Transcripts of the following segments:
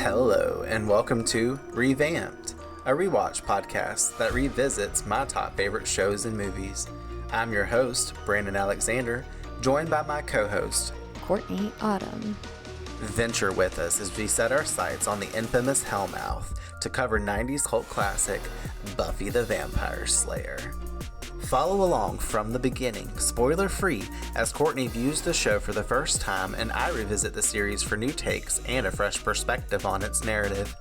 Hello, and welcome to Revamped, a rewatch podcast that revisits my top favorite shows and movies. I'm your host, Brandon Alexander, joined by my co-host, Courtney Autumn. Venture with us as we set our sights on the infamous Hellmouth to cover 90s cult classic, Buffy the Vampire Slayer. Follow along from the beginning, spoiler-free, as Courtney views the show for the first time and I revisit the series for new takes and a fresh perspective on its narrative.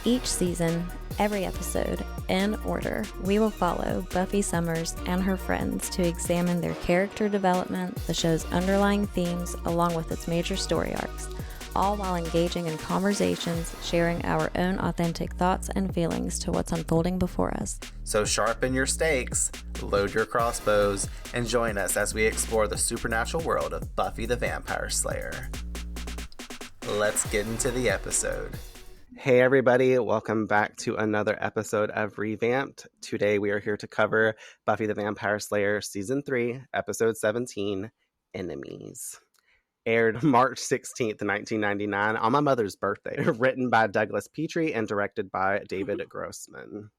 Each season, every episode, in order, we will follow Buffy Summers and her friends to examine their character development, the show's underlying themes, along with its major story arcs, all while engaging in conversations, sharing our own authentic thoughts and feelings to what's unfolding before us. So sharpen your stakes, load your crossbows, and join us as we explore the supernatural world of Buffy the Vampire Slayer. Let's get into the episode. Hey everybody, welcome back to another episode of Revamped. Today we are here to cover Buffy the Vampire Slayer Season 3, Episode 17, Enemies. Aired March 16th, 1999 on my mother's birthday. Written by Douglas Petrie and directed by David Grossman.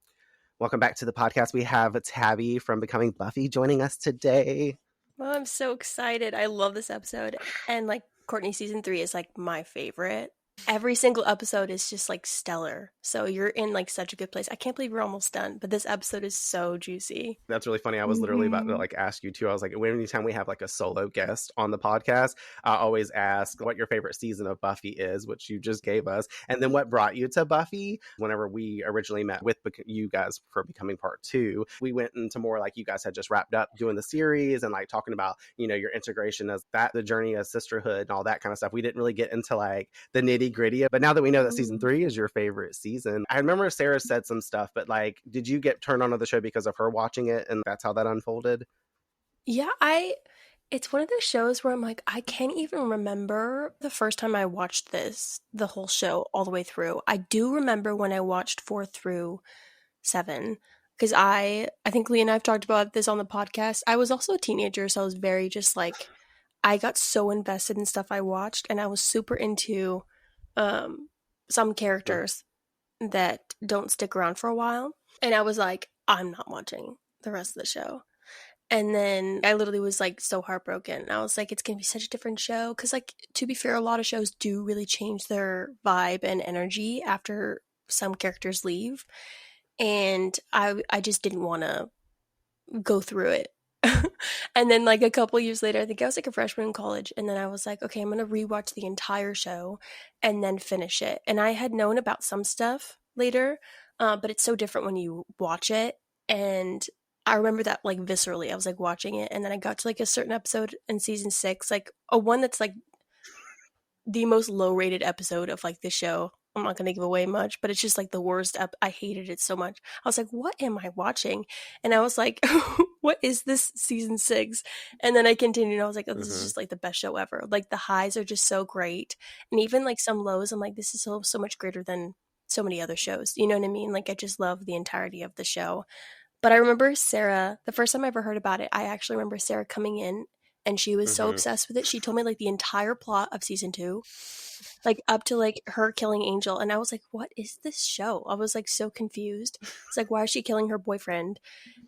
Welcome back to the podcast. We have Tabby from Becoming Buffy joining us today. Well, I'm so excited. I love this episode. And Courtney, Season 3 is my favorite. Every single episode is just stellar. So you're in such a good place. I can't believe we're almost done, but this episode is so juicy. That's really funny. I was literally about to ask you too. I was like, anytime we have a solo guest on the podcast, I always ask what your favorite season of Buffy is, which you just gave us. And then what brought you to Buffy? Whenever we originally met with you guys for Becoming Part 2, we went into more you guys had just wrapped up doing the series and talking about, your integration as the journey as sisterhood and all that kind of stuff. We didn't really get into the nitty gritty. But now that we know that Season 3 is your favorite season, I remember Sarah said some stuff, but did you get turned on to the show because of her watching it and that's how that unfolded? Yeah, it's one of those shows where I'm I can't even remember the first time I watched the whole show all the way through. I do remember when I watched 4 through 7, because I think Lee and I have talked about this on the podcast. I was also a teenager, so I was very just I got so invested in stuff I watched, and I was super into some characters that don't stick around for a while, and I was I'm not watching the rest of the show. And then I literally was so heartbroken. I was it's gonna be such a different show, because to be fair, a lot of shows do really change their vibe and energy after some characters leave, and I just didn't want to go through it. And then a couple years later, I think I was a freshman in college, and then I was okay, I'm gonna rewatch the entire show and then finish it. And I had known about some stuff later, but it's so different when you watch it. And I remember that viscerally. I was watching it, and then I got to a certain episode in Season 6, a one that's the most low rated episode of the show. I'm not going to give away much, but it's just the worst. I hated it so much. I was what am I watching? And I was what is this Season 6? And then I continued, and I was oh, this is just the best show ever. The highs are just so great. And even some lows, I'm this is so much greater than so many other shows. You know what I mean? I just love the entirety of the show. But I remember Sarah, the first time I ever heard about it, I actually remember Sarah coming in, and she was so obsessed with it. She told me the entire plot of Season 2. Up to her killing Angel, and I was what is this show? I was so confused. It's why is she killing her boyfriend?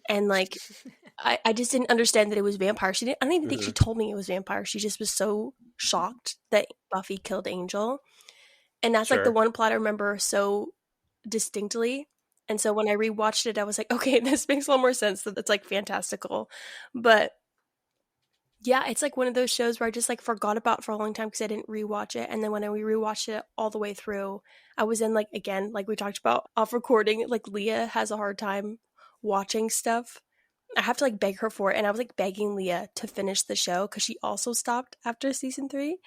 And I just didn't understand that it was vampire. I don't even think she told me it was vampire. She just was so shocked that Buffy killed Angel, and that's the one plot I remember so distinctly. And so when I rewatched it, I was okay, this makes a lot more sense. That it's fantastical, but yeah, it's one of those shows where I just forgot about for a long time because I didn't rewatch it. And then when I rewatched it all the way through, I was in again, we talked about off recording, Leah has a hard time watching stuff. I have to beg her for it. And I was begging Leah to finish the show because she also stopped after Season 3.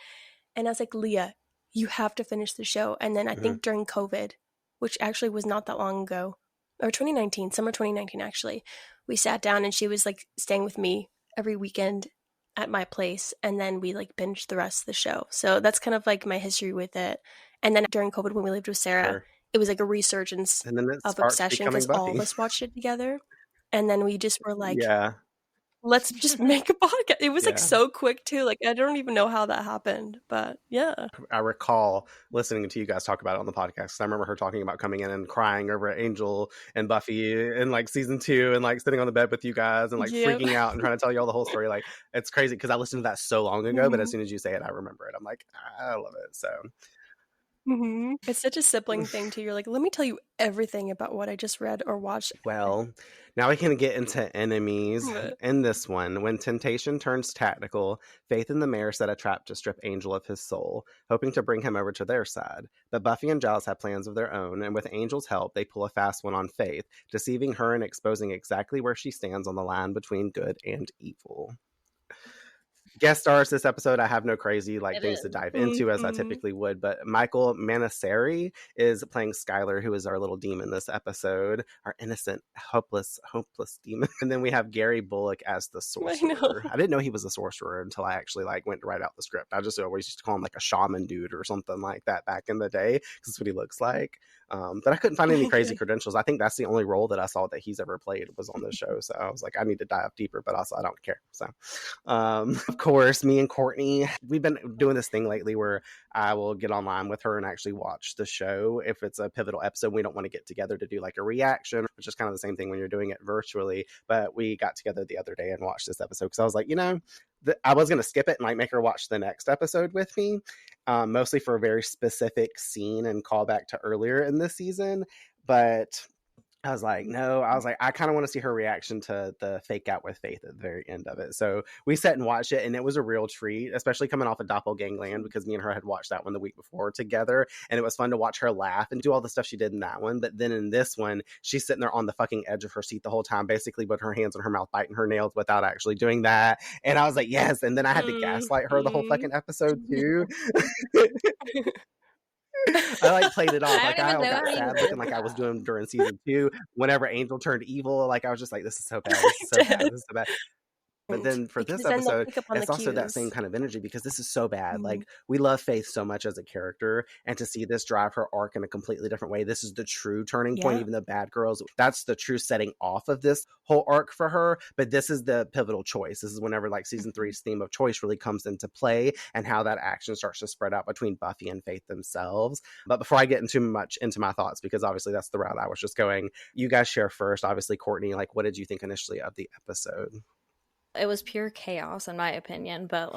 And I was Leah, you have to finish the show. And then I think during COVID, which actually was not that long ago, or 2019, summer 2019 actually, we sat down and she was staying with me every weekend at my place, and then we binged the rest of the show. So that's kind of my history with it. And then during COVID, when we lived with Sarah, it was a resurgence of obsession because all of us watched it together. And then we just were let's just make a podcast. It was like Yeah. so quick too. Like I don't even know how that happened, but yeah. I recall listening to you guys talk about it on the podcast, 'cause I remember her talking about coming in and crying over Angel and Buffy in like season 2 and like sitting on the bed with you guys and like Yep. freaking out and trying to tell you all the whole story. Like, it's crazy because I listened to that so long ago, but as soon as you say it, I remember it. I'm like, I love it. So It's such a sibling thing too. You're like, let me tell you everything about what I just read or watched. well, now we can get into enemies. But- In this one, when temptation turns tactical, Faith and the mayor set a trap to strip Angel of his soul, hoping to bring him over to their side. But Buffy and Giles have plans of their own, and with Angel's help, they pull a fast one on Faith, deceiving her and exposing exactly where she stands on the line between good and evil. Guest stars this episode, I have no crazy things to dive into as I typically would, but 𝐁𝐞𝐜𝐸𝐴 is playing Skylar, who is our little demon this episode, our innocent, hopeless demon. And then we have Gary Bullock as the sorcerer. I didn't know he was a sorcerer until I actually went to write out the script. I just always used to call him a shaman dude or something like that back in the day, because that's what he looks like. But I couldn't find any crazy credentials. I think that's the only role that I saw that he's ever played was on this show. So I was like, I need to dive deeper, but also I don't care. So, of course, me and Courtney, we've been doing this thing lately where I will get online with her and actually watch the show. If it's a pivotal episode, we don't want to get together to do a reaction, which is kind of the same thing when you're doing it virtually. But we got together the other day and watched this episode because I was like, I was going to skip it and make her watch the next episode with me, mostly for a very specific scene and callback to earlier in this season. But I was like, no, I kind of want to see her reaction to the fake out with Faith at the very end of it. So we sat and watched it, and it was a real treat, especially coming off of _Doppelgangland, because me and her had watched that one the week before together, and it was fun to watch her laugh and do all the stuff she did in that one. But then in this one, she's sitting there on the fucking edge of her seat the whole time, basically with her hands in her mouth, biting her nails without actually doing that. And I was like, yes. And then I had to gaslight her the whole fucking episode too. I played it off. I all got sad looking like I was doing during season 2. Whenever Angel turned evil, I was just like, this is so bad. This is so bad. This is so bad. But then for this episode, it's also that same kind of energy, because this is so bad. We love Faith so much as a character, and to see this drive her arc in a completely different way, this is the true turning point. Even the bad girls, that's the true setting off of this whole arc for her. But this is the pivotal choice. This is whenever season 3's theme of choice really comes into play, and how that action starts to spread out between Buffy and Faith themselves. But before I get into my thoughts, because obviously that's the route I was just going, you guys share first. Obviously, Courtney, what did you think initially of the episode? It was pure chaos, in my opinion, but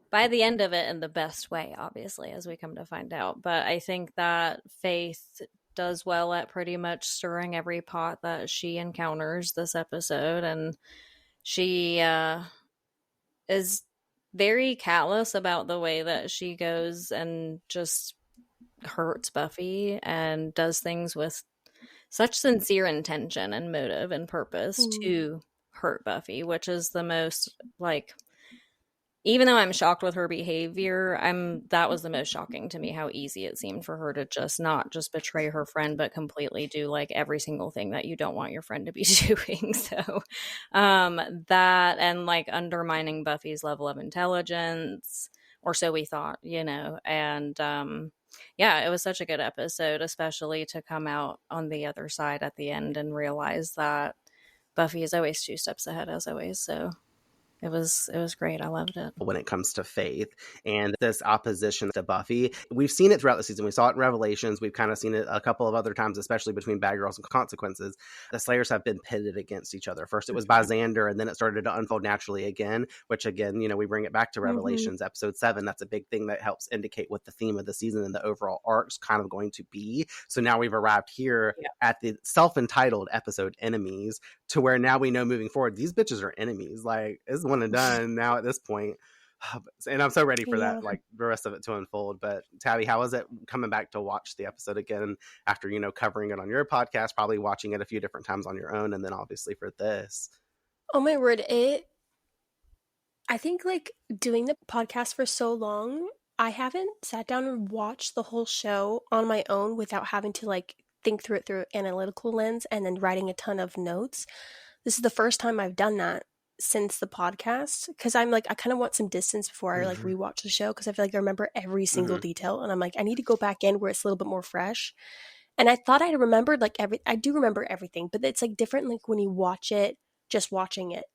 by the end of it, in the best way, obviously, as we come to find out. But I think that Faith does well at pretty much stirring every pot that she encounters this episode, and she is very callous about the way that she goes and just hurts Buffy and does things with such sincere intention and motive and purpose to hurt Buffy, which is the most even though I'm shocked with her behavior, that was the most shocking to me, how easy it seemed for her to just not just betray her friend, but completely do every single thing that you don't want your friend to be doing. So that, and undermining Buffy's level of intelligence, or so we thought, and yeah, it was such a good episode, especially to come out on the other side at the end and realize that Buffy is always 2 steps ahead, as always. So it was great. I loved it. When it comes to Faith and this opposition to Buffy, we've seen it throughout the season. We saw it in Revelations. We've kind of seen it a couple of other times, especially between Bad Girls and Consequences. The Slayers have been pitted against each other. First it was by Xander, and then it started to unfold naturally again, which again, we bring it back to Revelations episode 7. That's a big thing that helps indicate what the theme of the season and the overall arc's kind of going to be. So now we've arrived here at the self-entitled episode Enemies, to where now we know moving forward, these bitches are enemies. It's one and done now at this point. And I'm so ready for that, the rest of it to unfold. But Tabby, how was it coming back to watch the episode again after, covering it on your podcast, probably watching it a few different times on your own, and then obviously for this? Oh my word. I think doing the podcast for so long, I haven't sat down and watched the whole show on my own without having to think through it through an analytical lens and then writing a ton of notes. This is the first time I've done that since the podcast, because I'm I kind of want some distance before I rewatch the show, because I feel I remember every single detail, and I'm I need to go back in where it's a little bit more fresh. And I thought I remembered I do remember everything, but it's different when you watch it, just watching it.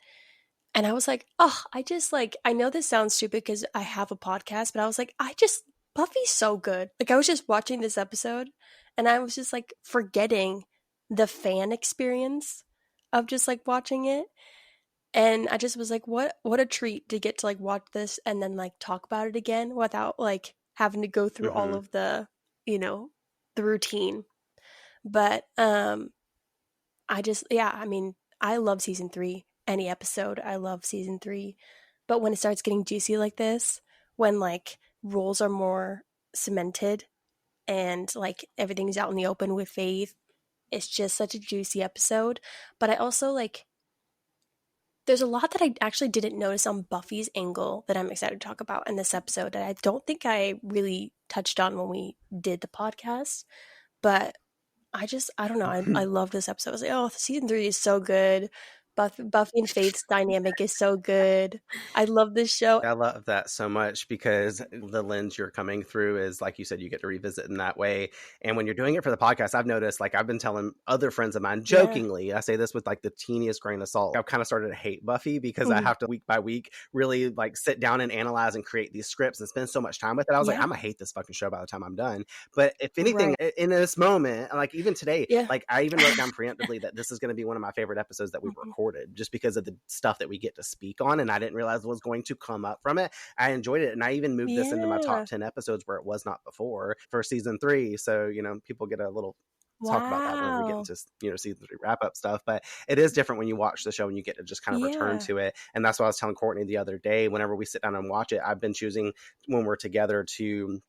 And I was like, oh, I just like, I know this sounds stupid because I have a podcast, but I was like, Buffy's so good. Like, I was just watching this episode and I was just like forgetting the fan experience of just like watching it. And I just was like, what a treat to get to like watch this and then like talk about it again without like having to go through all Mm-hmm. of the, you know, the routine. But I mean, I love season 3. Any episode, I love season 3. But when it starts getting juicy like this, when like roles are more cemented and like everything's out in the open with Faith, it's just such a juicy episode. But I also like, there's a lot that I actually didn't notice on Buffy's angle that I'm excited to talk about in this episode that I don't think I really touched on when we did the podcast. But I don't know. I love this episode. I was like, oh, season 3 is so good. Buffy and Faith's dynamic is so good. I love this show. I love that so much because the lens you're coming through is, like you said, you get to revisit in that way. And when you're doing it for the podcast, I've noticed, like I've been telling other friends of mine jokingly, I say this with like the teeniest grain of salt, I've kind of started to hate Buffy because I have to week by week really like sit down and analyze and create these scripts and spend so much time with it. I was like, I'm gonna hate this fucking show by the time I'm done. But if anything, in this moment, like even today, like I even wrote down preemptively that this is going to be one of my favorite episodes that we've recorded just because of the stuff that we get to speak on. And I didn't realize was going to come up from it. I enjoyed it. And I even moved this into my top 10 episodes where it was not before for season 3. So, you know, people get a little talk about that when we get into, you know, season 3 wrap up stuff. But it is different when you watch the show and you get to just kind of return to it. And that's what I was telling Courtney the other day. Whenever we sit down and watch it, I've been choosing when we're together to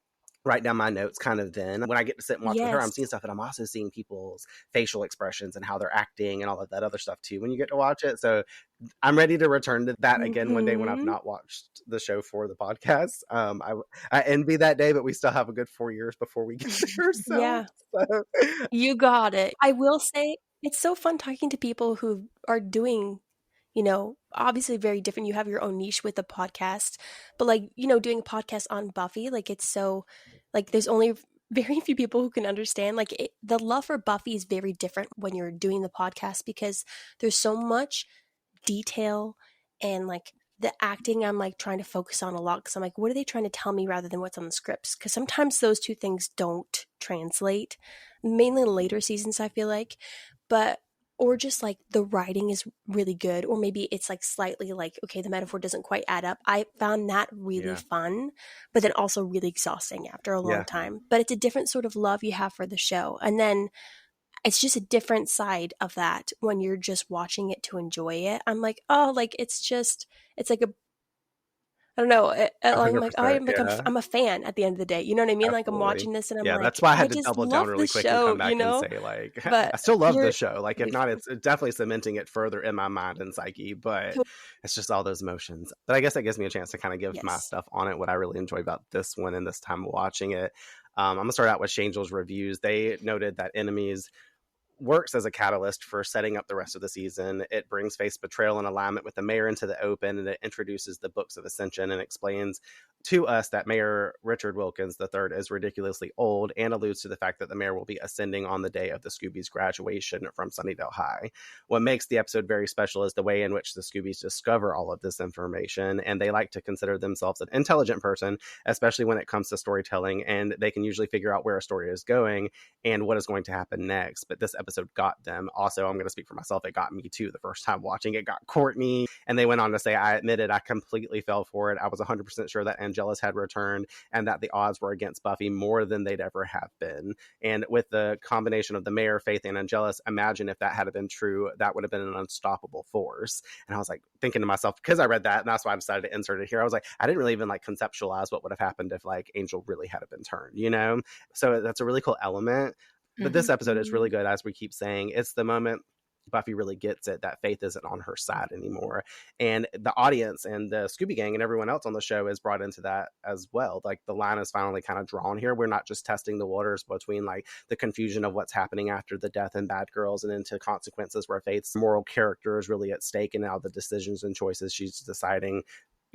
write down my notes kind of then. When I get to sit and watch with her, I'm seeing stuff, and I'm also seeing people's facial expressions and how they're acting and all of that other stuff too when you get to watch it. So I'm ready to return to that again one day when I've not watched the show for the podcast. I envy that day, but we still have a good 4 years before we get there. So. You got it. I will say it's so fun talking to people who are doing, you know, obviously very different. You have your own niche with the podcast, but like, you know, doing a podcast on Buffy, like it's so, like there's only very few people who can understand. Like the love for Buffy is very different when you're doing the podcast because there's so much detail and like the acting I'm like trying to focus on a lot because I'm like, what are they trying to tell me rather than what's on the scripts? Because sometimes those two things don't translate, mainly in later seasons, I feel like. But or just like the writing is really good, or maybe it's like slightly like, okay, the metaphor doesn't quite add up. I found that really fun, but then also really exhausting after a long time. But it's a different sort of love you have for the show. And then it's just a different side of that when you're just watching it to enjoy it. I'm like, oh, like it's like a, I don't know. I'm like, I'm a fan at the end of the day. You know what I mean? Absolutely. Like I'm watching this and I'm like, that's why I had to double down really quick and come back and say like, but I still love the show. Like if not, it's definitely cementing it further in my mind and psyche, but it's just all those emotions. But I guess that gives me a chance to kind of give my stuff on it, what I really enjoy about this one and this time watching it. I'm going to start out with Shangel's reviews. They noted that Enemies works as a catalyst for setting up the rest of the season. It brings Faith's betrayal and alignment with the mayor into the open, and it introduces the books of Ascension and explains to us that Mayor Richard Wilkins III is ridiculously old and alludes to the fact that the mayor will be ascending on the day of the Scoobies' graduation from Sunnydale High. What makes the episode very special is the way in which the Scoobies discover all of this information, and they like to consider themselves an intelligent person, especially when it comes to storytelling, and they can usually figure out where a story is going and what is going to happen next. But this episode got them. Also, I'm going to speak for myself. It got me too the first time watching it. Got Courtney, and they went on to say, I admitted I completely fell for it. I was 100% sure that Angelus had returned and that the odds were against Buffy more than they'd ever have been. And with the combination of the mayor, Faith, and Angelus, imagine if that had been true, that would have been an unstoppable force. And I was like thinking to myself, because I read that, and that's why I decided to insert it here. I was like, I didn't really even like conceptualize what would have happened if like Angel really had been turned, you know? So that's a really cool element. But this episode is really good, as we keep saying. It's the moment Buffy really gets it that Faith isn't on her side anymore. And the audience and the Scooby Gang and everyone else on the show is brought into that as well. Like the line is finally kind of drawn here. We're not just testing the waters between like the confusion of what's happening after the death in Bad Girls and into consequences where Faith's moral character is really at stake and now the decisions and choices she's deciding,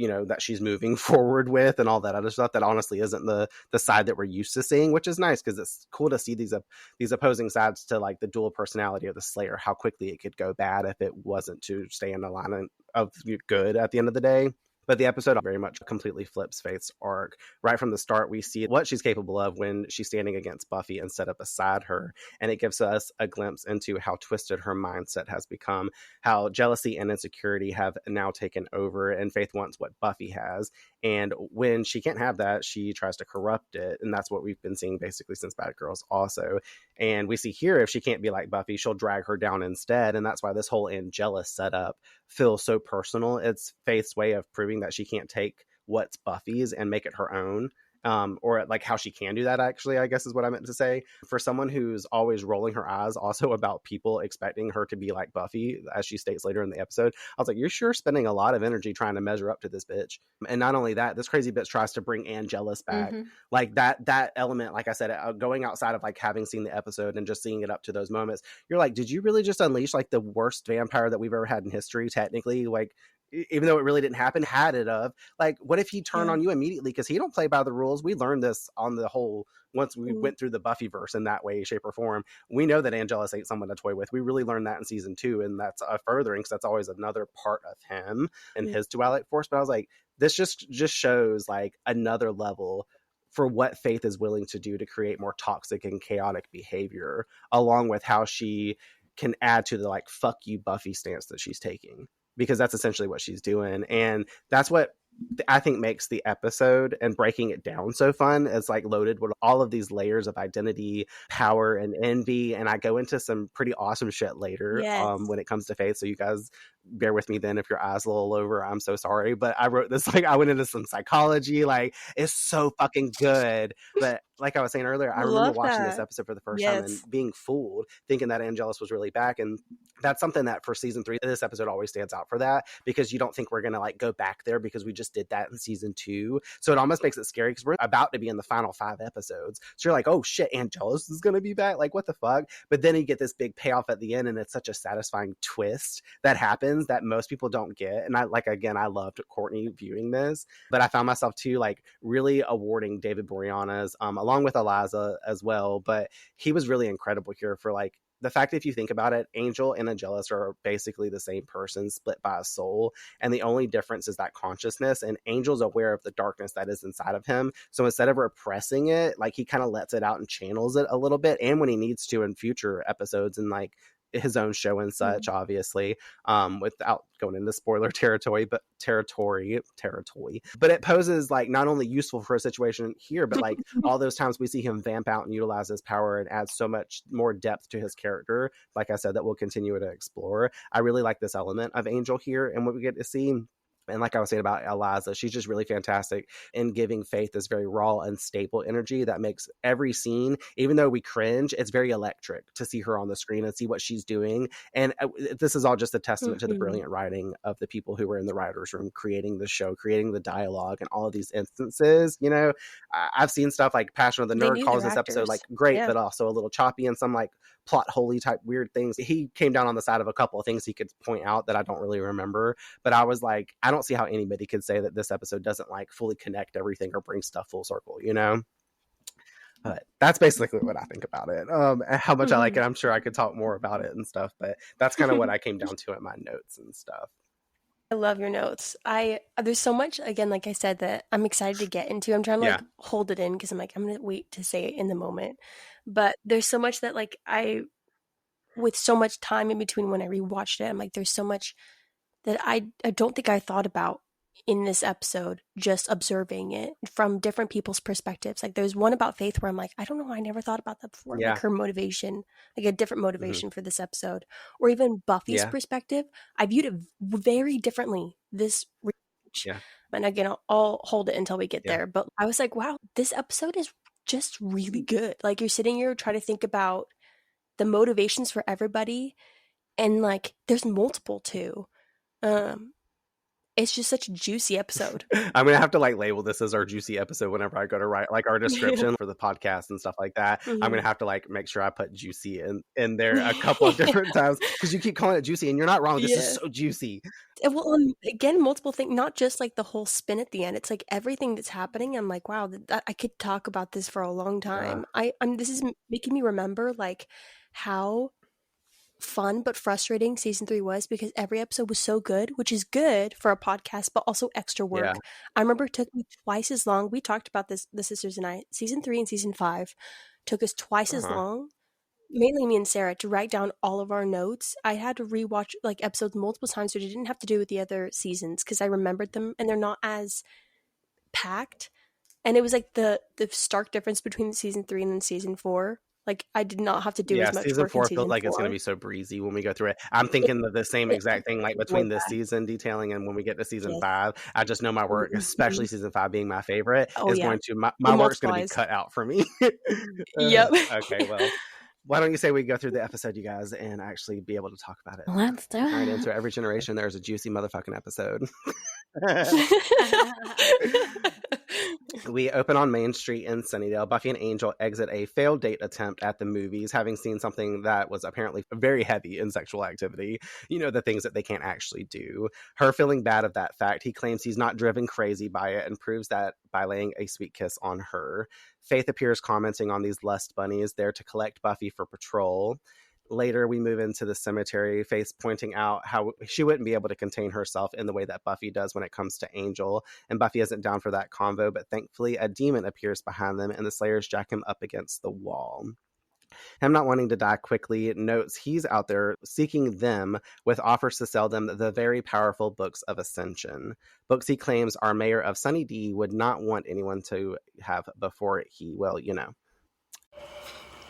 that she's moving forward with and all that other stuff that honestly isn't the side that we're used to seeing, which is nice because it's cool to see these opposing sides to like the dual personality of the Slayer, how quickly it could go bad if it wasn't to stay in the line of good at the end of the day. But the episode very much completely flips Faith's arc. Right from the start, we see what she's capable of when she's standing against Buffy instead of beside her. And it gives us a glimpse into how twisted her mindset has become, how jealousy and insecurity have now taken over, and Faith wants what Buffy has. And when she can't have that, she tries to corrupt it. And that's what we've been seeing basically since Bad Girls also. And we see here, if she can't be like Buffy, she'll drag her down instead. And that's why this whole Angelus setup feels so personal. It's Faith's way of proving that she can't take what's Buffy's and make it her own. Or like how she can do that, actually, I guess is what I meant to say. For someone who's always rolling her eyes also about people expecting her to be like Buffy, as she states later in the episode, I was like, you're sure spending a lot of energy trying to measure up to this bitch. And not only that, this crazy bitch tries to bring Angelus back. Like that element, like I said, going outside of like having seen the episode and just seeing it up to those moments, you're like, did you really just unleash like the worst vampire that we've ever had in history, technically? Like, even though it really didn't happen, had it of like, what if he turned on you immediately? Because he don't play by the rules. We learned this on the whole, once we went through the Buffyverse in that way, shape, or form. We know that Angelus ain't someone to toy with. We really learned that in season 2, and that's a furthering, because that's always another part of him and his dualic force. But I was like, this just shows like another level for what Faith is willing to do to create more toxic and chaotic behavior, along with how she can add to the like, fuck you Buffy stance that she's taking. Because that's essentially what she's doing. And that's what I think makes the episode and breaking it down so fun. It's like loaded with all of these layers of identity, power, and envy. And I go into some pretty awesome shit later when it comes to Faith. So you guys bear with me then if your eyes a little over. I'm so sorry. But I wrote this, like, I went into some psychology. Like, it's so fucking good. But like I was saying earlier, I remember watching this episode for the first time and being fooled, thinking that Angelus was really back. And that's something that for season 3, this episode always stands out for that, because you don't think we're going to like go back there because we just did that in season 2. So it almost makes it scary because we're about to be in the final 5 episodes. So you're like, oh shit, Angelus is going to be back. Like, what the fuck? But then you get this big payoff at the end, and it's such a satisfying twist that happens that most people don't get. And I loved Courtney viewing this, but I found myself too like really awarding David Boreanaz along with Eliza as well. But he was really incredible here for like the fact that if you think about it, Angel and Angelus are basically the same person split by a soul. And the only difference is that consciousness, and Angel's aware of the darkness that is inside of him. So instead of repressing it, like he kind of lets it out and channels it a little bit. And when he needs to in future episodes and like his own show and such, obviously, without going into spoiler territory, but it poses like not only useful for a situation here, but like all those times we see him vamp out and utilize his power and add so much more depth to his character, like I said, that we'll continue to explore. I really like this element of Angel here and what we get to see. And like I was saying about Eliza, she's just really fantastic in giving Faith this very raw and stable energy that makes every scene, even though we cringe, it's very electric to see her on the screen and see what she's doing. And this is all just a testament to the brilliant writing of the people who were in the writer's room creating the show, creating the dialogue, and all of these instances. You know, I've seen stuff like Passion of the Nerd calls this episode like great, but also a little choppy, and some like plot holy type weird things. He came down on the side of a couple of things he could point out that I don't really remember, but I was like, I don't see how anybody could say that this episode doesn't like fully connect everything or bring stuff full circle, you know? But that's basically what I think about it. And how much I like it, I'm sure I could talk more about it and stuff, but that's kind of what I came down to in my notes and stuff. I love your notes. There's so much, again, like I said, that I'm excited to get into. I'm trying to like hold it in because I'm like, I'm going to wait to say it in the moment. But there's so much that like with so much time in between when I rewatched it, I'm like, there's so much that I don't think I thought about in this episode, just observing it from different people's perspectives. Like there's one about Faith where I'm like, I don't know, I never thought about that before. Like her motivation, like a different motivation for this episode. Or even Buffy's perspective. I viewed it very differently this reach. And again, I'll hold it until we get there. But I was like, wow, this episode is just really good. Like you're sitting here trying to think about the motivations for everybody. And like there's multiple too. it's just such a juicy episode. I'm gonna have to like label this as our juicy episode whenever I go to write like our description for the podcast and stuff like that. I'm gonna have to like make sure I put juicy in there a couple of different times because you keep calling it juicy and you're not wrong. This is so juicy. Well, again, multiple things, not just like the whole spin at the end. It's like everything that's happening. I'm like, wow, I could talk about this for a long time. This is making me remember like how fun but frustrating season 3 was, because every episode was so good, which is good for a podcast, but also extra work. Yeah. I remember it took me twice as long. We talked about this, the sisters and I. Season 3 and season 5 took us twice as long, mainly me and Sarah, to write down all of our notes. I had to rewatch like episodes multiple times, which I didn't have to do with the other seasons because I remembered them and they're not as packed. And it was like the stark difference between season 3 and then season 4. Like, I did not have to do as much season work 4 in season feels like 4. it's going to be so breezy when we go through it. I'm thinking the same exact thing, like between this season detailing and when we get to season 5. I just know my work, especially season 5 being my favorite, is going to, my work's going to be cut out for me. Yep. Okay, well, why don't you say we go through the episode, you guys, and actually be able to talk about it? Let's do it. Right into every generation, there's a juicy motherfucking episode. We open on Main Street in Sunnydale. Buffy and Angel exit a failed date attempt at the movies, having seen something that was apparently very heavy in sexual activity. You know, the things that they can't actually do. Her feeling bad of that fact, he claims he's not driven crazy by it and proves that by laying a sweet kiss on her. Faith appears commenting on these lust bunnies there to collect Buffy for patrol. Later, we move into the cemetery, Faith pointing out how she wouldn't be able to contain herself in the way that Buffy does when it comes to Angel, and Buffy isn't down for that convo, but thankfully a demon appears behind them, and the Slayers jack him up against the wall. Him not wanting to die quickly notes he's out there seeking them with offers to sell them the very powerful Books of Ascension. Books he claims our mayor of Sunny D would not want anyone to have before he, well, you know.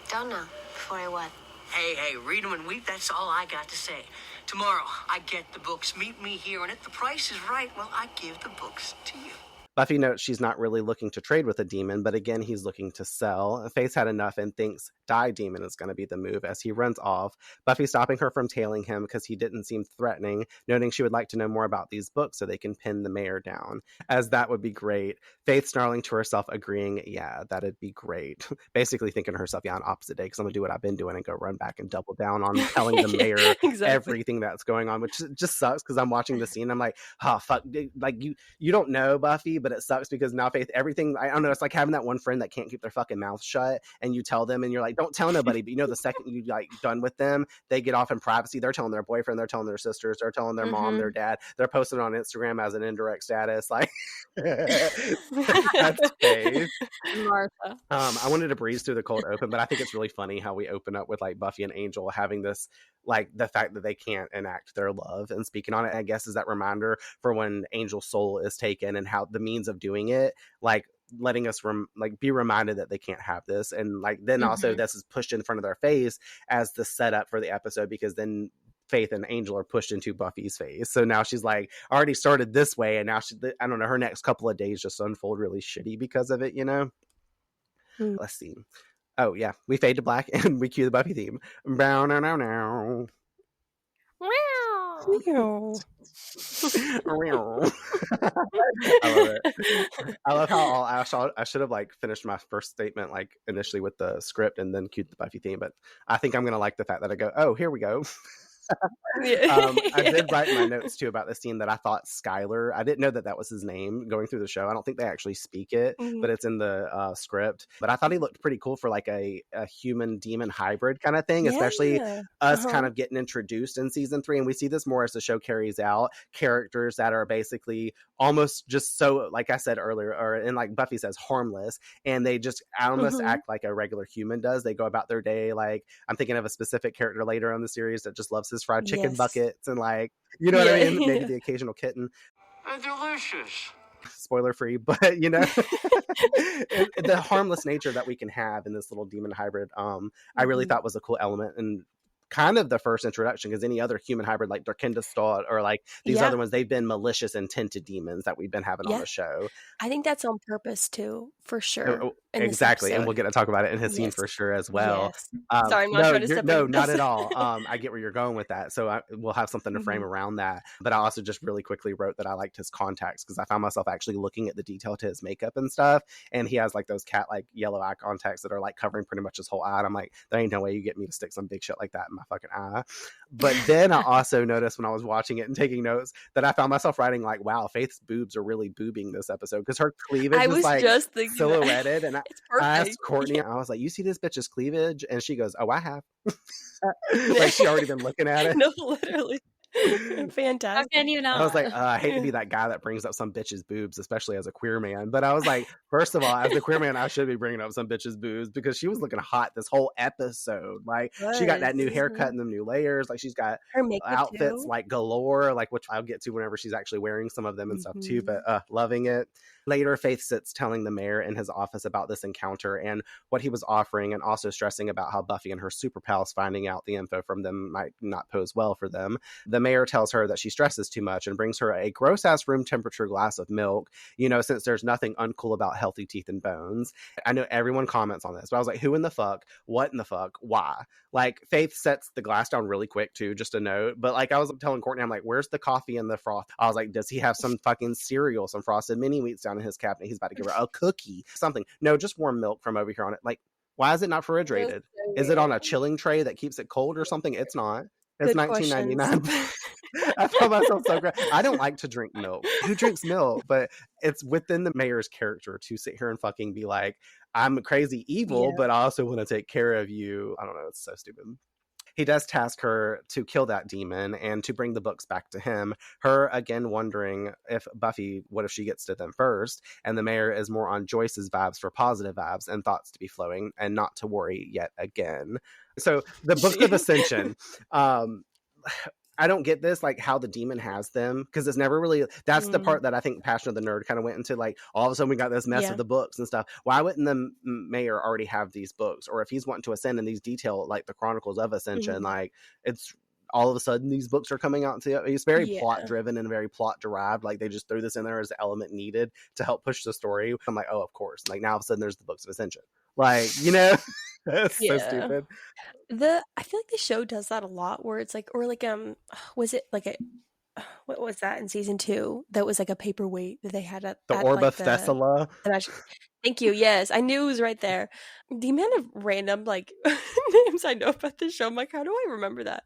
Don't know. Before I what? Hey, read them and weep, that's all I got to say. Tomorrow, I get the books. Meet me here, and if the price is right, well, I give the books to you. Buffy notes she's not really looking to trade with a demon, but again, he's looking to sell. Faith's had enough and thinks Die Demon is going to be the move as he runs off. Buffy stopping her from tailing him because he didn't seem threatening, noting she would like to know more about these books so they can pin the mayor down, as that would be great. Faith snarling to herself, agreeing, yeah, that'd be great. Basically thinking to herself, yeah, on opposite day, because I'm going to do what I've been doing and go run back and double down on telling the mayor everything that's going on, which just sucks because I'm watching the scene. I'm like, oh, fuck. Like, you don't know, Buffy, but it sucks because now Faith, everything, I don't know, it's like having that one friend that can't keep their fucking mouth shut and you tell them and you're like, don't tell nobody, but you know, the second you like done with them, they get off in privacy. They're telling their boyfriend, they're telling their sisters, they're telling their mom, their dad, they're posting on Instagram as an indirect status. Like, that's Faith. Martha. I wanted to breeze through the cold open, but I think it's really funny how we open up with like Buffy and Angel having this, like the fact that they can't enact their love and speaking on it, I guess, is that reminder for when Angel's soul is taken and how the means of doing it, like letting us be reminded that they can't have this. And like then also this is pushed in front of their face as the setup for the episode, because then Faith and Angel are pushed into Buffy's face. So now she's like already started this way, and now I don't know, her next couple of days just unfold really shitty because of it, you know? Let's see. Oh yeah, we fade to black and we cue the Buffy theme. Bow now now now. I love it. I love how all I should have like finished my first statement like initially with the script and then cued the Buffy theme, but I think I'm gonna like the fact that I go, oh, here we go. I did write in my notes too about the scene that I thought Skylar, I didn't know that was his name going through the show. I don't think they actually speak it, but it's in the script. But I thought he looked pretty cool for like a human demon hybrid kind of thing, especially us kind of getting introduced in season 3. And we see this more as the show carries out, characters that are basically almost just so, like I said earlier, and like Buffy says, harmless, and they just almost act like a regular human does. They go about their day. Like I'm thinking of a specific character later on the series that just loves his fried chicken buckets and like, you know what I mean? Maybe the occasional kitten. They're delicious. Spoiler free, but you know, the harmless nature that we can have in this little demon hybrid, I really thought was a cool element and kind of the first introduction, because any other human hybrid like Darkindastad or like these other ones, they've been malicious and tinted demons that we've been having on the show. I think that's on purpose too, for sure. in this Exactly, and episode. we'll get to talk about it in his scene Yes. for sure as well. Yes. Sorry, I'm not trying to step No, in. not at all. I get where you're going with that, so we'll have something to frame around that. But I also just really quickly wrote that I liked his contacts because I found myself actually looking at the detail to his makeup and stuff, and he has like those cat like yellow eye contacts that are like covering pretty much his whole eye. And I'm like, there ain't no way you get me to stick some big shit like that in my fucking eye. But then I also noticed when I was watching it and taking notes that I found myself writing like, wow, Faith's boobs are really boobing this episode because her cleavage is like just thinking silhouetted. And it's perfect. I asked Courtney, I was like, you see this bitch's cleavage? And she goes, oh, I have. Like she already been looking at it. No, literally. Fantastic. How can you not? I was like, I hate to be that guy that brings up some bitch's boobs, especially as a queer man. But I was like, first of all, as a queer man, I should be bringing up some bitch's boobs because she was looking hot this whole episode. Like she got that new haircut and them new layers. Like she's got her makeup outfits too. like galore, like which I'll get to whenever she's actually wearing some of them and stuff too. But loving it. Later, Faith sits telling the mayor in his office about this encounter and what he was offering, and also stressing about how Buffy and her super pals finding out the info from them might not pose well for them. The mayor tells her that she stresses too much and brings her a gross-ass room temperature glass of milk, you know, since there's nothing uncool about healthy teeth and bones. I know everyone comments on this, but I was like, who in the fuck? What in the fuck? Why? Like, Faith sets the glass down really quick, too, just a note. But, like, I was telling Courtney, I'm like, where's the coffee and the froth? I was like, does he have some fucking cereal, some frosted mini wheats down in his cabinet? He's about to give her a cookie, something. No, just warm milk from over here on it. Like, why is it not refrigerated? Is it on a chilling tray that keeps it cold or something? It's not. It's $19.99. I felt myself so great. I don't like to drink milk. Who drinks milk? But it's within the mayor's character to sit here and fucking be like, I'm crazy evil, but I also want to take care of you. I don't know. It's so stupid. He does task her to kill that demon and to bring the books back to him. Her again wondering if Buffy, what if she gets to them first? And the mayor is more on Joyce's vibes for positive vibes and thoughts to be flowing and not to worry yet again. So the Book of Ascension, I don't get this, like how the demon has them, because it's never really, that's the part that I think Passion of the Nerd kind of went into, like all of a sudden we got this mess of the books and stuff. Why wouldn't the mayor already have these books? Or if he's wanting to ascend in these detail, like the Chronicles of Ascension, like it's all of a sudden these books are coming out. It's very plot driven and very plot derived. Like they just threw this in there as the element needed to help push the story. I'm like, oh, of course. Like now all of a sudden there's the Books of Ascension. Like, you know, that's so stupid. I feel like the show does that a lot where it's like, or like, was it like what was that in season 2? That was like a paperweight that they had at the 𝐿 Thank you. Yes, I knew it was right there. The amount of random like names I know about this show, I'm like, how do I remember that?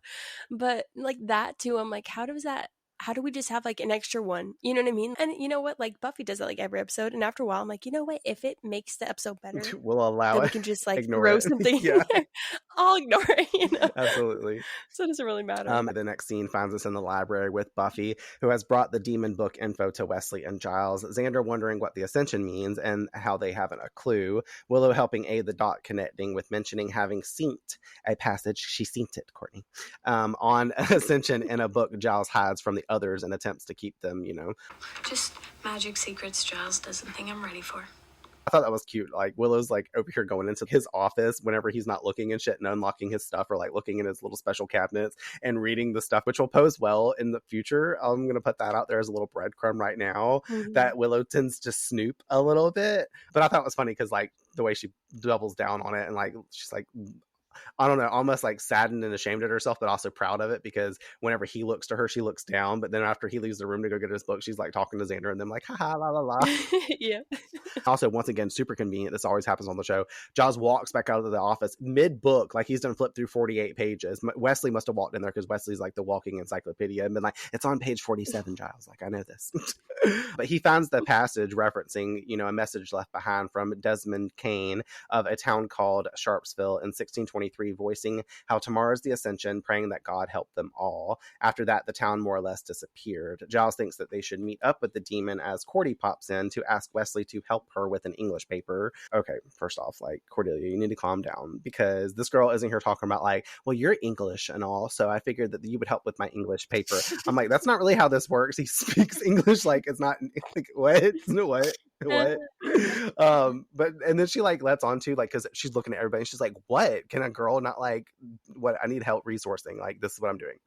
But like that too, I'm like, how do we just have like an extra one? You know what I mean? And you know what? Like Buffy does that like every episode. And after a while, I'm like, you know what? If it makes the episode better, we'll allow it. We can just like ignore throw it. something. Yeah. I'll ignore it. You know? Absolutely. So it doesn't really matter. The next scene finds us in the library with Buffy, who has brought the demon book info to Wesley and Giles. Xander wondering what the Ascension means and how they haven't a clue. Willow helping aid the dot connecting with mentioning having synced a passage. She synced it, Courtney. On Ascension in a book Giles hides from the others and attempts to keep them, you know. Just magic secrets Giles doesn't think I'm ready for. I thought that was cute. Like Willow's like over here going into his office whenever he's not looking and shit and unlocking his stuff, or like looking in his little special cabinets and reading the stuff, which will pose well in the future. I'm going to put that out there as a little breadcrumb right now, that Willow tends to snoop a little bit. But I thought it was funny because like the way she doubles down on it and like she's like, I don't know, almost like saddened and ashamed at herself, but also proud of it, because whenever he looks to her, she looks down. But then after he leaves the room to go get his book, she's like talking to Xander and them like, haha, la la la. Yeah. Also, once again, super convenient. This always happens on the show. Giles walks back out of the office mid-book, like he's done flipped through 48 pages. Wesley must have walked in there because Wesley's like the walking encyclopedia and been like, it's on page 47, Giles. Like, I know this. But he finds the passage referencing, you know, a message left behind from Desmond Kane of a town called Sharpsville in 1623, voicing how tomorrow's the Ascension, praying that God help them all. After that, the town more or less disappeared. Giles thinks that they should meet up with the demon as Cordy pops in to ask Wesley to help her with an English paper. Okay, first off, like, Cordelia, you need to calm down, because this girl isn't here talking about like, well, you're English and all, so I figured that you would help with my English paper. I'm like, that's not really how this works. He speaks English like it's not like, what? What? But and then she like lets on to like, because she's looking at everybody and she's like, what can a girl not like, what, I need help resourcing, like this is what I'm doing.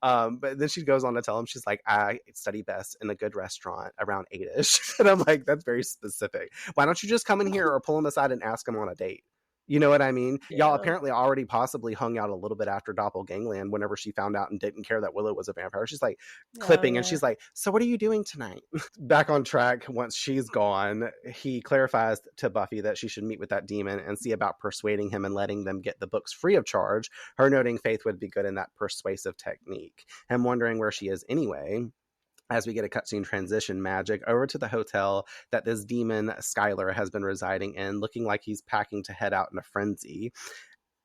But then she goes on to tell him, she's like, I study best in a good restaurant around 8ish. And I'm like, that's very specific. Why don't you just come in here or pull him aside and ask him on a date? You know what I mean? Y'all apparently already possibly hung out a little bit after Doppelgangland whenever she found out and didn't care that Willow was a vampire. She's like clipping and she's like, so what are you doing tonight? Back on track once she's gone, he clarifies to Buffy that she should meet with that demon and see about persuading him and letting them get the books free of charge, her noting Faith would be good in that persuasive technique. Him wondering where she is anyway, as we get a cutscene transition magic over to the hotel that this demon Skylar has been residing in, looking like he's packing to head out in a frenzy.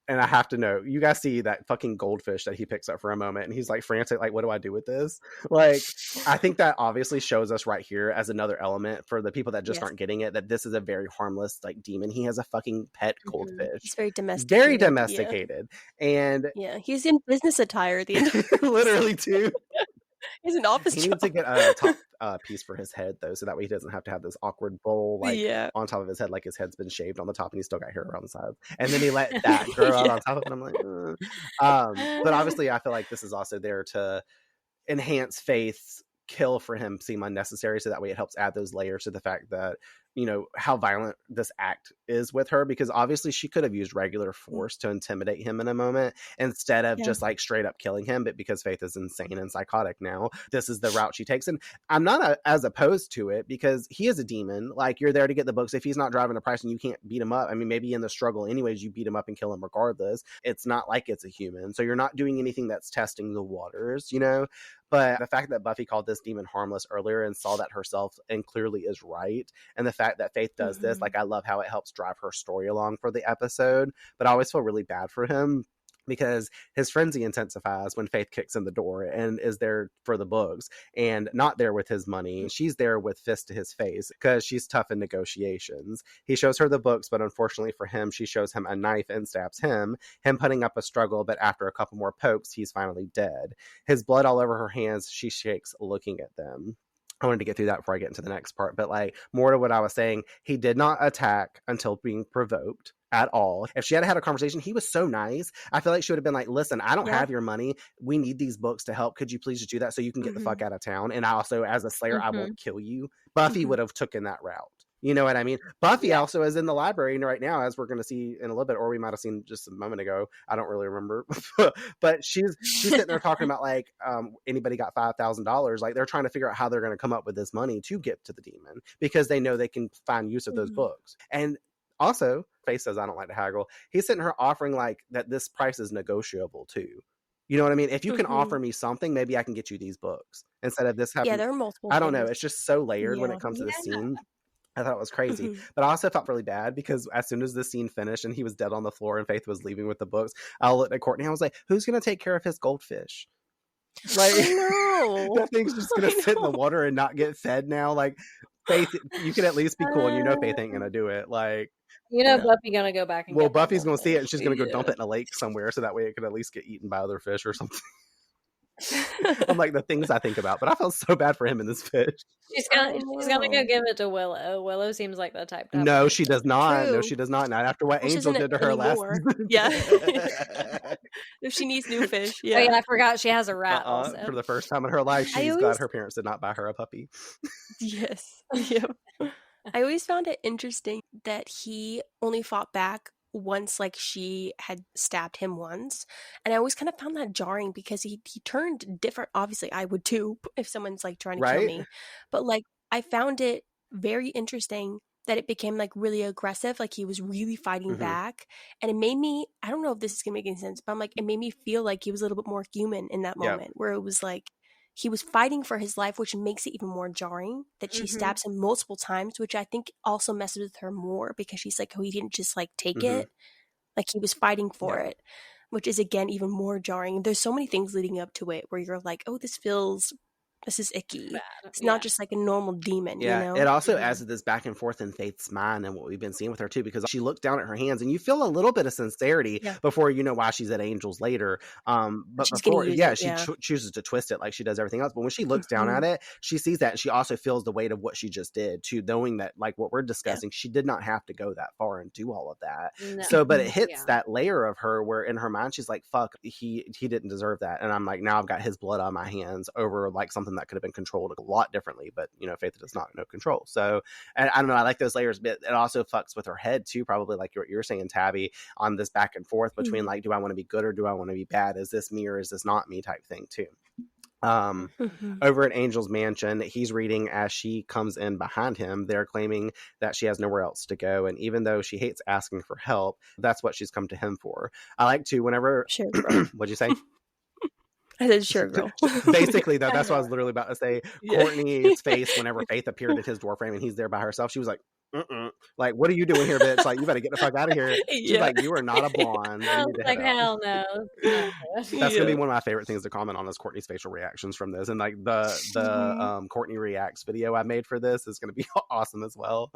And I have to know, you guys see that fucking goldfish that he picks up for a moment and he's like frantic, like, what do I do with this? Like, I think that obviously shows us right here as another element for the people that just aren't getting it, that this is a very harmless like demon. He has a fucking pet goldfish. He's very domesticated. Very domesticated. And he's in business attire at the end. Literally too. He's an office He needs to get a top piece for his head though, so that way he doesn't have to have this awkward bowl like on top of his head, like his head's been shaved on the top and he's still got hair around the sides. And then he let that grow out on top of it. I'm like, but obviously I feel like this is also there to enhance Faith's kill for him seem unnecessary, so that way it helps add those layers to the fact that, you know, how violent this act is with her, because obviously she could have used regular force to intimidate him in a moment instead of just like straight up killing him. But because Faith is insane and psychotic now, this is the route she takes. And I'm not as opposed to it, because he is a demon. Like, you're there to get the books. If he's not driving a price and you can't beat him up, I mean, maybe in the struggle anyways, you beat him up and kill him regardless. It's not like it's a human, so you're not doing anything that's testing the waters, you know. But the fact that Buffy called this demon harmless earlier and saw that herself and clearly is right, and the fact that Faith does this, like, I love how it helps drive her story along for the episode. But I always feel really bad for him, because his frenzy intensifies when Faith kicks in the door and is there for the books and not there with his money. She's there with fist to his face because she's tough in negotiations. He shows her the books, but unfortunately for him, she shows him a knife and stabs him putting up a struggle, but after a couple more pokes, he's finally dead. His blood all over her hands, she shakes looking at them. I wanted to get through that before I get into the next part, but like, more to what I was saying, he did not attack until being provoked at all. If she had had a conversation, he was so nice. I feel like she would have been like, listen, I don't have your money. We need these books to help. Could you please just do that so you can get the fuck out of town? And I also, as a slayer, I won't kill you. Buffy would have taken that route. You know what I mean? Buffy also is in the library right now, as we're going to see in a little bit, or we might have seen just a moment ago. I don't really remember. But she's sitting there talking about like, anybody got $5,000? Like, they're trying to figure out how they're going to come up with this money to give to the demon, because they know they can find use of those books. And also, Faith says, I don't like to haggle. He's sitting her offering like that this price is negotiable too. You know what I mean? If you can offer me something, maybe I can get you these books instead of this happening. Yeah, there are multiple I don't know. things. It's just so layered when it comes to the scene. I thought it was crazy. But I also felt really bad because as soon as the scene finished and he was dead on the floor and Faith was leaving with the books, I looked at Courtney. I was like, who's going to take care of his goldfish? Like, that thing's just going to sit in the water and not get fed now. Like, Faith, you can at least be cool, and you know Faith ain't going to do it. Like, Buffy going to go back and Buffy's going to see it and she's going to go dump it in a lake somewhere so that way it could at least get eaten by other fish or something. I'm like, the things I think about, but I felt so bad for him in this fish. She's gonna go give it to Willow. Willow seems like the type. No, she does not. True. No, she does not. Not after what Angel did to her last. Yeah. If she needs new fish. Yeah. Oh, yeah, I forgot she has a rat. Also. For the first time in her life, she's glad her parents did not buy her a puppy. Yes. Yep. I always found it interesting that he only fought back once, like, she had stabbed him once, and I always kind of found that jarring because he turned different. Obviously I would too if someone's like trying to kill me, but like, I found it very interesting that it became like really aggressive, like he was really fighting back, and it made me, I don't know if this is gonna make any sense, but I'm like, it made me feel like he was a little bit more human in that moment, where it was like he was fighting for his life, which makes it even more jarring that she stabs him multiple times, which I think also messes with her more because she's like, oh, he didn't just like take it. Like, he was fighting for it, which is, again, even more jarring. There's so many things leading up to it where you're like, oh, this feels this is icky. Bad. It's not just like a normal demon, Yeah, you know? it also adds to this back and forth in Faith's mind and what we've been seeing with her too, because she looks down at her hands and you feel a little bit of sincerity before you know why she's at Angel's later. But she's before, she chooses to twist it like she does everything else. But when she looks down at it, she sees that, and she also feels the weight of what she just did too, knowing that, like what we're discussing, she did not have to go that far and do all of that. No. So, but it hits that layer of her where in her mind she's like, fuck, he didn't deserve that. And I'm like, now I've got his blood on my hands over like something that could have been controlled a lot differently. But you know, Faith does not know control. So, and I don't know, I like those layers, but it also fucks with her head too, probably like what you're saying, Tabby, on this back and forth between like, do I want to be good or do I want to be bad? Is this me or is this not me type thing too. Over at Angel's mansion, he's reading as she comes in behind him. They're claiming that she has nowhere else to go, and even though she hates asking for help, that's what she's come to him for. I like to whenever what'd you say? I said, sure, girl. Basically, though, that's what I was literally about to say. Courtney's face whenever Faith appeared at his doorframe and he's there by herself, she was like, like, what are you doing here, bitch? Like, you better get the fuck out of here. She's like, you are not a blonde. Like, hell no. That's gonna be one of my favorite things to comment on is Courtney's facial reactions from this, and like the Courtney reacts video I made for this is gonna be awesome as well.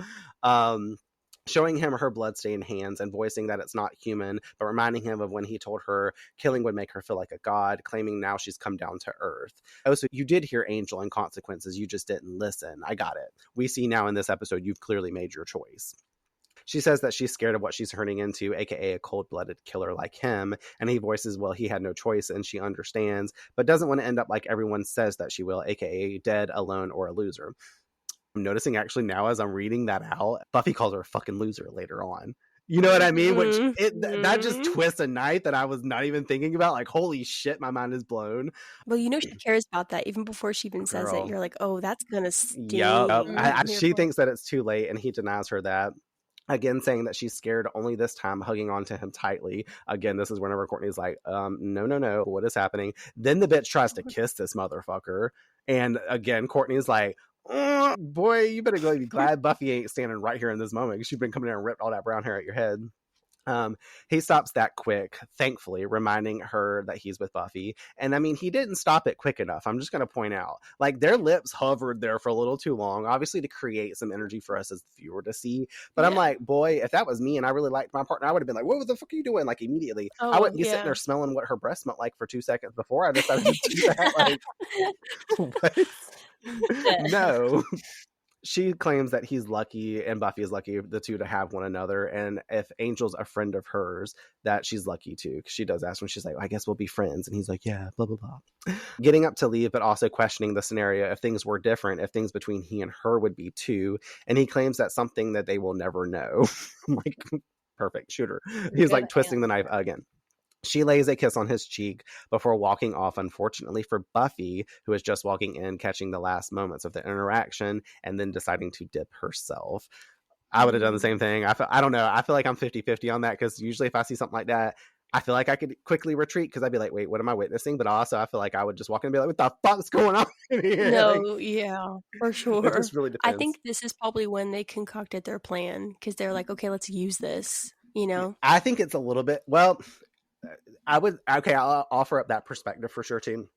Showing him her bloodstained hands and voicing that it's not human, but reminding him of when he told her killing would make her feel like a god, claiming now she's come down to earth. Oh, so you did hear Angel and consequences, you just didn't listen. I got it. We see now in this episode you've clearly made your choice. She says that she's scared of what she's turning into, aka a cold-blooded killer like him, and he voices, well, he had no choice, and she understands, but doesn't want to end up like everyone says that she will, aka dead, alone, or a loser. I'm noticing actually now as I'm reading that out, Buffy calls her a fucking loser later on. You know what I mean? Which that just twists a knife that I was not even thinking about. Like, holy shit, my mind is blown. Well, you know she cares about that even before she even says it. You're like, oh, that's gonna sting. She thinks that it's too late, and he denies her that. Again, saying that she's scared, only this time hugging onto him tightly. Again, this is whenever Courtney's like, no, what is happening? Then the bitch tries to kiss this motherfucker. And again, Courtney's like, boy, you better go be glad Buffy ain't standing right here in this moment, because she's been coming in and ripped all that brown hair at your head. He stops that quick, thankfully, reminding her that he's with Buffy. And I mean, he didn't stop it quick enough. I'm just going to point out, like, their lips hovered there for a little too long, obviously to create some energy for us as the viewer to see. But I'm like, boy, if that was me and I really liked my partner, I would have been like, what the fuck are you doing? Like, immediately. I wouldn't be sitting there smelling what her breast smelled like for 2 seconds before I decided to do that. Like, what? No. She claims that he's lucky and Buffy is lucky, the two to have one another. And if Angel's a friend of hers, that she's lucky too. She does ask when she's like, I guess we'll be friends. And he's like, yeah, blah, blah, blah. Getting up to leave, but also questioning the scenario. If things were different, if things between he and her would be too. And he claims that's something that they will never know. I'm like, perfect, shooter. He's like twisting the knife again. She lays a kiss on his cheek before walking off, unfortunately for Buffy, who is just walking in, catching the last moments of the interaction, and then deciding to dip herself. I would have done the same thing. I don't know. I feel like I'm 50-50 on that, because usually if I see something like that, I feel like I could quickly retreat, because I'd be like, wait, what am I witnessing? But also I feel like I would just walk in and be like, what the fuck's going on here? No, yeah, for sure. It just really depends. I think this is probably when they concocted their plan, because they're like, okay, let's use this, you know? I think it's a little bit, well, I'll offer up that perspective for sure too.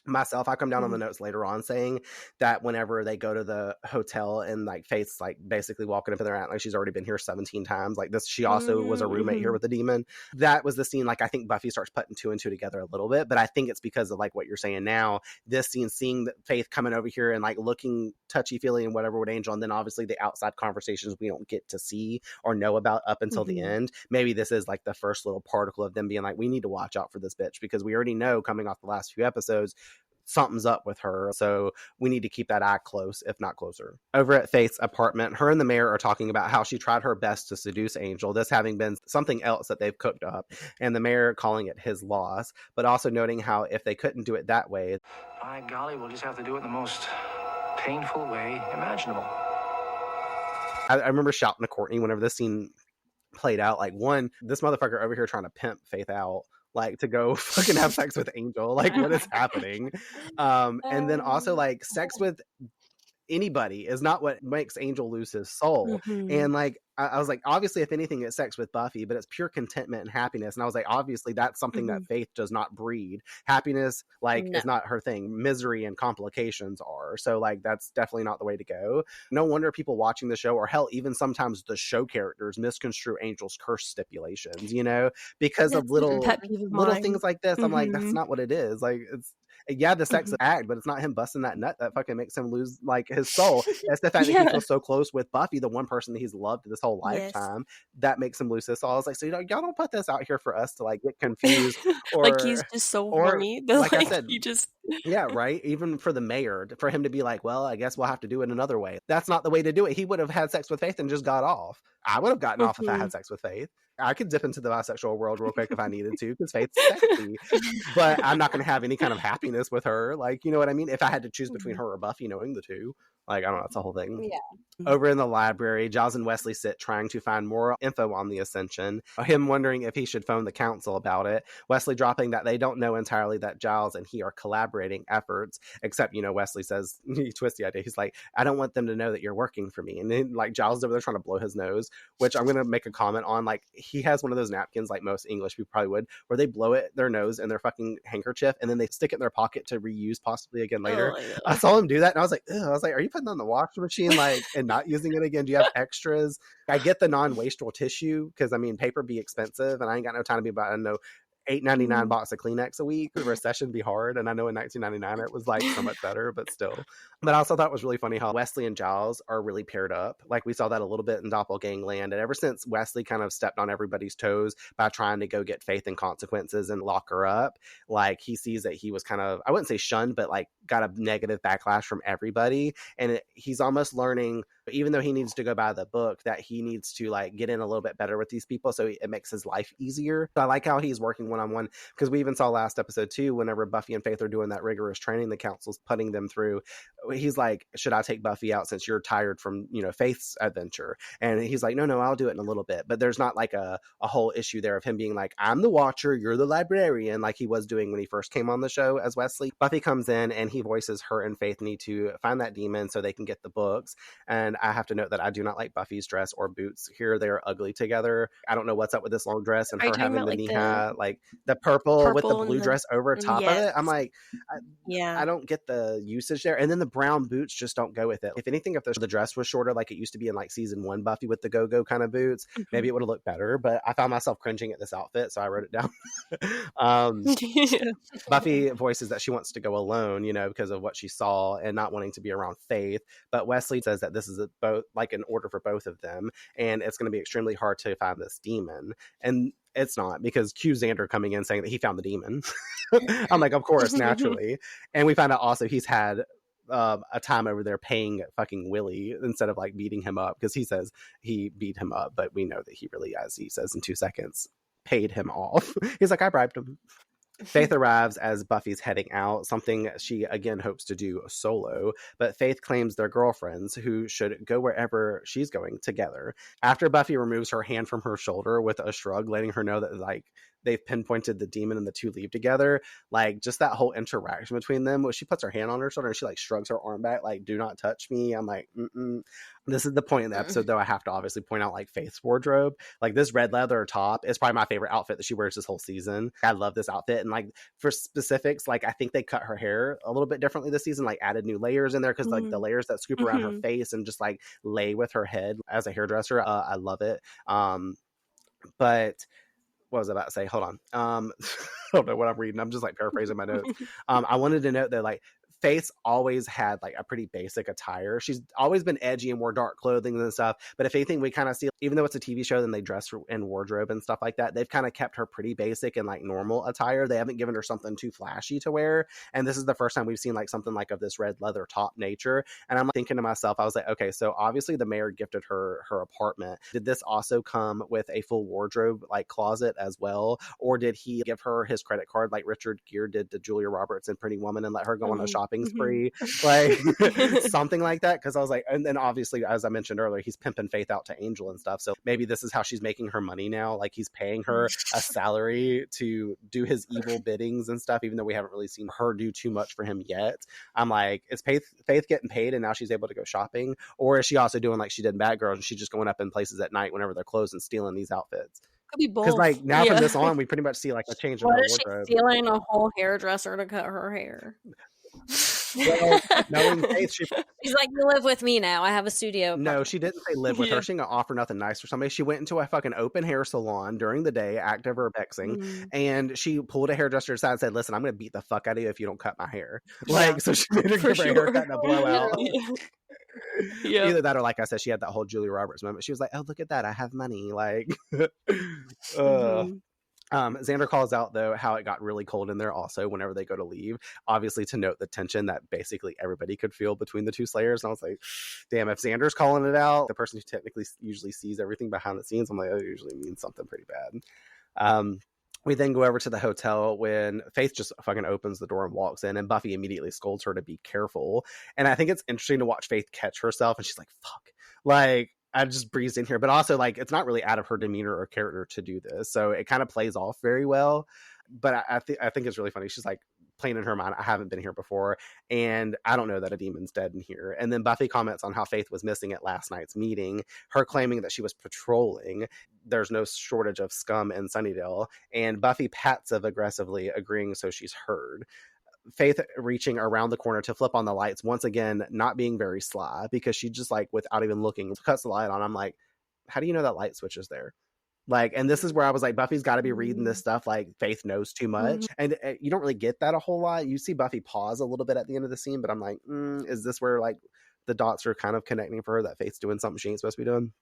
Myself, I come down on the notes later on saying that whenever they go to the hotel and like Faith's like basically walking up in there like she's already been here 17 times, like this, she also was a roommate here with the demon. That was the scene. Like, I think Buffy starts putting 2 and 2 together a little bit, but I think it's because of like what you're saying now, this scene, seeing Faith coming over here and like looking touchy-feely and whatever with Angel, and then obviously the outside conversations we don't get to see or know about up until the end. Maybe this is like the first little particle of them being like, we need to watch out for this bitch, because we already know coming off the last few episodes something's up with her, so we need to keep that eye close, if not closer. Over at Faith's apartment, her and the mayor are talking about how she tried her best to seduce Angel, this having been something else that they've cooked up, and the mayor calling it his loss, but also noting how if they couldn't do it that way, by golly, we'll just have to do it in the most painful way imaginable. I remember shouting to Courtney whenever this scene played out, like, one, this motherfucker over here trying to pimp Faith out, like, to go fucking have sex with Angel. Like, what is happening? And then also, like, sex with anybody is not what makes Angel lose his soul. And, like, I was like, obviously, if anything, it's sex with Buffy, but it's pure contentment and happiness. And I was like, obviously, that's something that Faith does not breed. Happiness, like, is not her thing. Misery and complications are. So, like, that's definitely not the way to go. No wonder people watching the show, or hell, even sometimes the show characters misconstrue Angel's curse stipulations, you know, because of little things like this. I'm like, that's not what it is. Like, it's, yeah, the sex act, but it's not him busting that nut that fucking makes him lose like his soul. It's the fact that he feels so close with Buffy, the one person that he's loved this whole lifetime, that makes him lose his soul. I was like, so y'all don't put this out here for us to like get confused, or like he's just so horny. Like I said, he just yeah, right. Even for the mayor, for him to be like, well, I guess we'll have to do it another way. That's not the way to do it. He would have had sex with Faith and just got off. I would have gotten off if I had sex with Faith. I could dip into the bisexual world real quick if I needed to, because Faith's sexy. But I'm not going to have any kind of happiness with her. Like, you know what I mean? If I had to choose between her or Buffy, knowing the two. Like, I don't know, it's a whole thing. Yeah. Over in the library, Giles and Wesley sit trying to find more info on the Ascension. Him wondering if he should phone the council about it. Wesley dropping that they don't know entirely that Giles and he are collaborating efforts. Except, you know, Wesley says, he twists the idea. He's like, I don't want them to know that you're working for me. And then, like, Giles is over there trying to blow his nose, which I'm going to make a comment on. Like, he has one of those napkins, like most English people probably would, where they blow it their nose in their fucking handkerchief and then they stick it in their pocket to reuse possibly again later. I saw him do that and I was like, ugh. I was like, are you putting that in the washing machine, like, and not using it again? Do you have extras? I get the non-wasteful tissue because I mean paper be expensive and I ain't got no time to be buying no $8.99 box of Kleenex a week. The recession be hard, and I know in 1999 it was like so much better, but still. But I also thought it was really funny how Wesley and Giles are really paired up. Like we saw that a little bit in Doppelgang Land, and ever since Wesley kind of stepped on everybody's toes by trying to go get Faith and Consequences and lock her up, like he sees that he was kind of, I wouldn't say shunned, but like got a negative backlash from everybody, and he's almost learning, even though he needs to go by the book, that he needs to like get in a little bit better with these people so it makes his life easier. So I like how he's working one-on-one, because we even saw last episode too, whenever Buffy and Faith are doing that rigorous training the council's putting them through, he's like, should I take Buffy out since you're tired from, you know, Faith's adventure? And he's like, no, I'll do it in a little bit. But there's not like a whole issue there of him being like, I'm the watcher, you're the librarian, like he was doing when he first came on the show as Wesley. Buffy comes in and he voices her and Faith need to find that demon so they can get the books. And I have to note that I do not like Buffy's dress or boots here. They're ugly together. I don't know what's up with this long dress and her having the knee-high, like the purple with the blue dress over top of it. I'm like, I don't get the usage there. And then the brown boots just don't go with it. If anything, if the dress was shorter like it used to be in like season 1 Buffy with the go-go kind of boots, maybe it would have looked better. But I found myself cringing at this outfit, so I wrote it down. Buffy voices that she wants to go alone, you know, because of what she saw and not wanting to be around Faith. But Wesley says that this is both like an order for both of them, and it's going to be extremely hard to find this demon. And it's not, because 𝐁𝐿𝐴 coming in saying that he found the demon. I'm like, of course, naturally. And we find out also he's had a time over there paying fucking Willie instead of like beating him up, because he says he beat him up, but we know that he really, as he says in 2 seconds, paid him off. He's like, I bribed him. Faith arrives as Buffy's heading out, something she again hopes to do solo, but Faith claims they're girlfriends who should go wherever she's going together. After Buffy removes her hand from her shoulder with a shrug, letting her know that like they've pinpointed the demon and the two leave together, like just that whole interaction between them, where she puts her hand on her shoulder and she like shrugs her arm back like, do not touch me. I'm like, This is the point in the episode, though, I have to obviously point out like Faith's wardrobe. Like this red leather top is probably my favorite outfit that she wears this whole season. I love this outfit. And like for specifics, like I think they cut her hair a little bit differently this season, like added new layers in there, because like the layers that scoop around her face and just like lay with her head as a hairdresser, I love it. But what was I about to say? Hold on. I don't know what I'm reading. I'm just like paraphrasing my notes. I wanted to note that like Faith always had like a pretty basic attire. She's always been edgy and wore dark clothing and stuff. But if anything, we kind of see, even though it's a TV show, then they dress in wardrobe and stuff like that, they've kind of kept her pretty basic and like normal attire. They haven't given her something too flashy to wear. And this is the first time we've seen like something like of this red leather top nature. And I'm thinking to myself, I was like, okay, so obviously the mayor gifted her apartment. Did this also come with a full wardrobe like closet as well? Or did he give her his credit card like Richard Gere did to Julia Roberts in Pretty Woman and let her go on a shopping shopping spree, like something like that. Because I was like, and then obviously, as I mentioned earlier, he's pimping Faith out to Angel and stuff. So maybe this is how she's making her money now. Like he's paying her a salary to do his evil biddings and stuff, even though we haven't really seen her do too much for him yet. I'm like, is Faith getting paid and now she's able to go shopping? Or is she also doing like she did in Bad Girls and she's just going up in places at night whenever they're closed and stealing these outfits? Could be both. Because like now from this on, we pretty much see like a change in her wardrobe. She stealing a whole hairdresser to cut her hair? Well, knowing Faith, she's like, you live with me now. I have a studio. No, she didn't say live with her. She didn't offer nothing nice for somebody. She went into a fucking open hair salon during the day, active urbexing, and she pulled a hairdresser aside and said, listen, I'm going to beat the fuck out of you if you don't cut my hair. Like, so she made her give her a haircut and a blowout. Either that or, like I said, she had that whole Julia Roberts moment. She was like, oh, look at that. I have money. Like, Xander calls out, though, how it got really cold in there also whenever they go to leave, obviously to note the tension that basically everybody could feel between the two Slayers. And I was like, damn, if Xander's calling it out, the person who technically usually sees everything behind the scenes, I'm like, oh, it usually means something pretty bad. We then go over to the hotel when Faith just fucking opens the door and walks in, and Buffy immediately scolds her to be careful. And I think it's interesting to watch Faith catch herself, and she's like, fuck. Like, I just breezed in here. But also, like, it's not really out of her demeanor or character to do this. So it kind of plays off very well. But I think it's really funny. She's like, playing in her mind, I haven't been here before, and I don't know that a demon's dead in here. And then Buffy comments on how Faith was missing at last night's meeting, her claiming that she was patrolling. There's no shortage of scum in Sunnydale, and Buffy pats of aggressively, agreeing so she's heard. Faith reaching around the corner to flip on the lights, once again not being very sly, because she just, like, without even looking, cuts the light on. I'm like, how do you know that light switch is there? Like, and this is where I was like, Buffy's got to be reading this stuff like Faith knows too much. And you don't really get that a whole lot. You see Buffy pause a little bit at the end of the scene, but I'm like, is this where, like, the dots are kind of connecting for her that Faith's doing something she ain't supposed to be doing?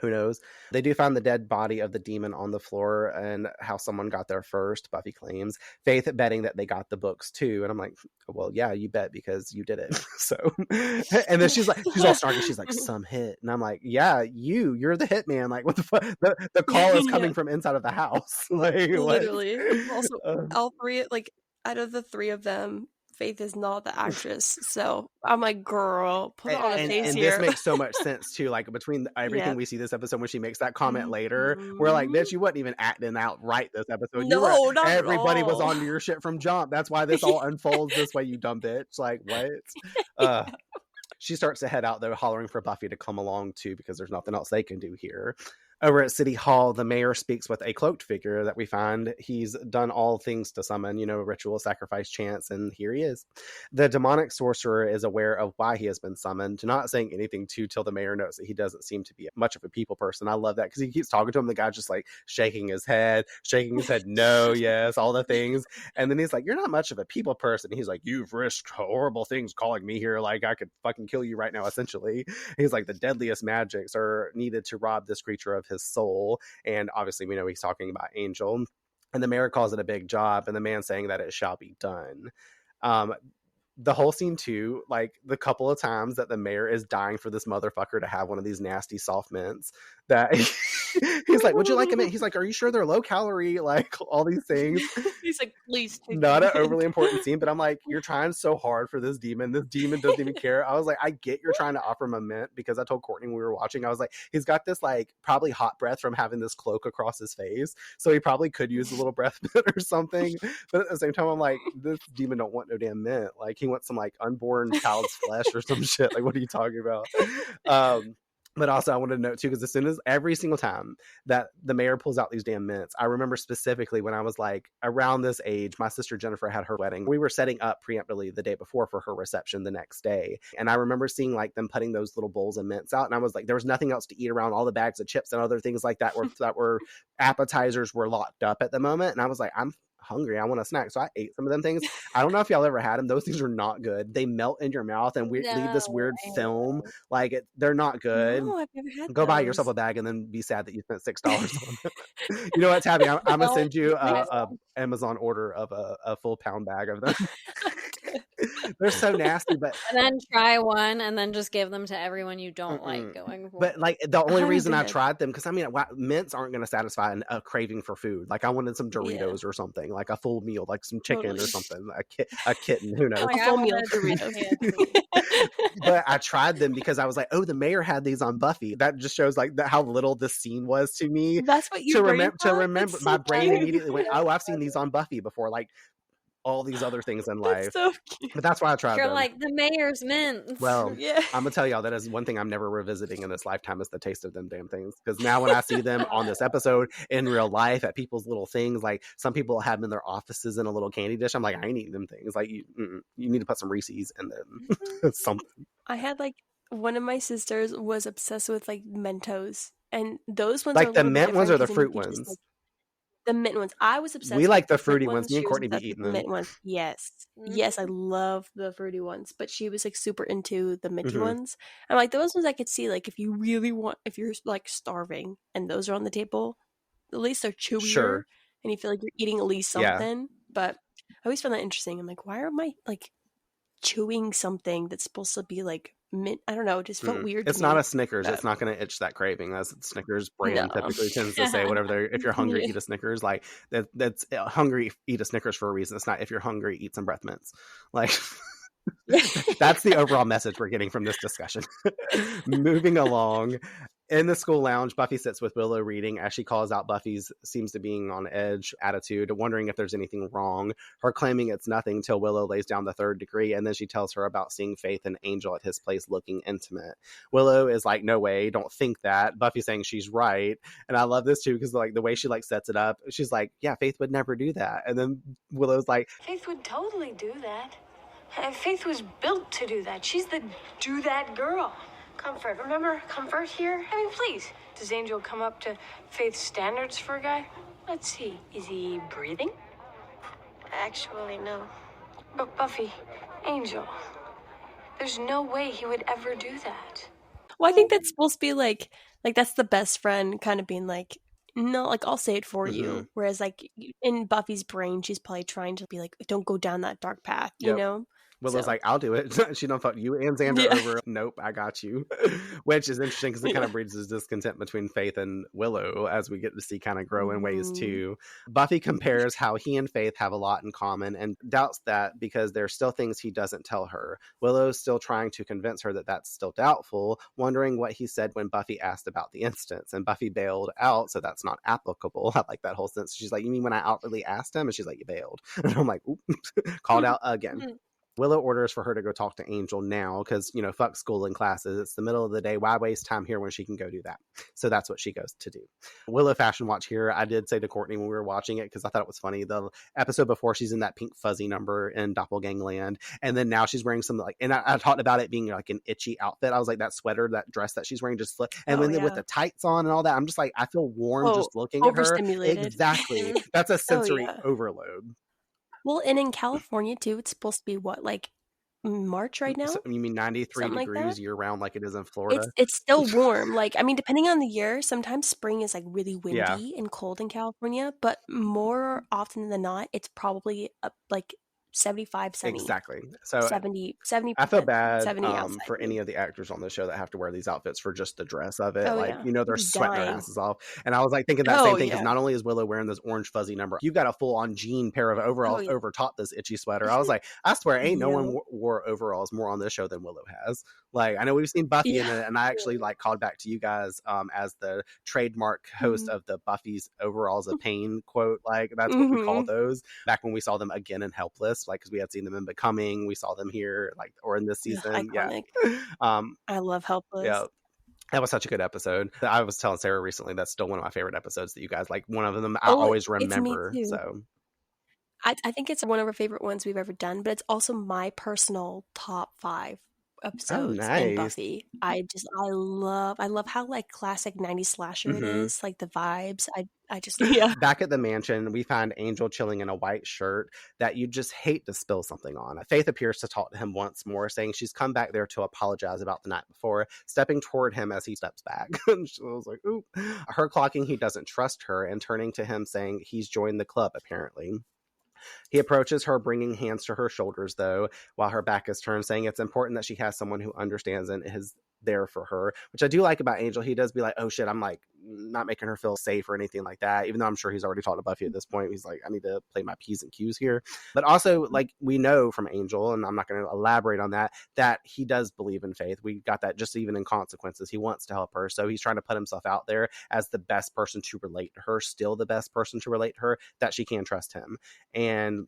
Who knows? They do find the dead body of the demon on the floor, and how someone got there first, Buffy claims. Faith betting that they got the books too. And I'm like, well, yeah, you bet, because you did it. So, and then she's all snarky. She's like, some hit. And I'm like, yeah, you're the hitman. Like, what the fuck? The call is coming from inside of the house. Like, literally. Also, all three, like, out of the three of them, Faith is not the actress, so I'm like, girl, put on a face and here. This makes so much sense too. Like, between everything we see this episode, when she makes that comment later, we're like, bitch, you wasn't even acting out right this episode. No, not everybody at all. was on your shit from jump. That's why this all unfolds this way, you dumb bitch. Like, what? She starts to head out though, hollering for Buffy to come along too, because there's nothing else they can do here. Over at City Hall, the mayor speaks with a cloaked figure that we find. He's done all things to summon, ritual, sacrifice, chants, and here he is. The demonic sorcerer is aware of why he has been summoned, not saying anything till the mayor notes that he doesn't seem to be much of a people person. I love that, because he keeps talking to him. The guy's just like shaking his head, no, yes, all the things. And then he's like, you're not much of a people person. And he's like, you've risked horrible things calling me here. Like, I could fucking kill you right now, essentially. He's like, the deadliest magics are needed to rob this creature of his soul. And obviously we know he's talking about Angel, and the mayor calls it a big job, and the man saying that it shall be done. The whole scene too, like the couple of times that the mayor is dying for this motherfucker to have one of these nasty soft mints, that he's like, would you like a mint? He's like, are you sure they're low calorie? Like, all these things. He's like, please take not an overly important scene, but I'm like, you're trying so hard for this demon doesn't even care. I was like, I get you're trying to offer him a mint, because I told Courtney when we were watching, I was like, he's got this like probably hot breath from having this cloak across his face, so he probably could use a little breath mint or something. But at the same time, I'm like, this demon don't want no damn mint. Like, he wants some like unborn child's flesh or some shit. Like, what are you talking about? But also, I wanted to note too, because every single time that the mayor pulls out these damn mints, I remember specifically when I was like around this age, my sister Jennifer had her wedding. We were setting up preemptively the day before for her reception the next day. And I remember seeing like them putting those little bowls of mints out. And I was like, there was nothing else to eat around. All the bags of chips and other things like that were appetizers were locked up at the moment. And I was like, I'm hungry, I want a snack. So I ate some of them things. I don't know if y'all ever had them. Those things are not good. They melt in your mouth and leave this weird film. Like, they're not good. No, I've never had Go buy yourself a bag and then be sad that you spent $6 on them. You know what, Tabby? I'm gonna send you a Amazon order of a full pound bag of them. They're so nasty, but and then try one and then just give them to everyone you don't like going forward. But like the only reason I tried them, because I mean, mints aren't going to satisfy a craving for food. Like I wanted some Doritos or something, like a full meal, like some chicken or something, a kitten, who knows? A full meal Doritos. But I tried them because I was like, oh, the mayor had these on Buffy. That just shows like how little this scene was to me. That's what you remember. My brain immediately went, oh, I've seen these on Buffy before, like all these other things in life. So cute. But that's why I tried You're them. like, the mayor's mints. Well, yeah. I'm gonna tell y'all that is one thing I'm never revisiting in this lifetime is the taste of them damn things. Because now when I see them on this episode in real life at people's little things, like some people have them in their offices in a little candy dish, I'm like, I ain't eating them things. Like you need to put some Reese's in them. Something. I had like one of my sisters was obsessed with like Mentos, and those ones like are the mint ones or the fruit ones. Just, like, the mint ones. I was obsessed. We like the fruit fruity ones. Me and Courtney be eating them. Mint ones. Yes, yes, I love the fruity ones. But she was like super into the minty ones. And like those ones, I could see like if you really want, if you're like starving and those are on the table, at least they're chewier, and you feel like you're eating at least something. Yeah. But I always found that interesting. I'm like, why am I like chewing something that's supposed to be like mint? I don't know, it just felt weird. It's not a Snickers. It's not going to itch that craving. That's Snickers brand typically tends to say whatever if you're hungry, eat a Snickers. Like that's hungry, eat a Snickers for a reason. It's not if you're hungry, eat some breath mints. Like that's the overall message we're getting from this discussion. Moving along. In the school lounge, Buffy sits with Willow reading as she calls out Buffy's seems to being on edge attitude, wondering if there's anything wrong. Her claiming it's nothing till Willow lays down the third degree, and then she tells her about seeing Faith and Angel at his place looking intimate. Willow is like, no way, don't think that. Buffy saying she's right. And I love this too, because like the way she like sets it up, she's like, yeah, Faith would never do that. And then Willow's like, Faith would totally do that. Faith was built to do that. She's the do that girl. Comfort. Remember Comfort here? I mean, please. Does Angel come up to Faith's standards for a guy? Let's see. Is he breathing? Actually, no. But Buffy, Angel, there's no way he would ever do that. Well, I think that's supposed to be like that's the best friend kind of being like, no, like I'll say it for you. Whereas like in Buffy's brain, she's probably trying to be like, don't go down that dark path, you know? Willow's like, I'll do it. She don't fuck you and Xander over. Nope, I got you. Which is interesting because it kind of breeds this discontent between Faith and Willow as we get to see kind of grow in ways too. Buffy compares how he and Faith have a lot in common and doubts that because there's still things he doesn't tell her. Willow's still trying to convince her that that's still doubtful, wondering what he said when Buffy asked about the instance. And Buffy bailed out, so that's not applicable. I like that whole sentence. She's like, you mean when I outwardly asked him? And she's like, you bailed. And I'm like, oop, called out again. Willow orders for her to go talk to Angel now because, you know, fuck school and classes. It's the middle of the day. Why waste time here when she can go do that? So that's what she goes to do. Willow fashion watch here. I did say to Courtney when we were watching it, because I thought it was funny, the episode before she's in that pink fuzzy number in Doppelgangland. And then now she's wearing some like, and I talked about it being like an itchy outfit. I was like, that sweater, that dress that she's wearing just and then with the tights on and all that, I'm just like, I feel warm just looking at her. Overstimulated. Exactly. That's a sensory overload. Well, and in California too, it's supposed to be what, like March right now? So, you mean 93 Something degrees like year round like it is in Florida? It's still warm. Like, I mean, depending on the year, sometimes spring is like really windy and cold in California, but more often than not, it's probably like 75, 70. Exactly. So 70. I feel bad for any of the actors on the show that have to wear these outfits for just the dress of it. You know, they're sweating their asses off. And I was like thinking that same thing, because not only is Willow wearing this orange fuzzy number, you've got a full on jean pair of overalls over top this itchy sweater. I was like, I swear ain't no one wore overalls more on this show than Willow has. Like, I know we've seen Buffy in it, and I actually like called back to you guys as the trademark host of the Buffy's overalls of pain quote. Like, that's what we call those back when we saw them again in Helpless, like, because we had seen them in Becoming, we saw them here, like, or in this season. I love Helpless. Yeah. That was such a good episode. I was telling Sarah recently that's still one of my favorite episodes that you guys like. One of them I always remember. So I think it's one of our favorite ones we've ever done, but it's also my personal top 5 episodes in Buffy. I love how like classic 90s slasher it is, like the vibes. I just Back at the mansion, we find Angel chilling in a white shirt that you just hate to spill something on. Faith appears to talk to him once more, saying she's come back there to apologize about the night before, stepping toward him as he steps back. I was like, ooh. Her clocking he doesn't trust her, and turning to him saying he's joined the club apparently. He approaches her, bringing hands to her shoulders, though, while her back is turned, saying it's important that she has someone who understands and is there for her, which I do like about Angel. He does be like, oh shit, I'm like not making her feel safe or anything like that, even though I'm sure he's already talked to Buffy at this point. He's like, I need to play my P's and Q's here. But also, like, we know from Angel, and I'm not going to elaborate on that he does believe in Faith. We got that just even in Consequences. He wants to help her, so he's trying to put himself out there as the best person to relate to her, still the best person to relate to her, that she can trust him. And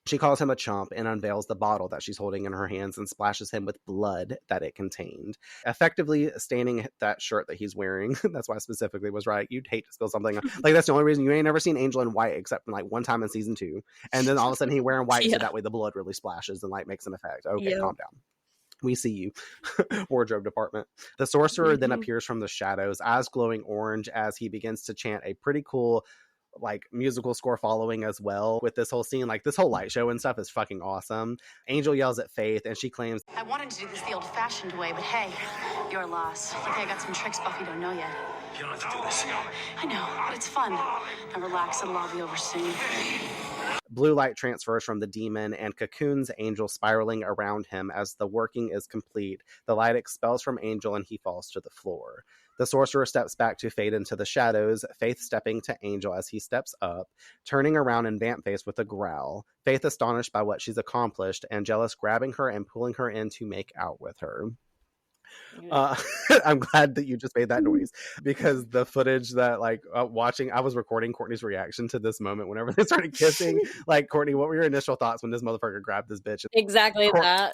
she calls him a chump and unveils the bottle that she's holding in her hands and splashes him with blood that it contained, effectively staining that shirt that he's wearing. That's why I specifically was right. You'd hate to spill something. Like, that's the only reason you ain't never seen Angel in white except like one time in season 2. And then all of a sudden he wearing white so that way the blood really splashes and like makes an effect. Okay, calm down. We see you. Wardrobe department. The sorcerer then appears from the shadows, eyes glowing orange, as he begins to chant a pretty cool like musical score following as well with this whole scene. Like, this whole light show and stuff is fucking awesome. Angel yells at Faith and she claims, I wanted to do this the old-fashioned way, but hey, your loss. Okay, I got some tricks Buffy don't know yet. You don't have to do this. I know, but it's fun. Now relax, it'll all be over soon. Blue light transfers from the demon and cocoons Angel, spiraling around him. As the working is complete, the light expels from Angel and he falls to the floor. The sorcerer steps back to fade into the shadows, Faith stepping to Angel as he steps up, turning around in vamp face with a growl. Faith astonished by what she's accomplished, Angelus grabbing her and pulling her in to make out with her. I'm glad that you just made that noise, because the footage that like watching, I was recording Courtney's reaction to this moment whenever they started kissing. Like, Courtney, what were your initial thoughts when this motherfucker grabbed this bitch? Exactly that.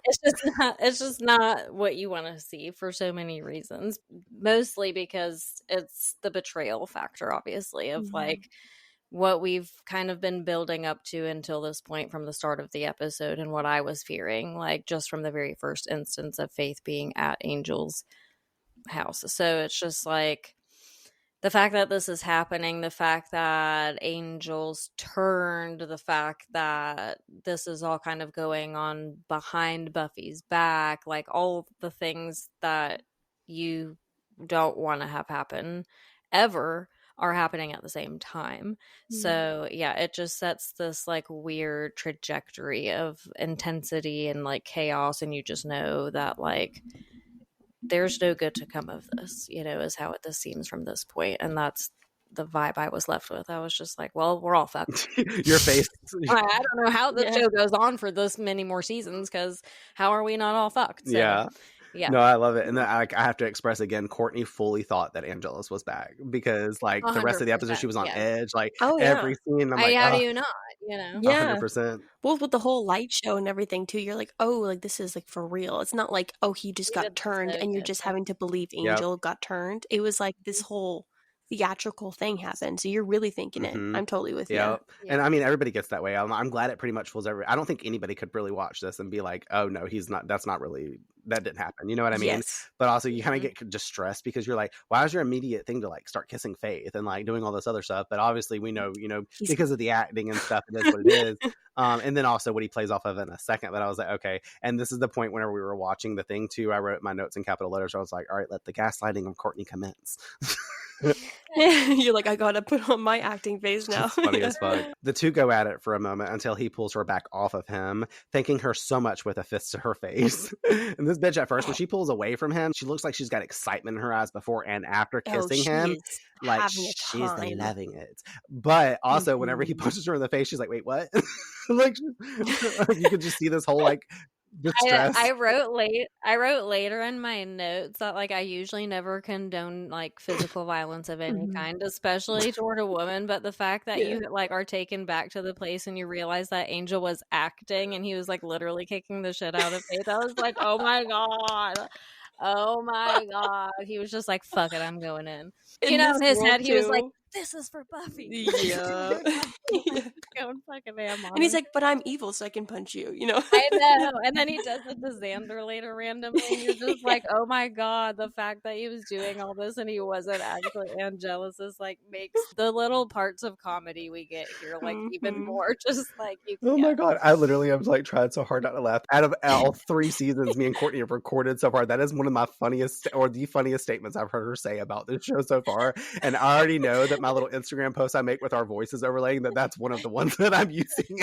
It's just not what you want to see for so many reasons, mostly because it's the betrayal factor, obviously, of like what we've kind of been building up to until this point from the start of the episode, and what I was fearing, like, just from the very first instance of Faith being at Angel's house. So it's just like the fact that this is happening, the fact that Angel's turned, the fact that this is all kind of going on behind Buffy's back, like all the things that you don't want to have happen ever are happening at the same time. So yeah, it just sets this like weird trajectory of intensity and like chaos, and you just know that like there's no good to come of this, you know, is how this seems from this point. And that's the vibe I was left with. I was just like, well, we're all fucked. Your face. I don't know how the show goes on for this many more seasons, because how are we not all fucked? So, yeah. No, I love it. And then I have to express again, Courtney fully thought that Angelus was back, because like the rest of the episode she was on edge, like every scene. I'm like, how do you not, you know? 100%. Well, with the whole light show and everything too, you're like, oh, like this is like for real. It's not like, oh, he just got turned and you're just having to believe Angel got turned. It was like this whole theatrical thing happened, so you're really thinking it. I'm totally with you. And I mean, everybody gets that way. I'm glad it pretty much fools everybody. I don't think anybody could really watch this and be like, oh no, he's not, that's not really, that didn't happen, you know what I mean? But also you kind of get distressed, because you're like, why is your immediate thing to like start kissing Faith and like doing all this other stuff? But obviously we know, you know, because of the acting and stuff, it is what it is. And then also what he plays off of in a second. But I was like, okay. And this is the point whenever we were watching the thing too, I wrote my notes in capital letters. I was like, all right, let the gaslighting of Courtney commence. You're like, I gotta put on my acting face now. It's funny as fuck. The two go at it for a moment until he pulls her back off of him, thanking her so much with a fist to her face. And this bitch, at first, when she pulls away from him, she looks like she's got excitement in her eyes before and after kissing him. Like, she's loving it. But also, whenever he punches her in the face, she's like, wait, what? Like, you could just see this whole like distress. I wrote later in my notes that like I usually never condone like physical violence of any kind, especially toward a woman, but the fact that you like are taken back to the place and you realize that Angel was acting and he was like literally kicking the shit out of Faith, I was like, oh my god, he was just like, fuck it, I'm going in, you know, in his head he was like, this is for Buffy. Going fucking ham on and he's like, but I'm evil, so I can punch you, you know. I know. And then he does it to Xander later randomly. And you're just like, oh my god, the fact that he was doing all this and he wasn't actually Angelus is like makes the little parts of comedy we get here like even more just like my god, I literally am like trying so hard not to laugh. Out of all 3 seasons me and Courtney have recorded so far, that is one of my funniest or the funniest statements I've heard her say about this show so far. And I already know that that my little Instagram post I make with our voices overlaying, that's one of the ones that I'm using.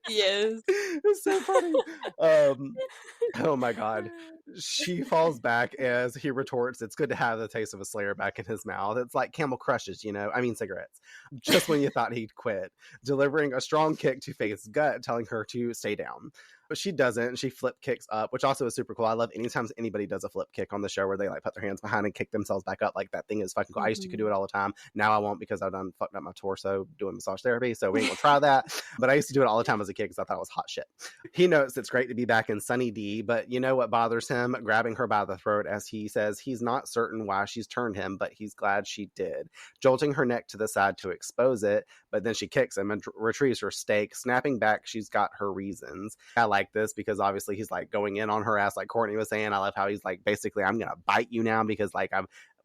Yes. It's so funny. Oh my God. She falls back as he retorts, "It's good to have the taste of a slayer back in his mouth. It's like Camel Crushes, cigarettes. Just when you thought he'd quit." Delivering a strong kick to Faith's gut, telling her to stay down. But she doesn't. She flip kicks up, which also is super cool. I love anytime anybody does a flip kick on the show where they like put their hands behind and kick themselves back up. Like, that thing is fucking cool. I used to do it all the time. Now I won't, because I've done fucked up my torso doing massage therapy. So we ain't gonna try that. But I used to do it all the time as a kid because I thought it was hot shit. He notes it's great to be back in Sunny D, but you know what bothers him? Grabbing her by the throat as he says he's not certain why she's turned him, but he's glad she did. Jolting her neck to the side to expose it, but then she kicks him and retrieves her stake. Snapping back, she's got her reasons. I like this because obviously he's like going in on her ass, like Courtney was saying. I love how he's like, basically, I'm gonna bite you now because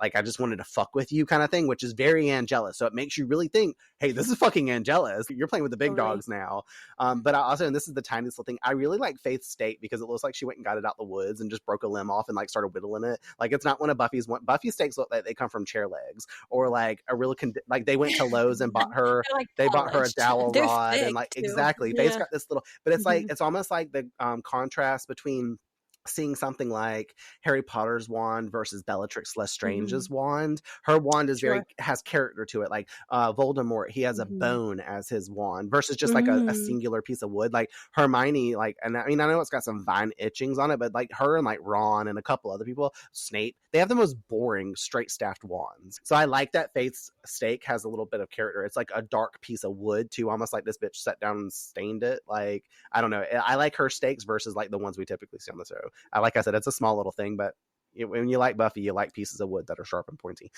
I just wanted to fuck with you kind of thing, which is very Angelus. So it makes you really think, hey, this is fucking Angelus. You're playing with the big dogs now. But I also, and this is the tiniest little thing, I really like Faith's stake because it looks like she went and got it out the woods and just broke a limb off and like started whittling it. Like, it's not one of Buffy's one. Buffy's stakes look like they come from chair legs, or like a real like they went to Lowe's and bought her. They bought her a dowel rod and like too. Exactly. Yeah. Faith's got this little, but it's like it's almost like the contrast between seeing something like Harry Potter's wand versus Bellatrix Lestrange's wand. Her wand is has character to it. Like Voldemort, he has a bone as his wand versus just like a singular piece of wood. Like Hermione, like, and I mean, I know it's got some vine itchings on it, but like her and like Ron and a couple other people, Snape, they have the most boring straight staffed wands. So I like that Faith's stake has a little bit of character. It's like a dark piece of wood too, almost like this bitch sat down and stained it. Like, I don't know. I like her stakes versus like the ones we typically see on the show. Like I said, it's a small little thing, but when you like Buffy, you like pieces of wood that are sharp and pointy.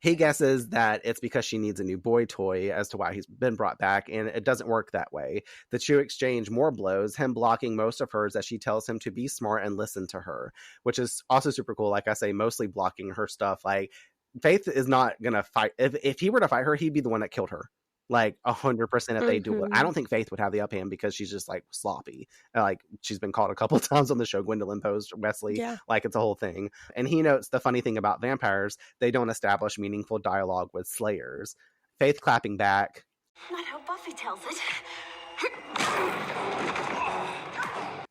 He guesses that it's because she needs a new boy toy as to why he's been brought back, and it doesn't work that way. The two exchange more blows, him blocking most of hers as she tells him to be smart and listen to her, which is also super cool. Like I say, mostly blocking her stuff. Like, Faith is not going to fight. If he were to fight her, he'd be the one that killed her. Like 100% if they do it. I don't think Faith would have the upper hand because she's just like sloppy. Like, she's been caught a couple times on the show. Gwendolyn posed Wesley. Yeah. Like, it's a whole thing. And he notes the funny thing about vampires, they don't establish meaningful dialogue with slayers. Faith clapping back. Not how Buffy tells it.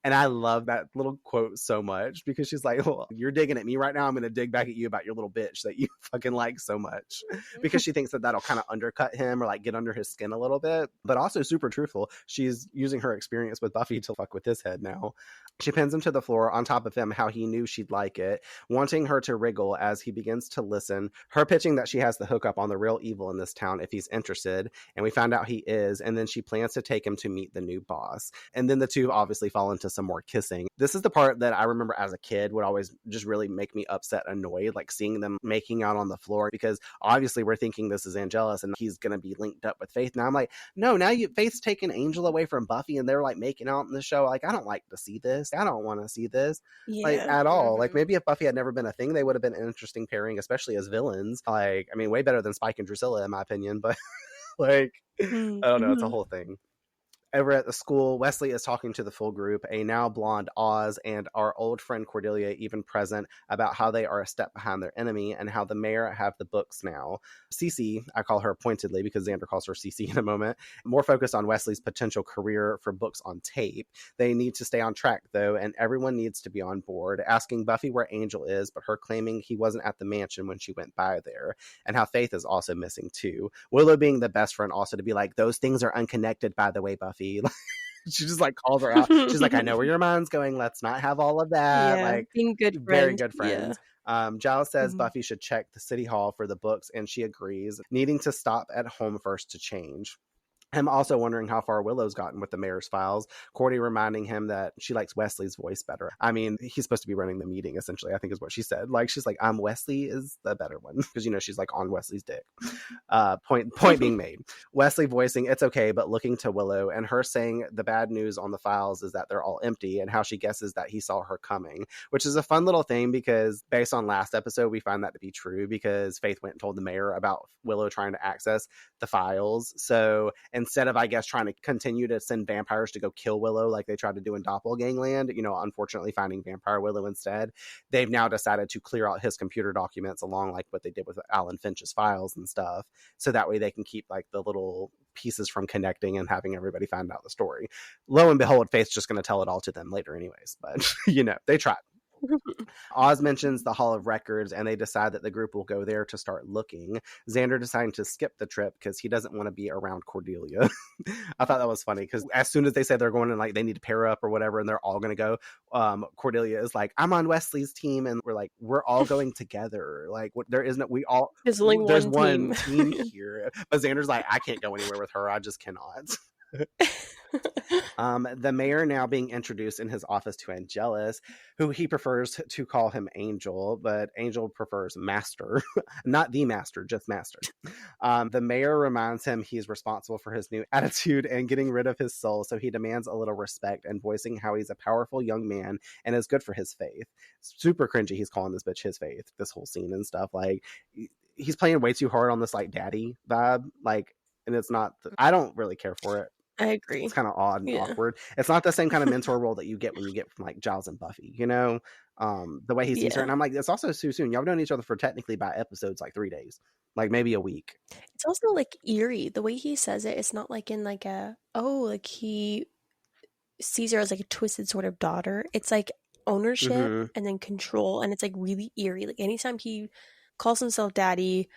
And I love that little quote so much because she's like, well, you're digging at me right now. I'm going to dig back at you about your little bitch that you fucking like so much, because she thinks that that'll kind of undercut him or like get under his skin a little bit, but also super truthful. She's using her experience with Buffy to fuck with his head now. She pins him to the floor on top of him, how he knew she'd like it, wanting her to wriggle as he begins to listen, her pitching that she has the hookup on the real evil in this town if he's interested. And we find out he is. And then she plans to take him to meet the new boss. And then the two obviously fall into some more kissing. This is the part that I remember as a kid would always just really make me upset, annoyed, like seeing them making out on the floor, because obviously we're thinking this is Angelus and he's going to be linked up with Faith. Now I'm like, no, now Faith's taking Angel away from Buffy and they're like making out in the show. Like, I don't like to see this. I don't want to see this like at all. Like, maybe if Buffy had never been a thing, they would have been an interesting pairing, especially as villains. Like, I mean, way better than Spike and Drusilla in my opinion, but like, I don't know. It's a whole thing. Over at the school, Wesley is talking to the full group, a now blonde Oz and our old friend Cordelia even present, about how they are a step behind their enemy and how the mayor have the books now. Cece, I call her pointedly because Xander calls her Cece in a moment, more focused on Wesley's potential career for books on tape. They need to stay on track though, and everyone needs to be on board, asking Buffy where Angel is, but her claiming he wasn't at the mansion when she went by there, and how Faith is also missing too. Willow being the best friend also to be like, those things are unconnected by the way, Buffy. She just like calls her out. She's like, I know where your mind's going. Let's not have all of that. Yeah, like, being good very good friends. Yeah. Giles says Buffy should check the city hall for the books, and she agrees, needing to stop at home first to change. I'm also wondering how far Willow's gotten with the mayor's files. Cordy reminding him that she likes Wesley's voice better. I mean, he's supposed to be running the meeting, essentially, I think is what she said. Like, she's like, Wesley is the better one. Because, you know, she's like on Wesley's dick. Point being made. Wesley voicing, it's okay, but looking to Willow, and her saying the bad news on the files is that they're all empty, and how she guesses that he saw her coming, which is a fun little thing because based on last episode, we find that to be true because Faith went and told the mayor about Willow trying to access the files. So, instead of, I guess, trying to continue to send vampires to go kill Willow like they tried to do in Doppelgangland, unfortunately finding Vampire Willow instead, they've now decided to clear out his computer documents along like what they did with Alan Finch's files and stuff. So that way they can keep like the little pieces from connecting and having everybody find out the story. Lo and behold, Faith's just going to tell it all to them later anyways, but they tried. Oz mentions the Hall of Records, and they decide that the group will go there to start looking. Xander deciding to skip the trip because he doesn't want to be around Cordelia. I thought that was funny because as soon as they say they're going and like they need to pair up or whatever, and they're all going to go, Cordelia is like, I'm on Wesley's team, and we're like, we're all going together. Like there isn't, there's one team here, but Xander's like, I can't go anywhere with her. I just cannot. The mayor now being introduced in his office to Angelus, who he prefers to call him Angel, but Angel prefers Master. Not the Master, just Master. The mayor reminds him he's responsible for his new attitude and getting rid of his soul, so he demands a little respect and voicing how he's a powerful young man and is good for his faith. Super cringy, he's calling this bitch his faith, this whole scene and stuff. Like, he's playing way too hard on this like daddy vibe, like, and it's not, I don't really care for it. I agree. It's kind of odd and awkward. It's not the same kind of mentor role that you get when you get from like Giles and Buffy, the way he sees her. And I'm like, it's also too soon. Y'all known each other for technically by episodes like 3 days, like maybe a week. It's also like eerie. The way he says it, it's not like in like he sees her as like a twisted sort of daughter. It's like ownership and then control. And it's like really eerie. Like anytime he calls himself daddy,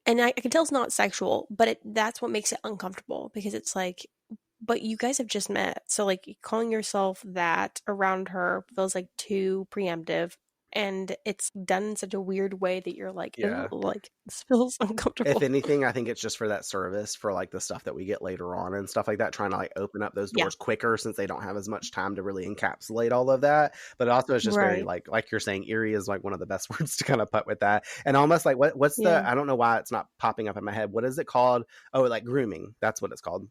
and I can tell it's not sexual, but that's what makes it uncomfortable because it's like, but you guys have just met. So like calling yourself that around her feels like too preemptive. And it's done in such a weird way that you're like, like this feels uncomfortable. If anything, I think it's just for that service for like the stuff that we get later on and stuff like that, trying to like open up those doors quicker since they don't have as much time to really encapsulate all of that. But also it's just very like you're saying, eerie is like one of the best words to kind of put with that. And almost like what's the, I don't know why it's not popping up in my head. What is it called? Oh, like grooming. That's what it's called.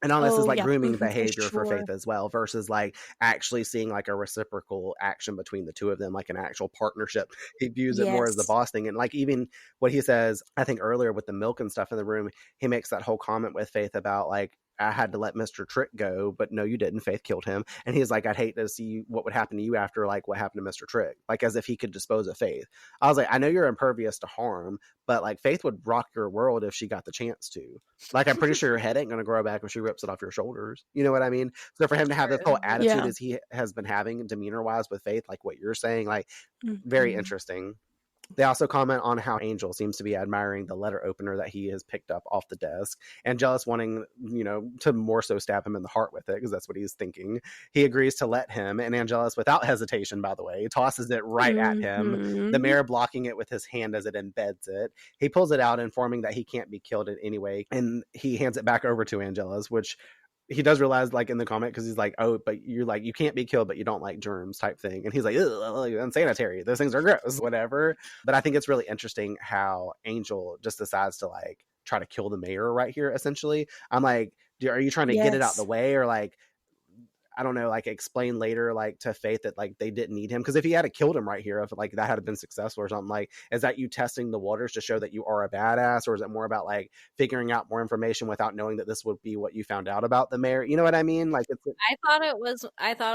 And all this is like grooming behavior for Faith as well, versus like actually seeing like a reciprocal action between the two of them, like an actual partnership. He views it more as the boss thing. And like even what he says, I think earlier with the milk and stuff in the room, he makes that whole comment with Faith about like, I had to let Mr. Trick go, but no, you didn't. Faith killed him. And he's like, I'd hate to see what would happen to you after like what happened to Mr. Trick, like as if he could dispose of Faith. I was like, I know you're impervious to harm, but like Faith would rock your world if she got the chance to. Like, I'm pretty sure your head ain't going to grow back if she rips it off your shoulders. You know what I mean? So for him to have this whole attitude as he has been having demeanor wise with Faith, like what you're saying, like very interesting. They also comment on how Angel seems to be admiring the letter opener that he has picked up off the desk. Angelus wanting, to more so stab him in the heart with it, because that's what he's thinking. He agrees to let him, and Angelus, without hesitation, by the way, tosses it right at him, the mayor blocking it with his hand as it embeds it. He pulls it out, informing that he can't be killed in any way, and he hands it back over to Angelus, which he does realize, like in the comment, because he's like, oh, but you're like, you can't be killed, but you don't like germs type thing. And he's like, unsanitary. Those things are gross, whatever. But I think it's really interesting how Angel just decides to like try to kill the mayor right here, essentially. I'm like, are you trying to get it out the way, or like, I don't know, like explain later, like to Faith that like they didn't need him? Because if he had killed him right here, if like that had been successful or something, like, is that you testing the waters to show that you are a badass, or is it more about like figuring out more information without knowing that this would be what you found out about the mayor? You know what I mean? Like, I thought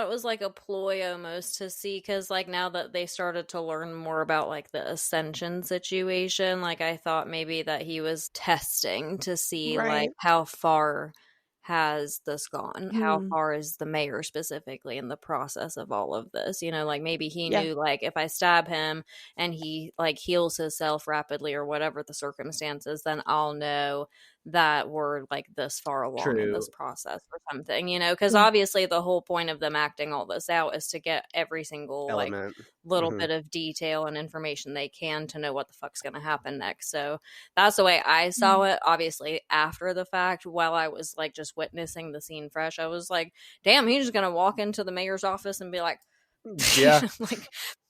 it was like a ploy almost to see, because like now that they started to learn more about like the Ascension situation, like I thought maybe that he was testing to see like how far has this gone? How far is the mayor specifically in the process of all of this? Like maybe he knew like if I stab him and he like heals himself rapidly or whatever the circumstances, then I'll know that we're like this far along in this process or something, because obviously the whole point of them acting all this out is to get every single element, like little bit of detail and information they can to know what the fuck's gonna happen next. So that's the way I saw it. Obviously after the fact, while I was like just witnessing the scene fresh, I was like, damn, he's just gonna walk into the mayor's office and be like, like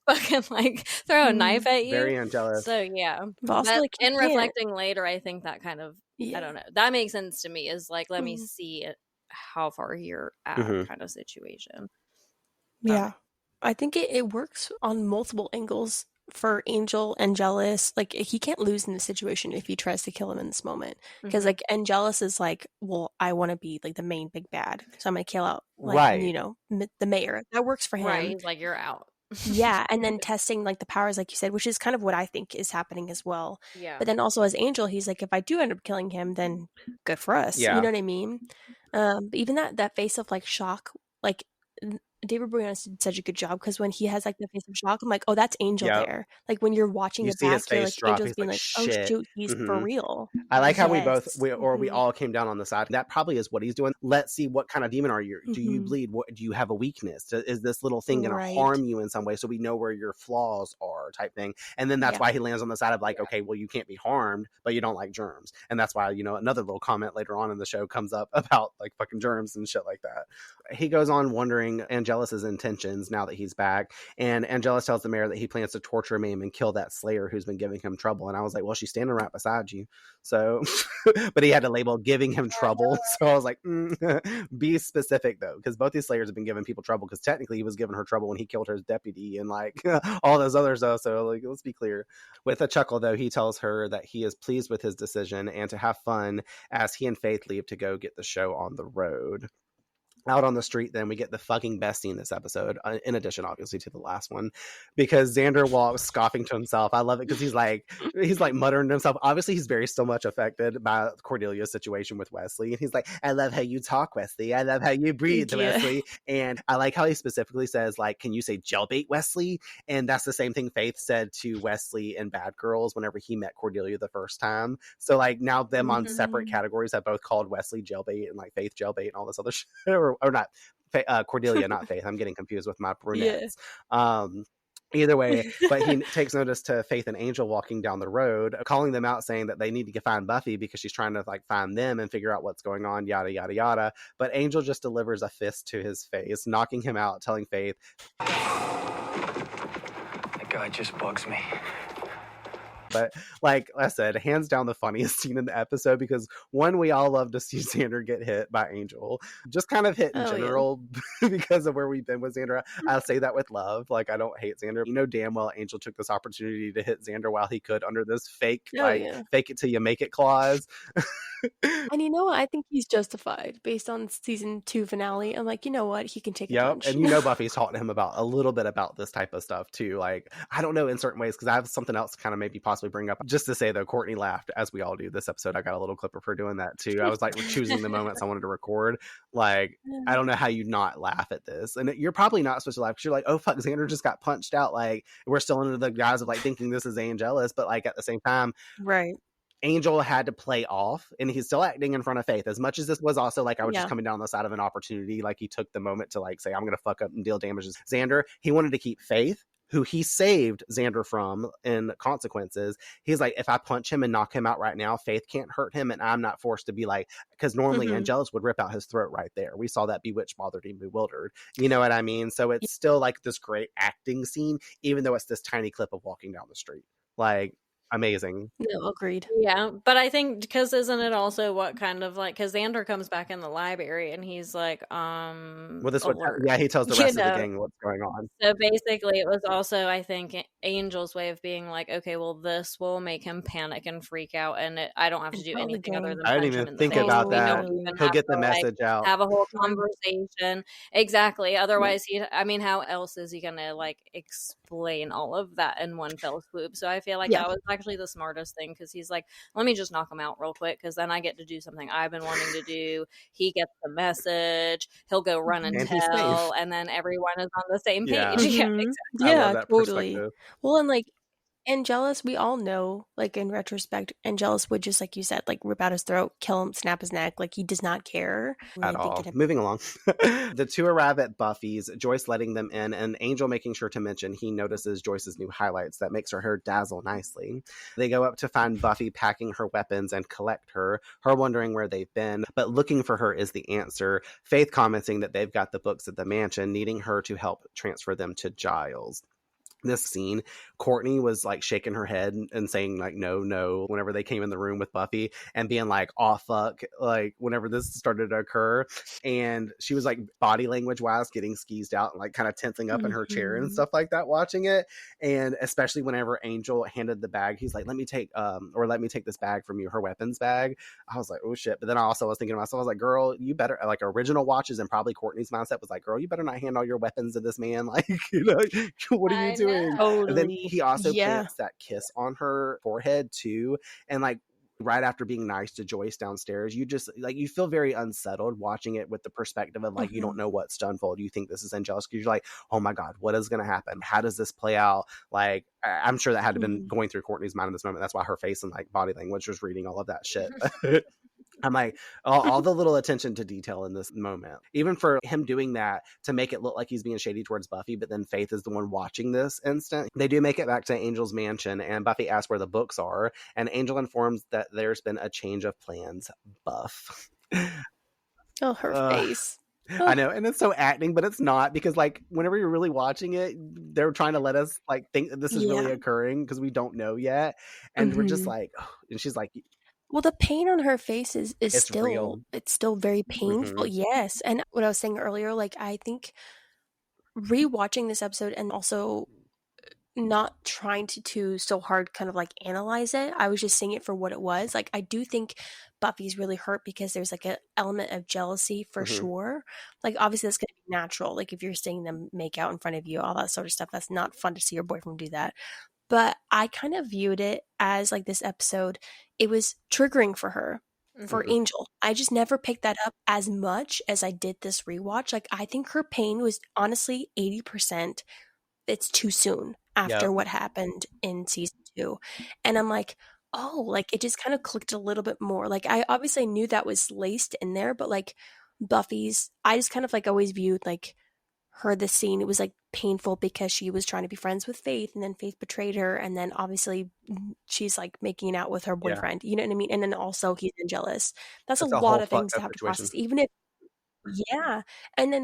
fucking like throw a knife at you. Very Angelus. So but like, in reflecting later, I think that kind of I don't know, that makes sense to me, is like, let me see it, how far you're at kind of situation. I think it works on multiple angles. for Angel, Angelus, like he can't lose in this situation if he tries to kill him in this moment, because like Angelus is like, well, I want to be like the main big bad, so I'm gonna kill out like the mayor. That works for him. Right, he's like, you're out. Yeah, and then testing like the powers, like you said, which is kind of what I think is happening as well. Yeah. But then also as Angel, he's like, if I do end up killing him, then good for us. Yeah. You know what I mean? But even that face of like shock, like David Boreanaz did such a good job, because when he has like the face of shock, I'm like, oh, that's Angel there. Like when you're watching you it see back, his face you're like, drop. Angel's He's being like, oh shoot, he's for real. I like how we all came down on the side. That probably is what he's doing. Let's see, what kind of demon are you? Do you bleed? What, do you have a weakness? Is this little thing going to harm you in some way, so we know where your flaws are, type thing? And then that's why he lands on the side of like, okay, well, you can't be harmed, but you don't like germs. And that's why, another little comment later on in the show comes up about like fucking germs and shit like that. He goes on wondering Angelus's intentions now that he's back. And Angelus tells the mayor that he plans to torture, maim, and kill that slayer who's been giving him trouble. And I was like, well, she's standing right beside you. So, but he had to label giving him trouble. So I was like, be specific though, because both these slayers have been giving people trouble, because technically he was giving her trouble when he killed her deputy and like all those other stuff. So like, let's be clear. With a chuckle though, he tells her that he is pleased with his decision and to have fun as he and Faith leave to go get the show on the road. Out on the street, then we get the fucking best scene this episode, in addition, obviously, to the last one, because Xander walks scoffing to himself. I love it because he's like muttering to himself. Obviously, he's very still much affected by Cordelia's situation with Wesley, and he's like, "I love how you talk, Wesley. I love how you breathe, Wesley." And I like how he specifically says, like, "Can you say jailbait, Wesley?" And that's the same thing Faith said to Wesley in Bad Girls whenever he met Cordelia the first time. So like now them on separate categories have both called Wesley jailbait and like Faith jailbait and all this other shit. Or not Cordelia, not Faith. I'm getting confused with my brunettes. Either way, but he takes notice to Faith and Angel walking down the road, calling them out, saying that they need to find Buffy because she's trying to like find them and figure out what's going on, yada yada yada. But Angel just delivers a fist to his face, knocking him out, telling Faith, "That guy just bugs me." But like I said, hands down the funniest scene in the episode, because one, we all love to see Xander get hit by Angel, just kind of hit in general because of where we've been with Xander. I'll say that with love. Like, I don't hate Xander. Damn well Angel took this opportunity to hit Xander while he could under this fake fake it till you make it clause. And I think he's justified based on season 2 finale. I'm like, you know what? He can take a punch. And Buffy's taught him about a little bit about this type of stuff too. Like, I don't know in certain ways, because I have something else to kind of maybe possibly bring up. Just to say though, Courtney laughed, as we all do this episode. I got a little clip of her doing that too. I was like choosing the moments I wanted to record. Like, I don't know how you not laugh at this. And you're probably not supposed to laugh because you're like, oh fuck, Xander just got punched out. Like, we're still under the guise of like thinking this is Angelus, but like at the same time, right, Angel had to play off, and he's still acting in front of Faith. As much as this was also like I was just coming down the side of an opportunity, like he took the moment to like say, I'm gonna fuck up and deal damages. Xander, he wanted to keep Faith, who he saved Xander from in Consequences. He's like, if I punch him and knock him out right now, Faith can't hurt him, and I'm not forced to be like, because normally Angelus would rip out his throat right there. We saw that Bewitched, Bothered, and Bewildered. You know what I mean? So it's still like this great acting scene, even though it's this tiny clip of walking down the street. Like, amazing. No, agreed. Yeah, but I think because isn't it also what kind of like, because Xander comes back in the library and he's like, well, this would, he tells the rest of the gang what's going on. So basically, it was also, I think, Angel's way of being like, okay, well, this will make him panic and freak out, and I don't have to do anything other than. I didn't even think about that. He'll get the message out. Have a whole conversation. Exactly. Otherwise, how else is he gonna like explain all of that in one fell swoop? So I feel like that was actually the smartest thing, because he's like, let me just knock him out real quick, because then I get to do something I've been wanting to do. He gets the message, he'll go run and tell, and then everyone is on the same page. Yeah, exactly. Yeah, totally. Well, and like Angelus, we all know, like in retrospect, Angelus would just, like you said, like rip out his throat, kill him, snap his neck. Like, he does not care at all. Moving along. The two arrive at Buffy's, Joyce letting them in, and Angel making sure to mention he notices Joyce's new highlights that makes her hair dazzle nicely. They go up to find Buffy packing her weapons and collect her wondering where they've been, but looking for her is the answer. Faith commenting that they've got the books at the mansion, needing her to help transfer them to Giles. this scene, Courtney was like shaking her head and saying like no whenever they came in the room with Buffy, and being like, oh fuck, like whenever this started to occur. And she was like body language wise getting skeezed out and like kind of tensing up in her chair and stuff like that watching it. And especially whenever Angel handed the bag, he's like, let me take this bag from you, her weapons bag. I was like, oh shit. But then I also was thinking to myself, I was like, girl, you better, like, original watches and probably Courtney's mindset was like, girl, you better not hand all your weapons to this man. Like, you know, what are you doing? Totally. And then he also plants that kiss on her forehead too. And like right after being nice to Joyce downstairs, you just like, you feel very unsettled watching it with the perspective of like, you don't know what's to unfold. You think this is Angelus because you're like, oh my God, what is going to happen? How does this play out? Like, I'm sure that had to been going through Courtney's mind in this moment. That's why her face and like body language was reading all of that shit. I'm like, all the little attention to detail in this moment, even for him doing that to make it look like he's being shady towards Buffy, but then Faith is the one watching this instant. They do make it back to Angel's mansion, and Buffy asks where the books are, and Angel informs that there's been a change of plans. Buff. Oh, her face. I know, and it's so acting, but it's not, because like whenever you're really watching it, they're trying to let us like think that this is really occurring because we don't know yet, and we're just like, oh, and she's like, well, the pain on her face is still real. It's still very painful. Yes. And what I was saying earlier, like, I think rewatching this episode and also not trying to so hard kind of like analyze it, I was just seeing it for what it was. Like, I do think Buffy's really hurt because there's like an element of jealousy for sure. Like, obviously that's going to be natural. Like, if you're seeing them make out in front of you, all that sort of stuff, that's not fun to see your boyfriend do that. But I kind of viewed it as like this episode, it was triggering for her, for Angel. I just never picked that up as much as I did this rewatch. Like, I think her pain was honestly 80%. It's too soon after what happened in season 2. And I'm like, oh, like it just kind of clicked a little bit more. Like, I obviously knew that was laced in there, but like Buffy's, I just kind of like always viewed like her, the scene, it was like painful because she was trying to be friends with Faith, and then Faith betrayed her, and then obviously she's like making out with her boyfriend, you know what I mean? And then also he's Angelus. That's a lot of things to have to process, even if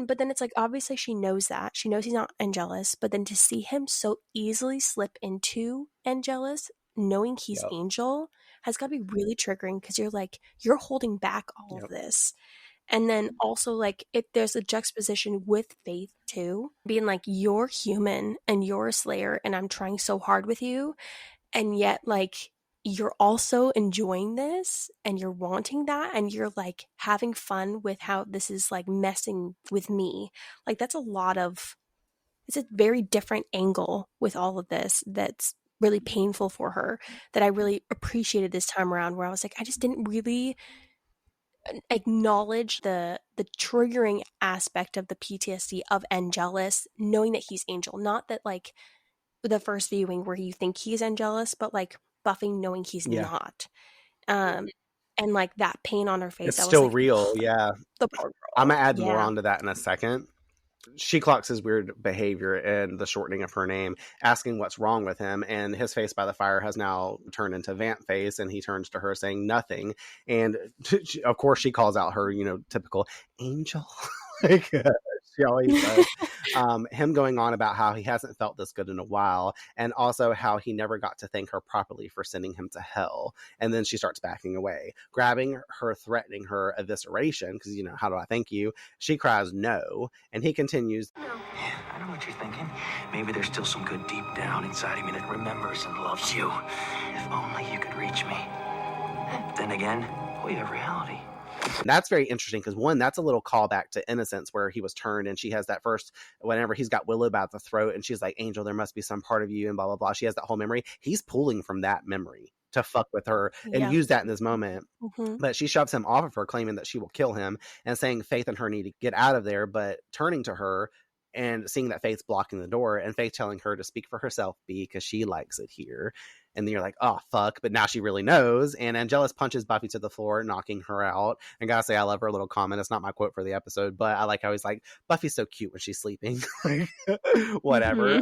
but then it's like, obviously she knows that, she knows he's not Angelus, but then to see him so easily slip into Angelus knowing he's Angel has got to be really triggering, because you're like, you're holding back all of this. And then also, like, if there's a juxtaposition with Faith too, being like, you're human and you're a slayer and I'm trying so hard with you, and yet like you're also enjoying this and you're wanting that, and you're like having fun with how this is like messing with me. Like, that's it's a very different angle with all of this that's really painful for her, that I really appreciated this time around, where I was like, I just didn't really acknowledge the triggering aspect of the PTSD of Angelus, knowing that he's Angel. Not that like the first viewing where you think he's Angelus, but like Buffy knowing he's not. And like that pain on her face, it's still like, real. The poor girl. I'm gonna add more onto that in a second. She clocks his weird behavior and the shortening of her name, asking what's wrong with him, and his face by the fire has now turned into vamp face, and he turns to her saying nothing, and of course she calls out her, you know, typical Angel. Like, she always does. Him going on about how he hasn't felt this good in a while, and also how he never got to thank her properly for sending him to hell. And then she starts backing away, grabbing her, threatening her evisceration, because, you know, how do I thank you? She cries no, and he continues, yeah, I know what you're thinking. Maybe there's still some good deep down inside of me that remembers and loves you. If only you could reach me. Then again, we have reality. And that's very interesting, because one, that's a little callback to Innocence, where he was turned, and she has that first, whenever he's got Willow by the throat and she's like, Angel, there must be some part of you, and blah blah blah, she has that whole memory. He's pulling from that memory to fuck with her and use that in this moment. But she shoves him off of her, claiming that she will kill him, and saying Faith and her need to get out of there, but turning to her and seeing that Faith's blocking the door, and Faith telling her to speak for herself, because she likes it here. And then you're like, oh, fuck. But now she really knows. And Angelus punches Buffy to the floor, knocking her out. And gotta say, I love her little comment. It's not my quote for the episode, but I like how he's like, Buffy's so cute when she's sleeping. Whatever.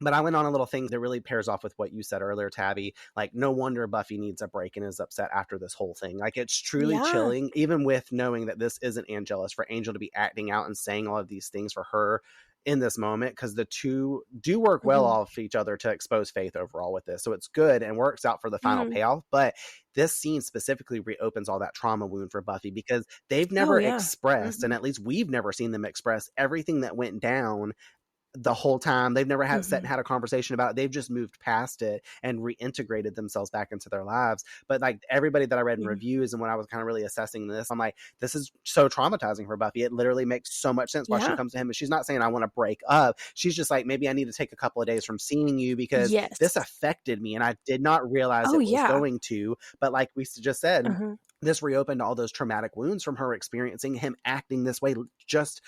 But I went on a little thing that really pairs off with what you said earlier, Tabby. Like, no wonder Buffy needs a break and is upset after this whole thing. Like, it's truly chilling, even with knowing that this isn't Angelus, for Angel to be acting out and saying all of these things for her in this moment, because the two do work well off each other to expose Faith overall with this. So it's good and works out for the final payoff. But this scene specifically reopens all that trauma wound for Buffy, because they've never expressed, and at least we've never seen them express everything that went down the whole time. They've never had sat and had a conversation about it. They've just moved past it and reintegrated themselves back into their lives. But like everybody that I read in reviews, and when I was kind of really assessing this, I'm like, this is so traumatizing for Buffy. It literally makes so much sense why she comes to him, and she's not saying I want to break up. She's just like, maybe I need to take a couple of days from seeing you, because this affected me and I did not realize it was going to. But like we just said, this reopened all those traumatic wounds from her experiencing him acting this way just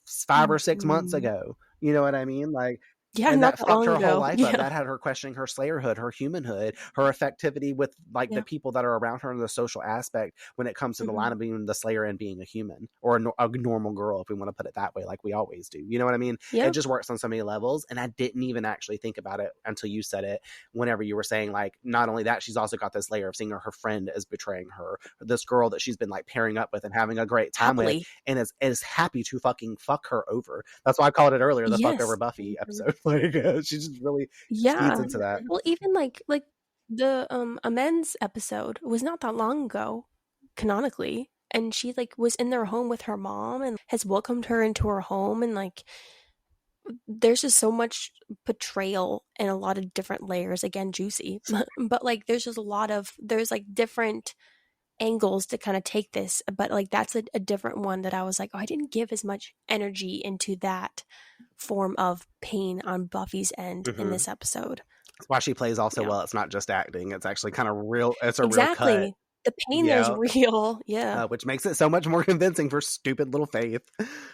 5 or 6 months ago. You know what I mean? Like, and that fucked her whole life up. That had her questioning her slayerhood, her humanhood, her effectivity with like the people that are around her, and the social aspect when it comes to the line of being the slayer and being a human, or a normal girl, if we want to put it that way, like we always do. You know what I mean? It just works on so many levels. And I didn't even actually think about it until you said it, whenever you were saying like, not only that, she's also got this layer of seeing her friend is betraying her, this girl that she's been like pairing up with and having a great time with, and is happy to fucking fuck her over. That's why I called it earlier the fuck over Buffy episode. Like, she just really feeds into that. Well, even like the amends episode was not that long ago, canonically, and she like was in their home with her mom and has welcomed her into her home, and like there's just so much betrayal and a lot of different layers. Again, juicy, but like there's just there's like different angles to kind of take this, but like that's a different one that I was like, oh, I didn't give as much energy into that form of pain on Buffy's end in this episode. That's why she plays also well. It's not just acting, it's actually kind of real. It's a real cut. The pain is real, which makes it so much more convincing for stupid little Faith.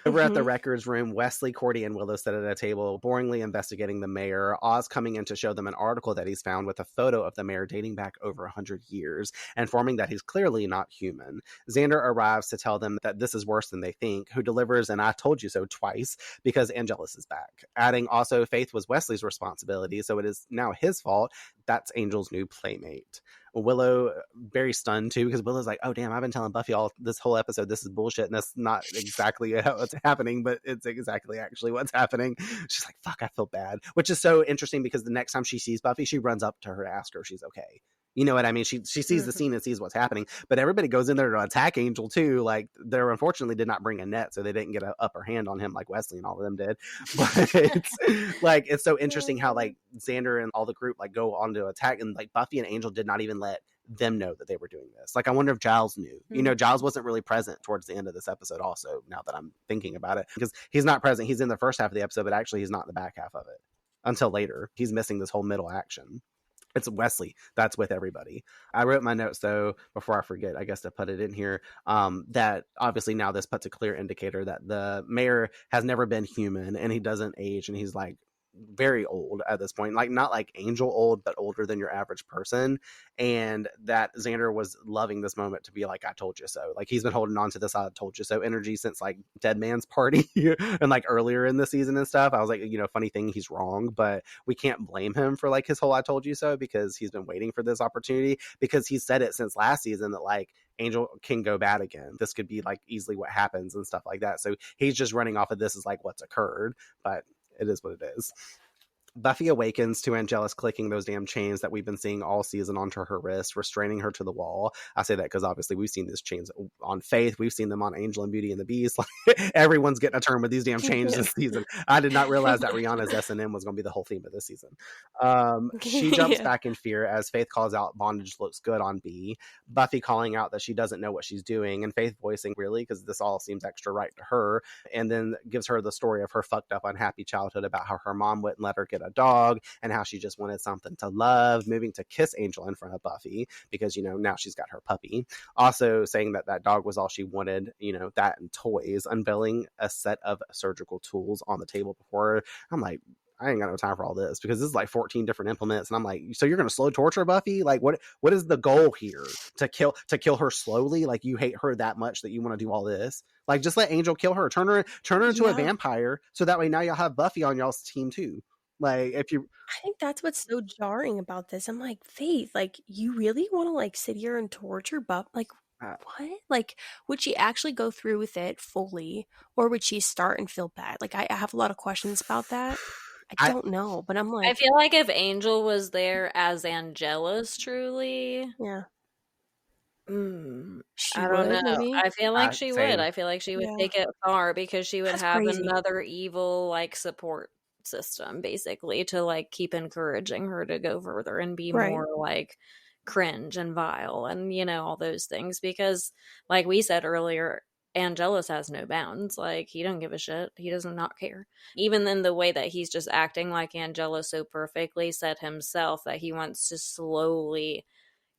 Over at the records room, Wesley, Courtney, and Willow sit at a table, boringly investigating the mayor. Oz coming in to show them an article that he's found with a photo of the mayor dating back over 100 years, informing that he's clearly not human. Xander arrives to tell them that this is worse than they think, who delivers an "I told you so" twice, because Angelus is back. Adding also, Faith was Wesley's responsibility, so it is now his fault. That's Angel's new playmate. Willow very stunned too, because Willow's like, oh damn, I've been telling Buffy all this whole episode this is bullshit, and that's not exactly what's happening, but it's exactly actually what's happening. She's like, fuck, I feel bad, which is so interesting, because the next time she sees Buffy, she runs up to her to ask her if she's okay. You know what I mean? She sees the scene and sees what's happening, but everybody goes in there to attack Angel too. Like, they unfortunately did not bring a net, so they didn't get an upper hand on him like Wesley and all of them did. But it's like, it's so interesting how like Xander and all the group like go on to attack, and like Buffy and Angel did not even let them know that they were doing this. Like, I wonder if Giles knew. You know, Giles wasn't really present towards the end of this episode also, now that I'm thinking about it, because he's not present. He's in the first half of the episode, but actually he's not in the back half of it until later. He's missing this whole middle action. It's Wesley that's with everybody. I wrote my notes though, before I forget, I guess, to put it in here, that obviously now this puts a clear indicator that the mayor has never been human, and he doesn't age, and he's like very old at this point, like not like Angel old, but older than your average person. And that Xander was loving this moment to be like, I told you so. Like, he's been holding on to this I told you so energy since like Dead Man's Party and like earlier in the season and stuff. I was like, you know, funny thing, he's wrong, but we can't blame him for like his whole I told you so, because he's been waiting for this opportunity, because he said it since last season that like Angel can go bad again. This could be like easily what happens and stuff like that. So he's just running off of this as like what's occurred, but it is what it is. Buffy awakens to Angelus clicking those damn chains that we've been seeing all season onto her wrist, restraining her to the wall. I say that because obviously we've seen these chains on Faith. We've seen them on Angel and Beauty and the Beast. Like, everyone's getting a turn with these damn chains this season. I did not realize that Rihanna's S&M was going to be the whole theme of this season. She jumps back in fear as Faith calls out bondage looks good on B. Buffy calling out that she doesn't know what she's doing, and Faith voicing really, because this all seems extra right to her, and then gives her the story of her fucked up unhappy childhood about how her mom wouldn't let her get a dog, and how she just wanted something to love, moving to kiss Angel in front of Buffy, because, you know, now she's got her puppy. Also saying that that dog was all she wanted, you know, that and toys, unveiling a set of surgical tools on the table before her. I'm like, I ain't got no time for all this, because this is like 14 different implements, and I'm like, so you're gonna slow torture Buffy? Like, what is the goal here? To kill her slowly? Like, you hate her that much that you want to do all this? Like, just let Angel kill her, turn her into a vampire, so that way now y'all have Buffy on y'all's team too. Like, I think that's what's so jarring about this. I'm like, Faith, like, you really want to like sit here and torture Buff? Like, what? Like, would she actually go through with it fully, or would she start and feel bad? Like, I have a lot of questions about that. I don't know, but I'm like, I feel like if Angel was there as Angelus, truly, yeah, she I don't would, know. maybe. I feel like she would. I feel like she would take it far because she would have another evil like support system, basically, to like keep encouraging her to go further and be more like cringe and vile and all those things, because like we said earlier, Angelus has no bounds. Like, he don't give a shit. He does not care. Even in the way that he's just acting like Angelus so perfectly said himself that he wants to slowly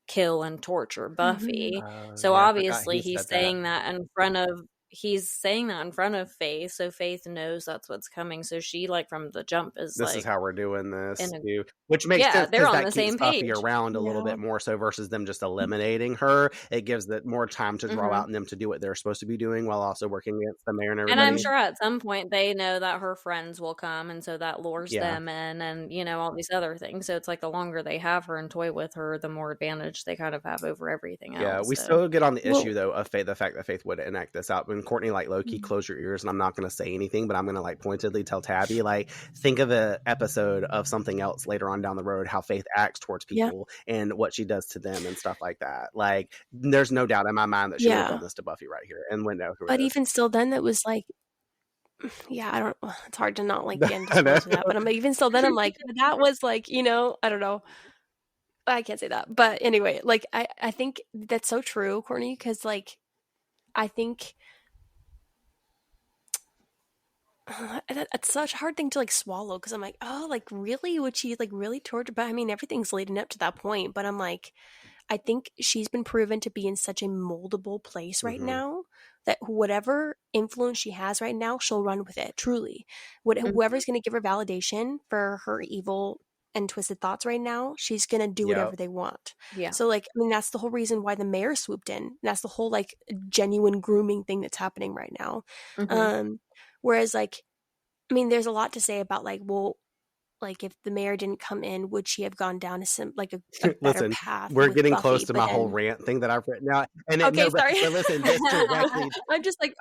kill and torture Buffy. So obviously he's saying that in front of Faith, so Faith knows that's what's coming. So she, like, from the jump is this like, is how we're doing this, which makes sense they're because on that the same keeps Buffy page around a little bit more so versus them just eliminating her. It gives that more time to draw out in them to do what they're supposed to be doing while also working against the mayor and everybody. And I'm sure at some point they know that her friends will come, and so that lures them in, and all these other things. So it's like the longer they have her and toy with her, the more advantage they kind of have over everything else. Yeah, we still get on the issue though of Faith, the fact that Faith would enact this out. When Courtney like low-key close your ears, and I'm not going to say anything, but I'm going to like pointedly tell Tabby, like, think of an episode of something else later on down the road, how Faith acts towards people and what she does to them and stuff like that. Like, there's no doubt in my mind that she would have done this to Buffy right here and wouldn't know who But it is. even still, then it was like, I don't. It's hard to not like get into that. But I'm even still, then I'm like, that was like, I don't know. I can't say that. But anyway, like, I think that's so true, Courtney, because like, I think it's such a hard thing to like swallow, because I'm like, oh, like, really? Would she like really torture? But I mean, everything's leading up to that point. But I'm like, I think she's been proven to be in such a moldable place right now that whatever influence she has right now, she'll run with it, truly. Whoever's going to give her validation for her evil and twisted thoughts right now, she's going to do whatever they want. Yeah. So, like, I mean, that's the whole reason why the mayor swooped in. That's the whole, like, genuine grooming thing that's happening right now. Whereas, like, I mean, there's a lot to say about, like, well, like, if the mayor didn't come in, would she have gone down a better path? We're getting Buffy, close to my whole rant thing that I've written out. And sorry. But listen, this directly.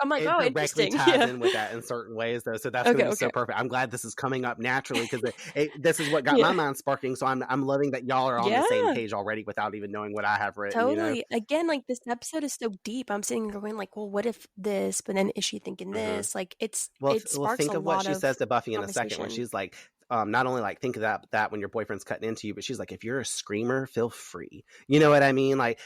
I'm like, oh, interesting. Ties in with that in certain ways, though. So that's going to be so perfect. I'm glad this is coming up naturally, because this is what got my mind sparking. So I'm loving that y'all are on the same page already without even knowing what I have written. Totally. Again, like, this episode is so deep. I'm sitting there going, like, well, what if this? But then is she thinking this? Like, it sparks think a of what lot she says to Buffy in a conversation. second when she's like, not only like think of that when your boyfriend's cutting into you, but she's like, if you're a screamer, feel free. You know what I mean? Like,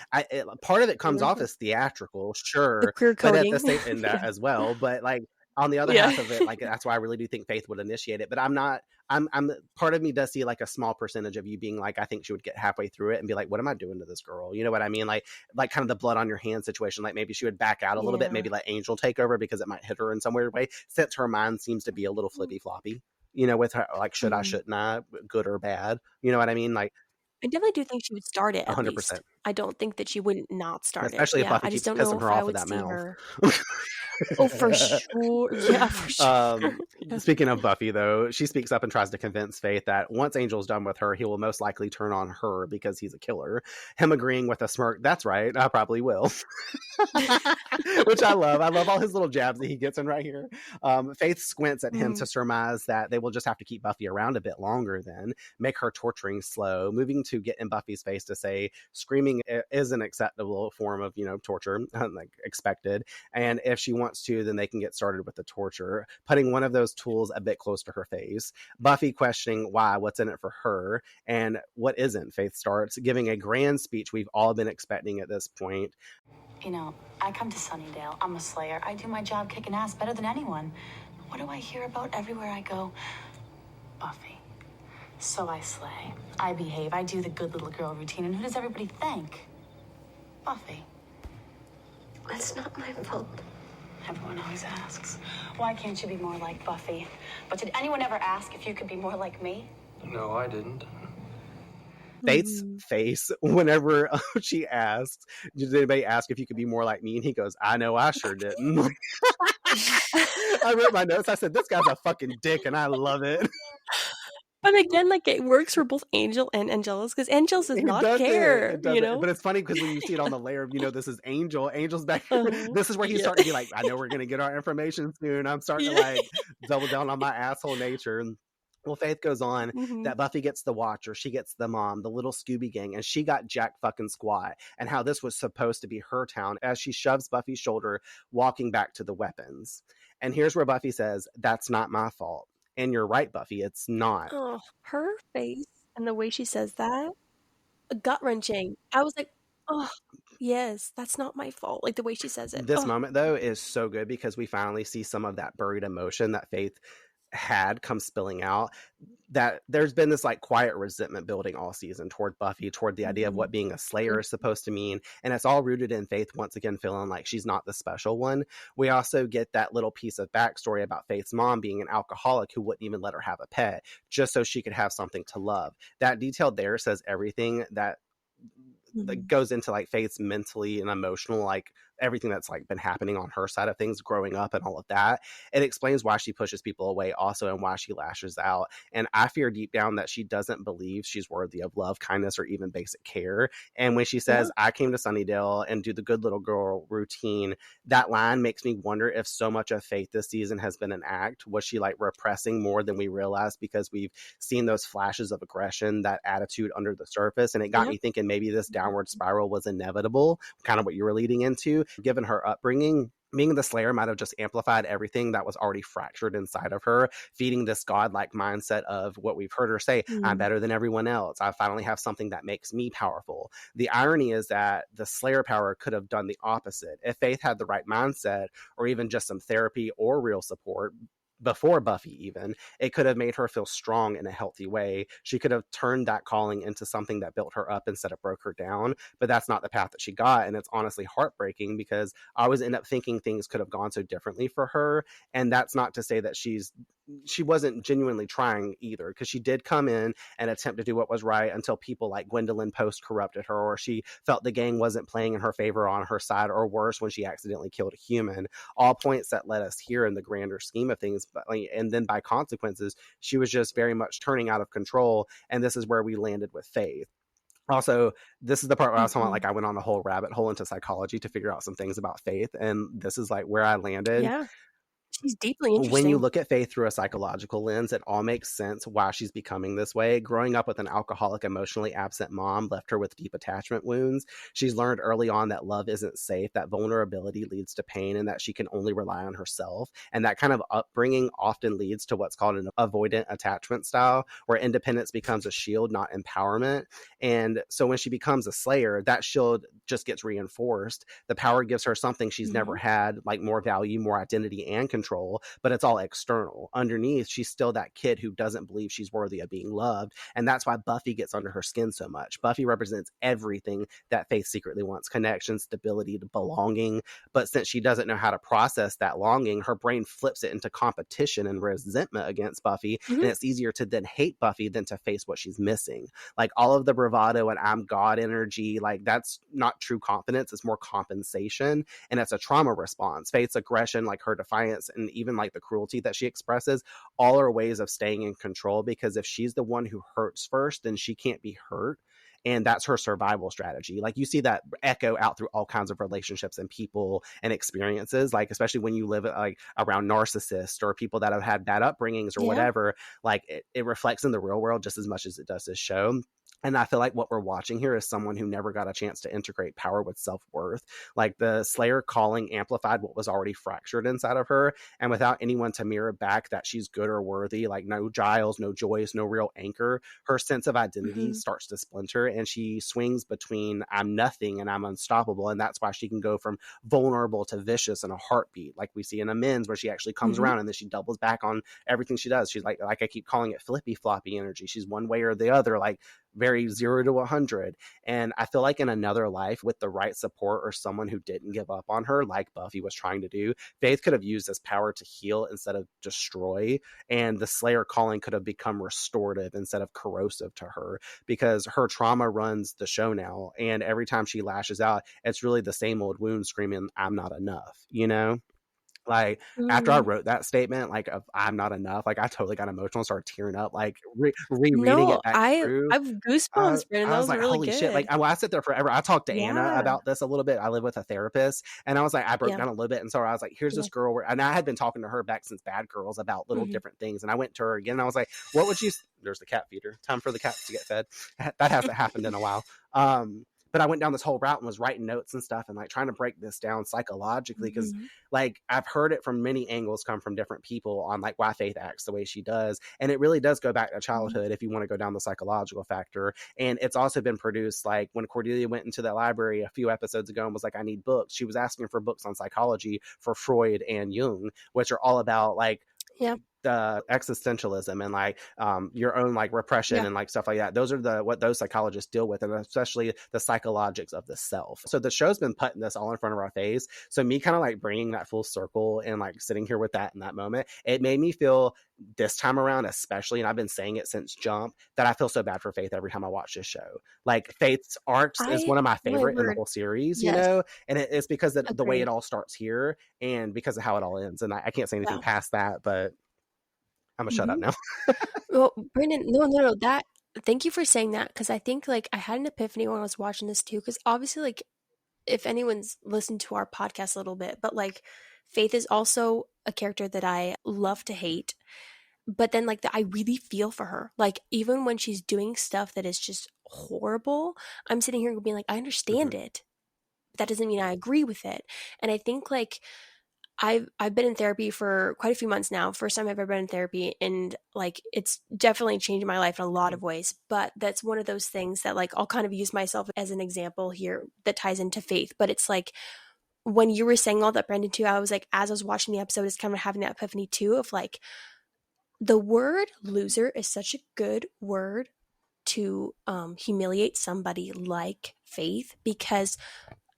part of it comes off as theatrical, sure, the queer but coding. at the same and that as well. But like on the other half of it, like, that's why I really do think Faith would initiate it. But I'm part of me does see like a small percentage of you being like, I think she would get halfway through it and be like, what am I doing to this girl? You know what I mean? Like kind of the blood on your hands situation. Like, maybe she would back out a little bit, maybe let Angel take over because it might hit her in some weird way, since her mind seems to be a little flippy floppy. With her, like, should I, shouldn't I, good or bad? You know what I mean? Like, I definitely do think she would start it. 100%. I don't think that she wouldn't not start especially it. if Buffy keeps pissing her off with that mouth. Oh, for sure. Yeah, for sure. Speaking of Buffy, though, she speaks up and tries to convince Faith that once Angel's done with her, he will most likely turn on her because he's a killer. Him agreeing with a smirk, that's right, I probably will. Which I love. I love all his little jabs that he gets in right here. Faith squints at him to surmise that they will just have to keep Buffy around a bit longer then, make her torturing slow, moving to get in Buffy's face to say screaming is an acceptable form of, torture, like expected. And if she wants to, then they can get started with the torture, putting one of those tools a bit close to her face. Buffy questioning why, what's in it for her, and what isn't. Faith starts giving a grand speech we've all been expecting at this point. I come to Sunnydale. I'm a slayer. I do my job kicking ass better than anyone. What do I hear about everywhere I go? Buffy. So I slay. I behave. I do the good little girl routine. And who does everybody think? Buffy. That's not my fault. Everyone always asks, why can't you be more like Buffy? But did anyone ever ask if you could be more like me? No, I didn't. Faith's face whenever she asks, did anybody ask if you could be more like me? And he goes, I know I sure didn't. I wrote my notes. I said, this guy's a fucking dick, and I love it. But again, like, it works for both Angel and Angelus, because Angelus does not care, It doesn't. you know? But it's funny because when you see it on the layer, this is Angel. Angel's back. This is where he's starting to be like, I know we're going to get our information soon. I'm starting to like double down on my asshole nature. Well, Faith goes on that Buffy gets the Watcher, she gets the mom, the little Scooby gang, and she got Jack fucking Squat, and how this was supposed to be her town as she shoves Buffy's shoulder, walking back to the weapons. And here's where Buffy says, that's not my fault. And you're right, Buffy, it's not. Oh, her face and the way she says that, gut-wrenching. I was like, oh, yes, that's not my fault. Like, the way she says it. This moment, though, is so good because we finally see some of that buried emotion that Faith had come spilling out. That there's been this like quiet resentment building all season toward Buffy, toward the idea of what being a Slayer is supposed to mean, and it's all rooted in Faith once again feeling like she's not the special one. We also get that little piece of backstory about Faith's mom being an alcoholic who wouldn't even let her have a pet just so she could have something to love. That detail there says everything that goes into like Faith's mentally and emotional, like everything that's like been happening on her side of things growing up and all of that. It explains why she pushes people away also, and why she lashes out. And I fear deep down that she doesn't believe she's worthy of love, kindness, or even basic care. And when she says, I came to Sunnydale and do the good little girl routine, that line makes me wonder if so much of Faith this season has been an act. Was she like repressing more than we realized because we've seen those flashes of aggression, that attitude under the surface? And it got me thinking maybe this downward spiral was inevitable, kind of what you were leading into. Given her upbringing, being the Slayer might have just amplified everything that was already fractured inside of her, feeding this godlike mindset of what we've heard her say, I'm better than everyone else. I finally have something that makes me powerful. The irony is that the Slayer power could have done the opposite. If Faith had the right mindset, or even just some therapy or real support, before Buffy even, it could have made her feel strong in a healthy way. She could have turned that calling into something that built her up instead of broke her down, but that's not the path that she got. And it's honestly heartbreaking because I always end up thinking things could have gone so differently for her. And that's not to say that she wasn't genuinely trying either, because she did come in and attempt to do what was right until people like Gwendolyn Post corrupted her, or she felt the gang wasn't playing in her favor on her side, or worse, when she accidentally killed a human. All points that led us here in the grander scheme of things. But, and then by consequences, she was just very much turning out of control. And this is where we landed with Faith. Also, this is the part where I was talking about, like, I went on a whole rabbit hole into psychology to figure out some things about Faith. And this is like where I landed. Yeah. She's deeply interesting. When you look at Faith through a psychological lens, it all makes sense why she's becoming this way. Growing up with an alcoholic, emotionally absent mom left her with deep attachment wounds. She's learned early on that love isn't safe, that vulnerability leads to pain, and that she can only rely on herself. And that kind of upbringing often leads to what's called an avoidant attachment style, where independence becomes a shield, not empowerment. And so when she becomes a Slayer, that shield just gets reinforced. The power gives her something she's never had, like more value, more identity, and control, but it's all external. Underneath, she's still that kid who doesn't believe she's worthy of being loved, and that's why Buffy gets under her skin so much. Buffy represents everything that Faith secretly wants: connection, stability, belonging. But since she doesn't know how to process that longing, her brain flips it into competition and resentment against Buffy, and it's easier to then hate Buffy than to face what she's missing. Like, all of the bravado and I'm God energy, like, that's not true confidence. It's more compensation, and it's a trauma response. Faith's aggression, like her defiance, and even like the cruelty that she expresses, all are ways of staying in control, because if she's the one who hurts first, then she can't be hurt. And that's her survival strategy. Like, you see that echo out through all kinds of relationships and people and experiences, like, especially when you live like around narcissists or people that have had bad upbringings or whatever, like it reflects in the real world just as much as it does this show. And I feel like what we're watching here is someone who never got a chance to integrate power with self-worth. Like, the Slayer calling amplified what was already fractured inside of her. And without anyone to mirror back that she's good or worthy, like no Giles, no Joyce, no real anchor, her sense of identity starts to splinter, and she swings between I'm nothing and I'm unstoppable. And that's why she can go from vulnerable to vicious in a heartbeat. Like we see in Amends, where she actually comes around and then she doubles back on everything she does. She's like I keep calling it flippy floppy energy. She's one way or the other, like very 0 to 100. And I feel like in another life, with the right support or someone who didn't give up on her, like Buffy was trying to do, Faith could have used this power to heal instead of destroy. And the Slayer calling could have become restorative instead of corrosive to her, because her trauma runs the show now. And every time she lashes out, it's really the same old wound screaming, I'm not enough, you know? Like, after I wrote that statement, like, of I'm not enough, like, I totally got emotional, started tearing up, like, rereading No, it back I've through. goosebumps, Brandon. That I was was like, really holy shit. Like, good. I sit there forever. I talked to Anna Yeah. about this a little bit. I live with a therapist. And I was like, I broke down a little bit. And so I was like, here's this girl. And I had been talking to her back since Bad Girls about little different things. And I went to her again. And I was like, what would you, there's the cat feeder. Time for the cats to get fed. That hasn't happened in a while. But I went down this whole route and was writing notes and stuff and like trying to break this down psychologically because like I've heard it from many angles come from different people on like why Faith acts the way she does. And it really does go back to childhood if you want to go down the psychological factor. And it's also been produced like when Cordelia went into the library a few episodes ago and was like, I need books. She was asking for books on psychology for Freud and Jung, which are all about like the existentialism and like your own like repression and like stuff like that. Those are what those psychologists deal with, and especially the psychologics of the self. So the show's been putting this all in front of our face. So me kind of like bringing that full circle and like sitting here with that in that moment, it made me feel this time around, especially, and I've been saying it since Jump, that I feel so bad for Faith every time I watch this show. Like Faith's arcs is one of my favorite in the whole series, you know, and it's because of the way it all starts here and because of how it all ends. And I can't say anything past that, but I'm gonna shut up now. Well, Brandon, no, that thank you for saying that, because I think like I had an epiphany when I was watching this too, because obviously like if anyone's listened to our podcast a little bit, but like Faith is also a character that I love to hate, but then like I really feel for her. Like even when she's doing stuff that is just horrible, I'm sitting here being like, I understand it. That doesn't mean I agree with it. And I think like I've been in therapy for quite a few months now. First time I've ever been in therapy, and like it's definitely changed my life in a lot of ways. But that's one of those things that like I'll kind of use myself as an example here that ties into Faith. But it's like when you were saying all that, Brandon, too, I was like, as I was watching the episode, it's kind of having that epiphany too of like the word loser is such a good word to humiliate somebody like Faith, because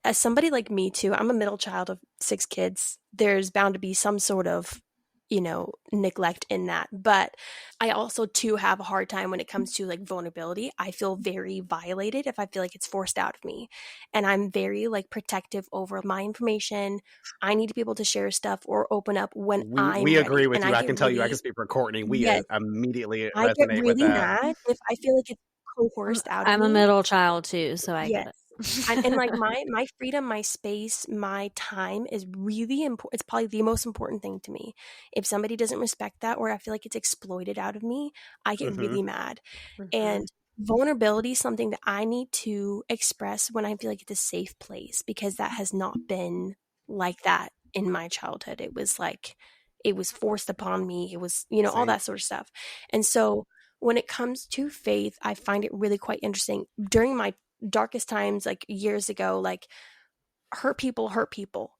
as somebody like me too, I'm a middle child of 6 kids. There's bound to be some sort of, you know, neglect in that. But I also too have a hard time when it comes to like vulnerability. I feel very violated if I feel like it's forced out of me. And I'm very like protective over my information. I need to be able to share stuff or open up when we agree ready. with And you. I can tell you, I can speak for Courtney. We immediately I get resonate really with that. mad if I feel like it's coerced out of me. I'm a middle child too, so I get it. And like my freedom, my space, my time is really important. It's probably the most important thing to me. If somebody doesn't respect that, or I feel like it's exploited out of me, I get really mad. And vulnerability is something that I need to express when I feel like it's a safe place, because that has not been like that in my childhood. It was like, it was forced upon me. It was, you know, all that sort of stuff. And so when it comes to Faith, I find it really quite interesting. During my darkest times, like years ago, like hurt people,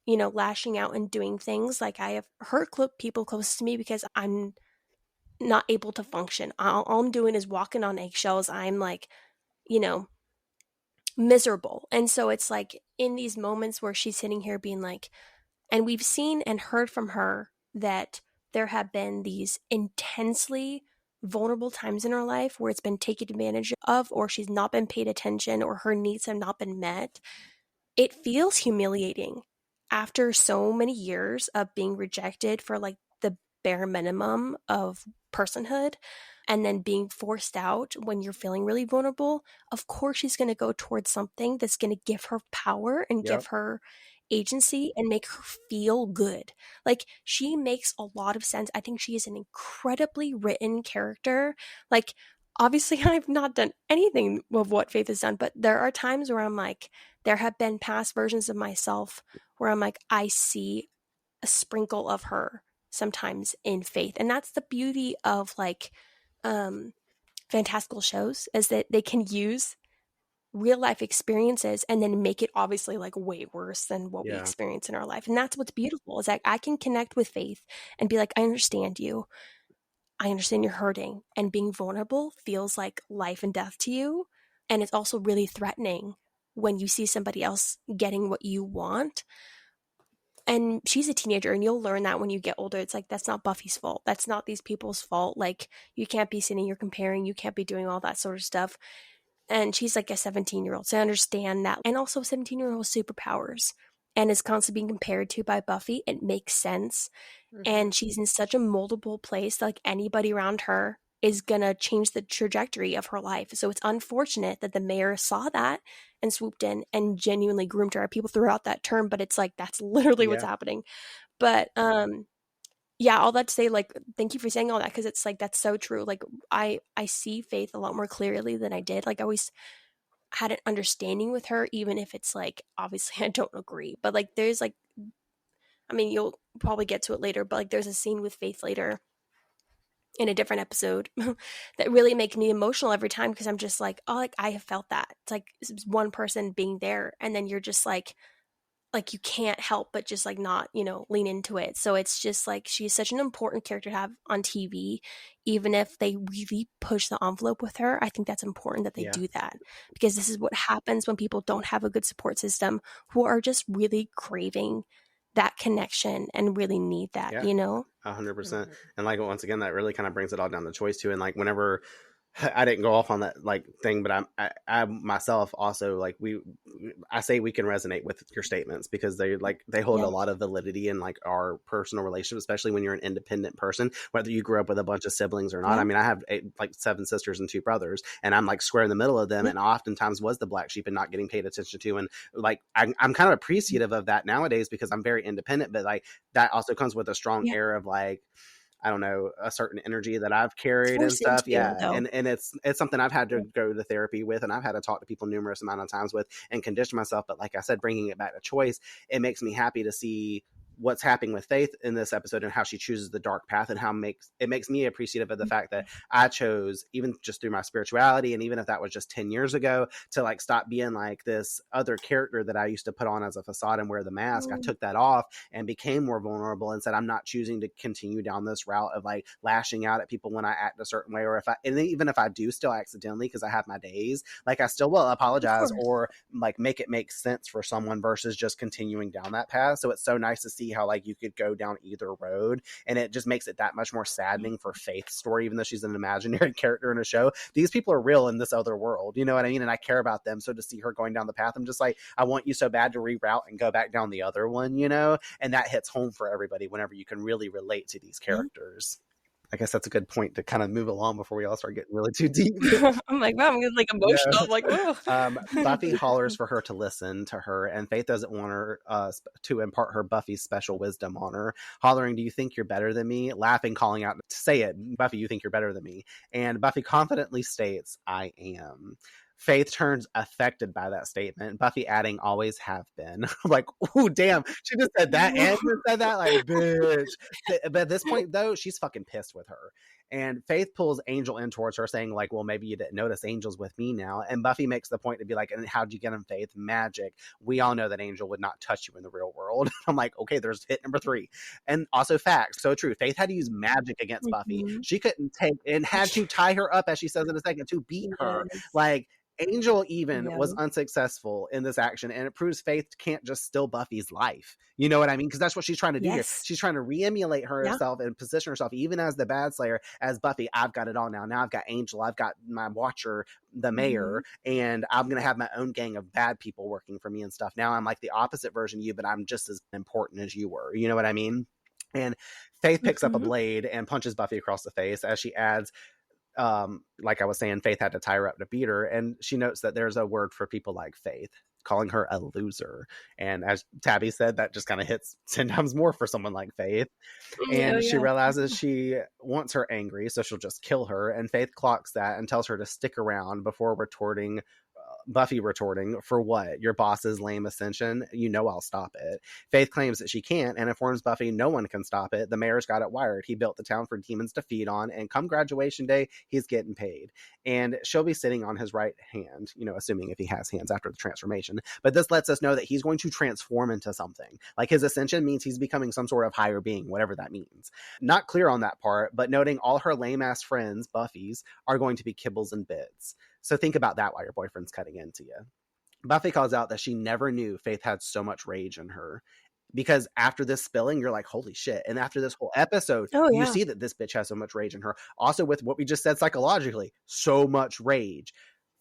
you know, lashing out and doing things. Like I have hurt people close to me because I'm not able to function. All I'm doing is walking on eggshells. I'm like, you know, miserable. And so it's like in these moments where she's sitting here being like, and we've seen and heard from her that there have been these intensely vulnerable times in her life where it's been taken advantage of, or she's not been paid attention, or her needs have not been met. It feels humiliating after so many years of being rejected for like the bare minimum of personhood, and then being forced out when you're feeling really vulnerable. Of course she's going to go towards something that's going to give her power and give her agency and make her feel good. Like she makes a lot of sense. I think she is an incredibly written character. Like obviously I've not done anything of what Faith has done, but there are times where I'm like, there have been past versions of myself where I'm like, I see a sprinkle of her sometimes in Faith. And that's the beauty of like fantastical shows, is that they can use real life experiences and then make it obviously like way worse than what we experience in our life. And that's what's beautiful, is like I can connect with Faith and be like, I understand you. I understand you're hurting, and being vulnerable feels like life and death to you. And it's also really threatening when you see somebody else getting what you want. And she's a teenager, and you'll learn that when you get older. It's like, that's not Buffy's fault. That's not these people's fault. Like you can't be sitting here comparing, you can't be doing all that sort of stuff. And she's like a 17-year-old. So I understand that. And also 17-year-old superpowers. and is constantly being compared to by Buffy, it makes sense. And she's in such a moldable place that like anybody around her is gonna change the trajectory of her life. So it's unfortunate that the mayor saw that and swooped in and genuinely groomed her. People threw out that term, but it's like that's literally what's happening. But yeah, all that to say, like, thank you for saying all that, because it's like that's so true. Like I see Faith a lot more clearly than I did. Like I always had an understanding with her, even if it's like obviously I don't agree. But like there's like, I mean, you'll probably get to it later, but like there's a scene with Faith later in a different episode that really make me emotional every time, because I'm just like, oh, like I have felt that. It's like one person being there, and then you're just like you can't help but just like not, lean into it. So it's just like she's such an important character to have on TV, even if they really push the envelope with her. I think that's important that they do that, because this is what happens when people don't have a good support system, who are just really craving that connection and really need that, 100%. And like, once again, that really kind of brings it all down to choice too. And like, whenever I didn't go off on that like thing, but I myself also like I say we can resonate with your statements, because they hold a lot of validity in like our personal relationship, especially when you're an independent person, whether you grew up with a bunch of siblings or not. I mean, I have 7 sisters and 2 brothers, and I'm like square in the middle of them, and oftentimes was the black sheep and not getting paid attention to. And like I'm kind of appreciative of that nowadays, because I'm very independent, but like that also comes with a strong air of like, I don't know, a certain energy that I've carried and stuff. And it's something I've had to go to therapy with, and I've had to talk to people numerous amount of times with and condition myself. But like I said, bringing it back to choice, it makes me happy to see what's happening with Faith in this episode and how she chooses the dark path, and how it makes me appreciative of the fact that I chose, even just through my spirituality, and even if that was just 10 years ago, to like stop being like this other character that I used to put on as a facade and wear the mask. I took that off and became more vulnerable and said, I'm not choosing to continue down this route of like lashing out at people when I act a certain way, or even if I do still accidentally, because I have my days, like I still will apologize or like make it make sense for someone, versus just continuing down that path. So it's so nice to see how like you could go down either road, and it just makes it that much more saddening for Faith's story, even though she's an imaginary character in a show. These people are real in this other world, you know what I mean? And I care about them. So to see her going down the path, I'm just like, I want you so bad to reroute and go back down the other one, and that hits home for everybody whenever you can really relate to these characters. I guess that's a good point to kind of move along before we all start getting really too deep. I'm like, wow, I'm getting like emotional. I'm like, whoa. Buffy hollers for her to listen to her, and Faith doesn't want her to impart her Buffy's special wisdom on her, hollering, do you think you're better than me? Laughing, calling out, say it, Buffy, you think you're better than me? And Buffy confidently states, I am. Faith turns affected by that statement, Buffy adding, always have been. I'm like, oh, damn, she just said that and just said that, like, bitch. But at this point, though, she's fucking pissed with her. And Faith pulls Angel in towards her, saying, like, well, maybe you didn't notice Angel's with me now. And Buffy makes the point to be like, and how'd you get him, Faith? Magic. We all know that Angel would not touch you in the real world. I'm like, okay, there's hit number 3. And also facts. So true. Faith had to use magic against Buffy. She couldn't take, and had to tie her up, as she says in a second, to beat her. Like, Angel even was unsuccessful in this action, and it proves Faith can't just steal Buffy's life. You know what I mean? Because that's what she's trying to do here. She's trying to re-emulate herself and position herself, even as the bad slayer, as Buffy. I've got it all now. Now I've got Angel. I've got my watcher, the mayor, and I'm going to have my own gang of bad people working for me and stuff. Now I'm like the opposite version of you, but I'm just as important as you were. You know what I mean? And Faith picks up a blade and punches Buffy across the face, as she adds, like I was saying, Faith had to tie her up to beat her, and she notes that there's a word for people like Faith, calling her a loser. And as Tabby said, that just kind of hits 10 times more for someone like Faith. And she realizes she wants her angry, so she'll just kill her. And Faith clocks that and tells her to stick around, before Buffy retorting, for what? Your boss's lame ascension? You know I'll stop it. Faith claims that she can't, and informs Buffy no one can stop it. The mayor's got it wired. He built the town for demons to feed on, and come graduation day, he's getting paid. And she'll be sitting on his right hand, assuming if he has hands after the transformation. But this lets us know that he's going to transform into something. Like, his ascension means he's becoming some sort of higher being, whatever that means. Not clear on that part, but noting all her lame-ass friends, Buffy's, are going to be kibbles and bits. So think about that while your boyfriend's cutting into you. Buffy calls out that she never knew Faith had so much rage in her. Because after this spilling, you're like, holy shit. And after this whole episode, you see that this bitch has so much rage in her. Also, with what we just said psychologically, so much rage.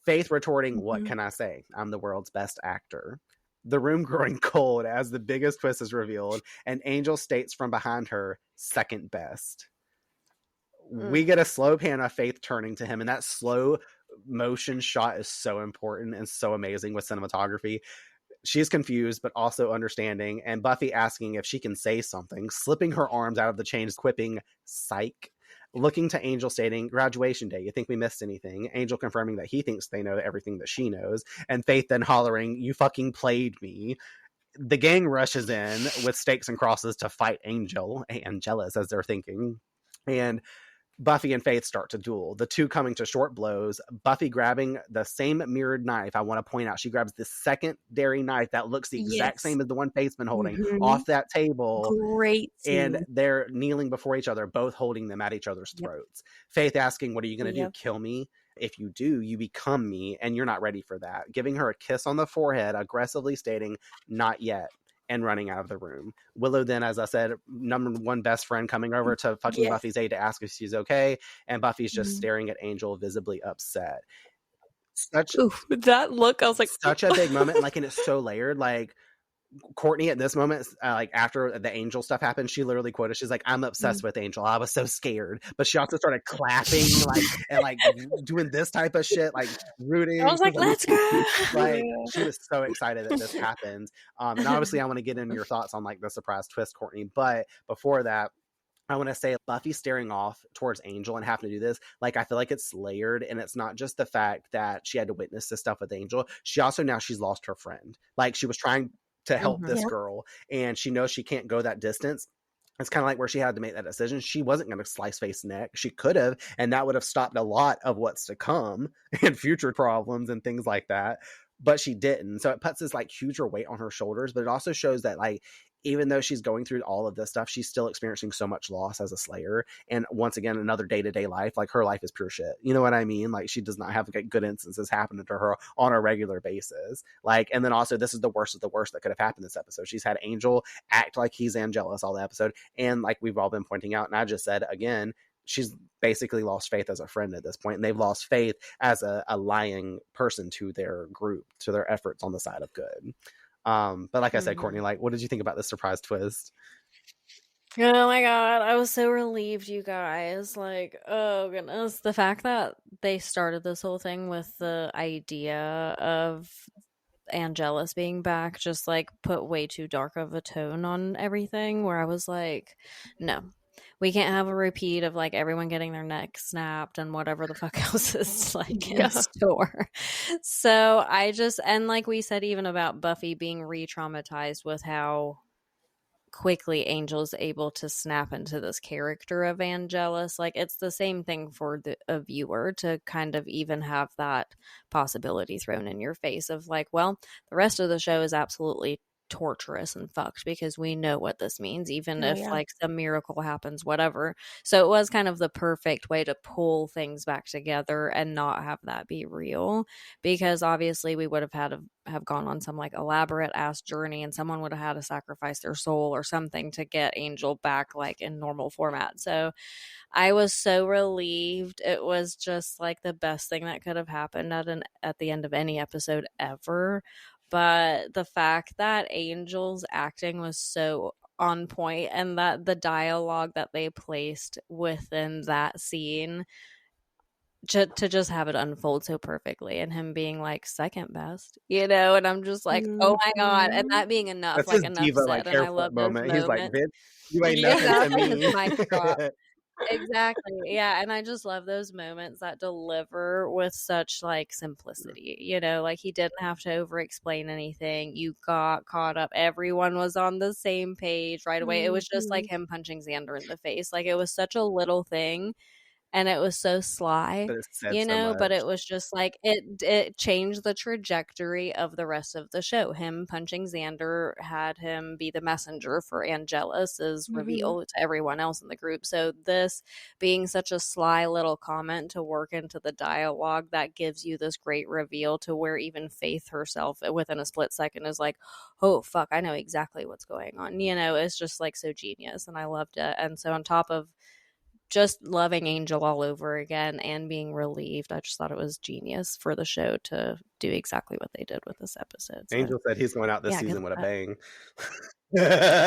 Faith retorting, what can I say? I'm the world's best actor. the room growing cold as the biggest twist is revealed, and Angel states from behind her, second best. We get a slow pan of Faith turning to him, and that slow motion shot is so important and so amazing with cinematography. She's confused, but also understanding, and Buffy asking if she can say something, slipping her arms out of the chains, quipping, psych. Looking to Angel stating, graduation day, you think we missed anything? Angel confirming that he thinks they know everything that she knows, and Faith then hollering, you fucking played me. The gang rushes in with stakes and crosses to fight Angelus, as they're thinking. And Buffy and Faith start to duel, the two coming to short blows. Buffy grabbing the same mirrored knife. I want to point out, she grabs the secondary knife that looks the exact same as the one Faith's been holding off that table. Great scene. And they're kneeling before each other, both holding them at each other's throats. Faith asking, what are you going to do? Kill me? If you do, you become me, and you're not ready for that. Giving her a kiss on the forehead, aggressively stating, not yet, and running out of the room. Willow then, as I said, number one best friend coming over to fucking Buffy's aid to ask if she's okay, and Buffy's just staring at Angel, visibly upset. That look, I was like, such a big moment, like, and it's so layered. Like, Courtney at this moment, like after the Angel stuff happened, she literally quoted, she's like, I'm obsessed with Angel, I was so scared. But she also started clapping, like, and like doing this type of shit, like rooting. I was like, let's go. Like, she was so excited that this happened. And obviously I want to get into your thoughts on like the surprise twist, Courtney, but before that, I want to say Buffy staring off towards Angel and having to do this, like, I feel like it's layered, and it's not just the fact that she had to witness this stuff with Angel. She also, now she's lost her friend. Like, she was trying to help this girl, and she knows she can't go that distance. It's kind of like where she had to make that decision. She wasn't going to slice Faith's neck. She could have, and that would have stopped a lot of what's to come and future problems and things like that. But she didn't. So it puts this like huger weight on her shoulders, but it also shows that, like, even though she's going through all of this stuff, she's still experiencing so much loss as a Slayer. And once again, another day-to-day life, like, her life is pure shit. You know what I mean? Like, she does not have like good instances happening to her on a regular basis. Like, and then also, this is the worst of the worst that could have happened this episode. She's had Angel act like he's Angelus all the episode. And like we've all been pointing out, and I just said again, she's basically lost Faith as a friend at this point, and they've lost Faith as a lying person to their group, to their efforts on the side of good. But like I said, Courtney, like, what did you think about this surprise twist? Oh my god, I was so relieved, you guys. Like, oh goodness. The fact that they started this whole thing with the idea of Angelus being back just like put way too dark of a tone on everything, where I was like, no, we can't have a repeat of like everyone getting their neck snapped and whatever the fuck else is like in store. So I just, and like we said, even about Buffy being re-traumatized with how quickly Angel's able to snap into this character of Angelus, like, it's the same thing for a viewer to kind of even have that possibility thrown in your face of like, well, the rest of the show is absolutely torturous and fucked because we know what this means, even if like some miracle happens, whatever. So it was kind of the perfect way to pull things back together and not have that be real, because obviously we would have had to have gone on some like elaborate ass journey, and someone would have had to sacrifice their soul or something to get Angel back like in normal format. So I was so relieved. It was just like the best thing that could have happened at the end of any episode ever. But the fact that Angel's acting was so on point, and that the dialogue that they placed within that scene to just have it unfold so perfectly, and him being like second best, you know, and I'm just like, oh my god, and that being enough. That's like enough diva, said, like, and I love moment. He's like, bitch, you ain't nothing to me. Exactly. Yeah. And I just love those moments that deliver with such like simplicity, you know, like he didn't have to over explain anything. You got caught up. Everyone was on the same page right away. It was just like him punching Xander in the face. Like, it was such a little thing. And it was so sly, you know, but it was just like, it changed the trajectory of the rest of the show. Him punching Xander had him be the messenger for Angelus's reveal to everyone else in the group. So this being such a sly little comment to work into the dialogue that gives you this great reveal, to where even Faith herself within a split second is like, oh fuck, I know exactly what's going on. You know, it's just like so genius, and I loved it. And so on top of just loving Angel all over again and being relieved. I just thought it was genius for the show to do exactly what they did with this episode. So, Angel said he's going out this season with a bang.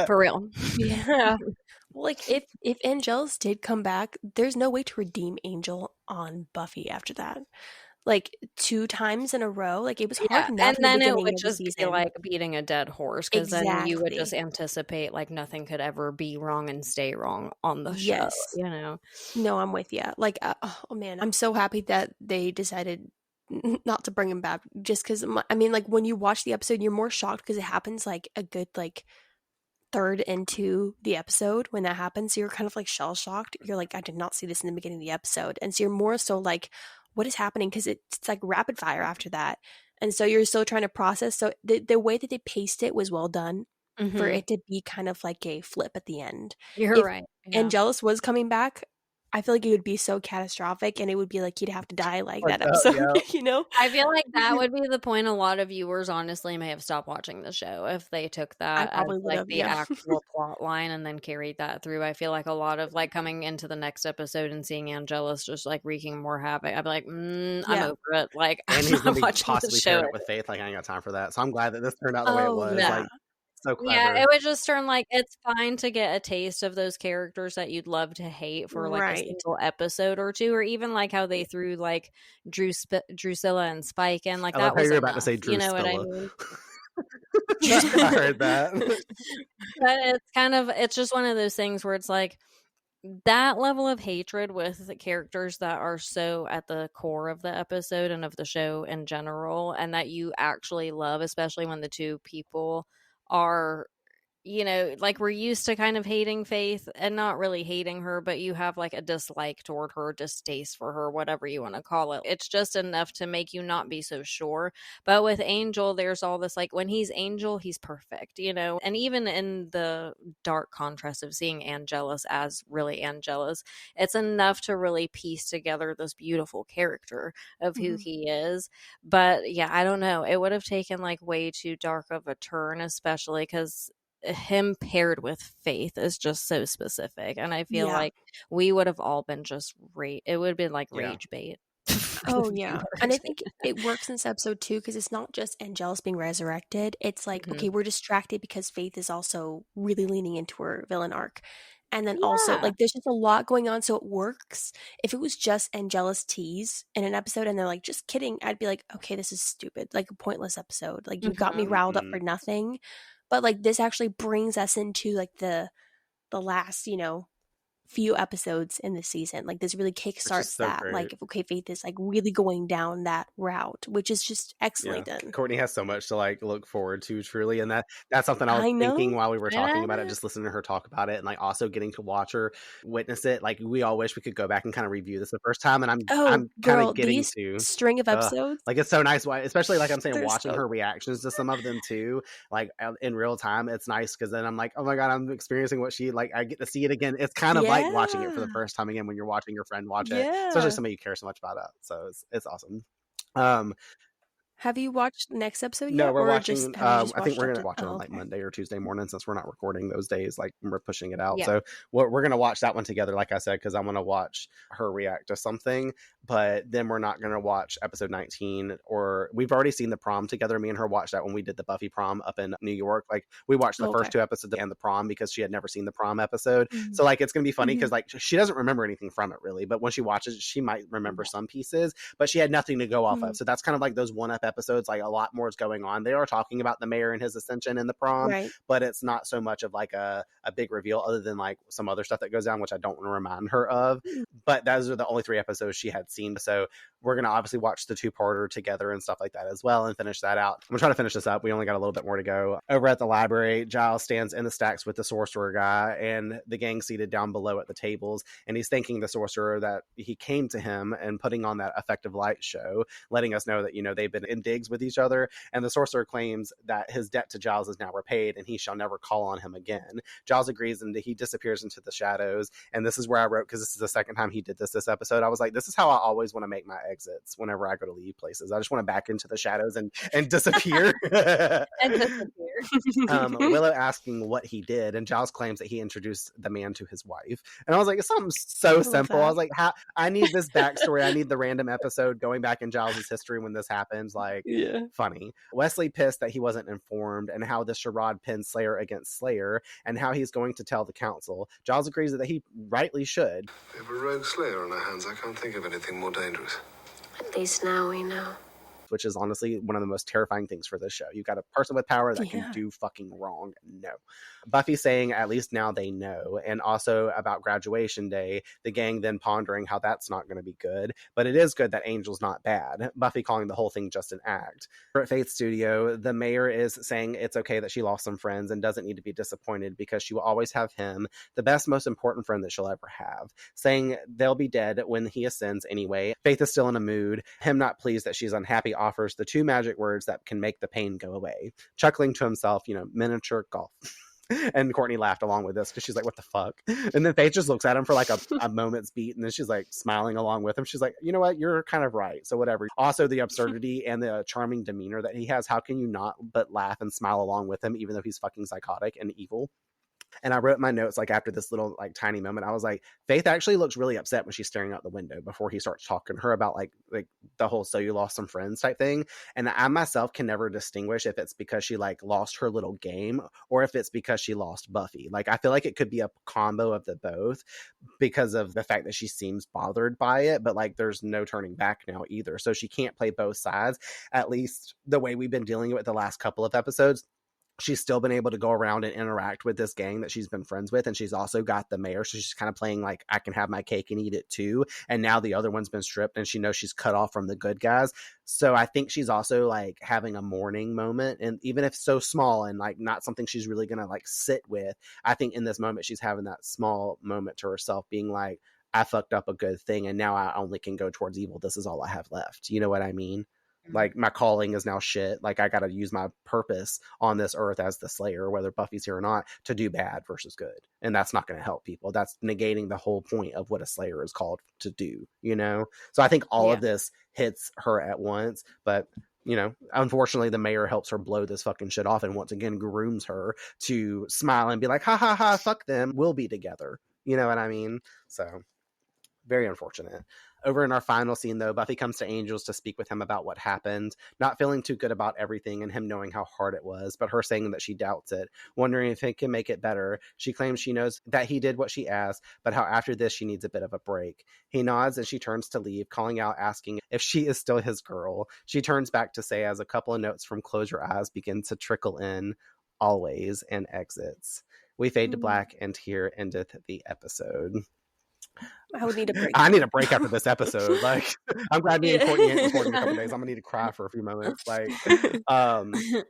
For real. Yeah. Like, if Angelus did come back, there's no way to redeem Angel on Buffy after that. Like, 2 times in a row, like, it was hard enough. And then it would just be like beating a dead horse, because then you would just anticipate like nothing could ever be wrong and stay wrong on the show. You know? No, I'm with you. Like, oh man, I'm so happy that they decided not to bring him back. Just because, I mean, like, when you watch the episode, you're more shocked because it happens like a good like third into the episode when that happens. So you're kind of like shell shocked. You're like, I did not see this in the beginning of the episode, and so you're more so like, what is happening? Because it's like rapid fire after that, and so you're still trying to process. So the way that they paced it was well done for it to be kind of like a flip at the end. You're right. Yeah. Angelus was coming back, I feel like it would be so catastrophic, and it would be like he'd have to die like that episode, you know? I feel like that would be the point. A lot of viewers honestly may have stopped watching the show if they took that as like the actual plot line and then carried that through. I feel like a lot of like coming into the next episode and seeing Angelus just like wreaking more havoc, I'd be like, I'm over it. Like, and I'm he's not gonna watching possibly the show. pair it with Faith. Like, I ain't got time for that. So I'm glad that this turned out the way it was. Yeah. Like, so clever. Yeah, it would just turn like, it's fine to get a taste of those characters that you'd love to hate for like a single episode or two, or even like how they threw like Drusilla and Spike in. Like, that was you were enough, about to say Drew, you know what I mean? I heard that. But it's kind of, it's just one of those things where it's like that level of hatred with the characters that are so at the core of the episode and of the show in general, and that you actually love, especially when the two people are, you know, like, we're used to kind of hating Faith and not really hating her, but you have like a dislike toward her, distaste for her, whatever you want to call it. It's just enough to make you not be so sure. But with Angel, there's all this, like, when he's Angel, he's perfect, you know? And even in the dark contrast of seeing Angelus as really Angelus, it's enough to really piece together this beautiful character of who he is. But yeah, I don't know. It would have taken like way too dark of a turn, especially because him paired with Faith is just so specific, and I feel like we would have all been just it would have been like rage bait. Oh yeah. And I think it works in this episode too, because it's not just Angelus being resurrected. It's like, okay, we're distracted because Faith is also really leaning into her villain arc. And then also, like, there's just a lot going on, so it works. If it was just Angelus tease in an episode and they're like, just kidding, I'd be like, okay, this is stupid, like a pointless episode. Like, you got me riled up for nothing. But like, this actually brings us into like the last, you know, few episodes in the season. Like, this really kickstarts so that. great. Like, if okay, Faith is like really going down that route, which is just excellent done. Courtney has so much to like look forward to, truly, and that's something I was thinking while we were talking about it, just listening to her talk about it, and like also getting to watch her witness it. Like, we all wish we could go back and kind of review this the first time, and I'm kind of getting to string of episodes. Like, it's so nice, especially like I'm saying, watching her reactions to some of them too, like in real time. It's nice because then I'm like, oh my god, I'm experiencing what she like. I get to see it again. It's kind of like watching it for the first time again when you're watching your friend watch it, especially somebody you care so much about it. So it's awesome. Have you watched the next episode yet? No, we're watching. I think we're going to watch it on like Monday or Tuesday morning, since we're not recording those days. Like, we're pushing it out. So we're going to watch that one together, like I said, because I want to watch her react to something. But then we're not going to watch episode 19, or we've already seen the prom together. Me and her watched that when we did the Buffy prom up in New York. Like, we watched the first 2 episodes and the prom because she had never seen the prom episode. So like, it's going to be funny because like, she doesn't remember anything from it really, but when she watches it, she might remember some pieces, but she had nothing to go off of. So that's kind of like those one-up episodes. Like, a lot more is going on. They are talking about the mayor and his ascension in the prom, but it's not so much of like a big reveal, other than like some other stuff that goes down, which I don't want to remind her of. But those are the only 3 episodes she had seen. So we're going to obviously watch the 2-parter together and stuff like that as well, and finish that out. I'm trying to finish this up. We only got a little bit more to go. Over at the library, Giles stands in the stacks with the sorcerer guy and the gang seated down below at the tables, and he's thanking the sorcerer that he came to him and putting on that effective light show, letting us know that, you know, they've been in digs with each other. And the sorcerer claims that his debt to Giles is now repaid and he shall never call on him again. Giles agrees, and he disappears into the shadows. And this is where I wrote, because this is the second time he did this episode, I was like, this is how I always want to make my exits whenever I go to leave places. I just want to back into the shadows and disappear. And disappear. Willow asking what he did, and Giles claims that he introduced the man to his wife. And I was like, it's something so simple. I was like, I need this backstory. I need the random episode going back in Giles' history when this happens. Like, funny. Wesley pissed that he wasn't informed, and how the charade pins Slayer against Slayer, and how he's going to tell the council. Giles agrees that he rightly should. We have a rogue Slayer on our hands. I can't think of anything more dangerous. At least now we know. Which is honestly one of the most terrifying things for this show. You've got a person with power that can do fucking wrong. No. Buffy saying at least now they know. And also about graduation day, the gang then pondering how that's not going to be good. But it is good that Angel's not bad. Buffy calling the whole thing just an act. At Faith's studio, the mayor is saying it's okay that she lost some friends and doesn't need to be disappointed because she will always have him, the best, most important friend that she'll ever have. Saying they'll be dead when he ascends anyway. Faith is still in a mood. Him not pleased that she's unhappy offers the 2 magic words that can make the pain go away. Chuckling to himself, miniature golf. And Courtney laughed along with this because she's like, what the fuck? And then Faith just looks at him for like a moment's beat, and then she's like smiling along with him. She's like, you know what? You're kind of right. So whatever. Also, the absurdity and the charming demeanor that he has. How can you not but laugh and smile along with him, even though he's fucking psychotic and evil? And I wrote in my notes, like, after this little, like, tiny moment, I was like, Faith actually looks really upset when she's staring out the window before he starts talking to her about, like the whole so you lost some friends type thing. And I myself can never distinguish if it's because she, like, lost her little game or if it's because she lost Buffy. Like, I feel like it could be a combo of the both because of the fact that she seems bothered by it. But, like, there's no turning back now either. So she can't play both sides, at least the way we've been dealing with the last couple of episodes. She's still been able to go around and interact with this gang that she's been friends with. And she's also got the mayor. So she's kind of playing like, I can have my cake and eat it too. And now the other one's been stripped and she knows she's cut off from the good guys. So I think she's also like having a mourning moment. And even if so small and like not something she's really going to like sit with, I think in this moment, she's having that small moment to herself being like, I fucked up a good thing. And now I only can go towards evil. This is all I have left. You know what I mean? Like, my calling is now shit. Like, I got to use my purpose on this earth as the Slayer, whether Buffy's here or not, to do bad versus good. And that's not going to help people. That's negating the whole point of what a Slayer is called to do, So I think all of this hits her at once. But, unfortunately, the mayor helps her blow this fucking shit off and once again grooms her to smile and be like, ha, ha, ha, fuck them. We'll be together. You know what I mean? So, very unfortunate. Over in our final scene, though, Buffy comes to Angelus to speak with him about what happened, not feeling too good about everything and him knowing how hard it was, but her saying that she doubts it, wondering if it can make it better. She claims she knows that he did what she asked, but how after this she needs a bit of a break. He nods and she turns to leave, calling out, asking if she is still his girl. She turns back to say, as a couple of notes from Close Your Eyes begin to trickle in, always, and exits. We fade to black, and here endeth the episode. I would need a break. I need a break after this episode. Like, I'm glad me and Courtney ain't recording in a couple days. I'm gonna need to cry for a few moments. Like,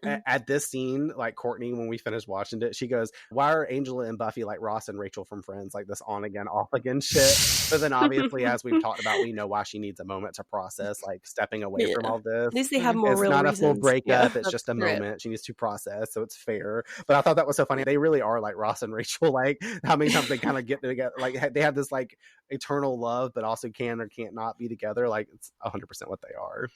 at this scene, like Courtney, when we finished watching it, she goes, "Why are Angela and Buffy like Ross and Rachel from Friends? Like this on again, off again shit." But then obviously, as we've talked about, we know why she needs a moment to process, like stepping away from all this. At least they have more it's real not reasons. A full breakup. Yeah, it's just a moment. She needs to process, so it's fair. But I thought that was so funny. They really are like Ross and Rachel. Like how many times they kind of get together. Like they have this like eternal love, but also can or can't not be together. Like it's 100% what they are.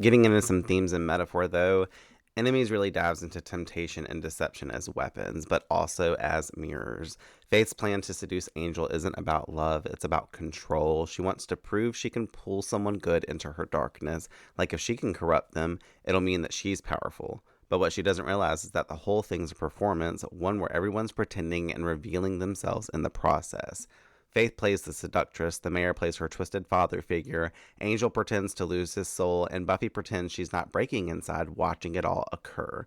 Getting into some themes and metaphor, though, Enemies really dives into temptation and deception as weapons, but also as mirrors. Faith's plan to seduce Angel isn't about love, it's about control. She wants to prove she can pull someone good into her darkness. Like if she can corrupt them, it'll mean that she's powerful. But what she doesn't realize is that the whole thing's a performance, one where everyone's pretending and revealing themselves in the process. Faith plays the seductress, the mayor plays her twisted father figure, Angel pretends to lose his soul, and Buffy pretends she's not breaking inside, watching it all occur.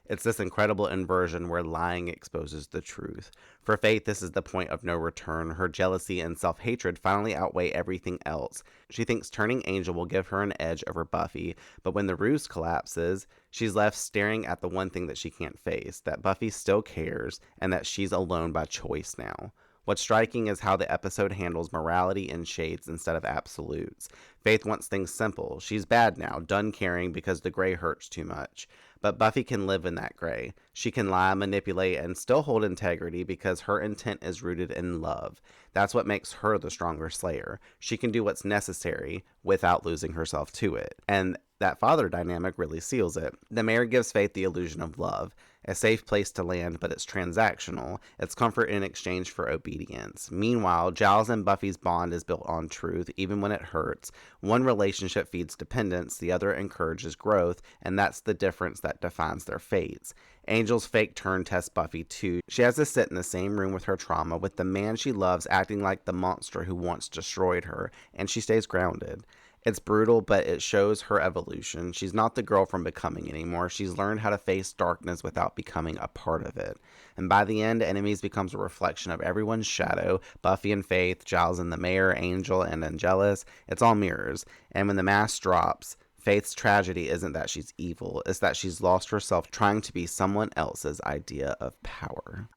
It's this incredible inversion where lying exposes the truth. For Faith, this is the point of no return. Her jealousy and self-hatred finally outweigh everything else. She thinks turning Angel will give her an edge over Buffy, but when the ruse collapses, she's left staring at the one thing that she can't face, that Buffy still cares, and that she's alone by choice now. What's striking is how the episode handles morality in shades instead of absolutes. Faith wants things simple. She's bad now, done caring because the gray hurts too much. But Buffy can live in that gray. She can lie, manipulate, and still hold integrity because her intent is rooted in love. That's what makes her the stronger Slayer. She can do what's necessary without losing herself to it. And That father dynamic really seals it. The mayor gives Faith the illusion of love, a safe place to land, but it's transactional. It's comfort in exchange for obedience. Meanwhile, Giles and Buffy's bond is built on truth, even when it hurts. One relationship feeds dependence, the other encourages growth, and that's the difference that defines their fates. Angel's fake turn tests Buffy too. She has to sit in the same room with her trauma, with the man she loves acting like the monster who once destroyed her, and she stays grounded. It's brutal, but it shows her evolution. She's not the girl from Becoming anymore. She's learned how to face darkness without becoming a part of it. And by the end, Enemies becomes a reflection of everyone's shadow. Buffy and Faith, Giles and the Mayor, Angel and Angelus. It's all mirrors. And when the mask drops, Faith's tragedy isn't that she's evil. It's that she's lost herself trying to be someone else's idea of power.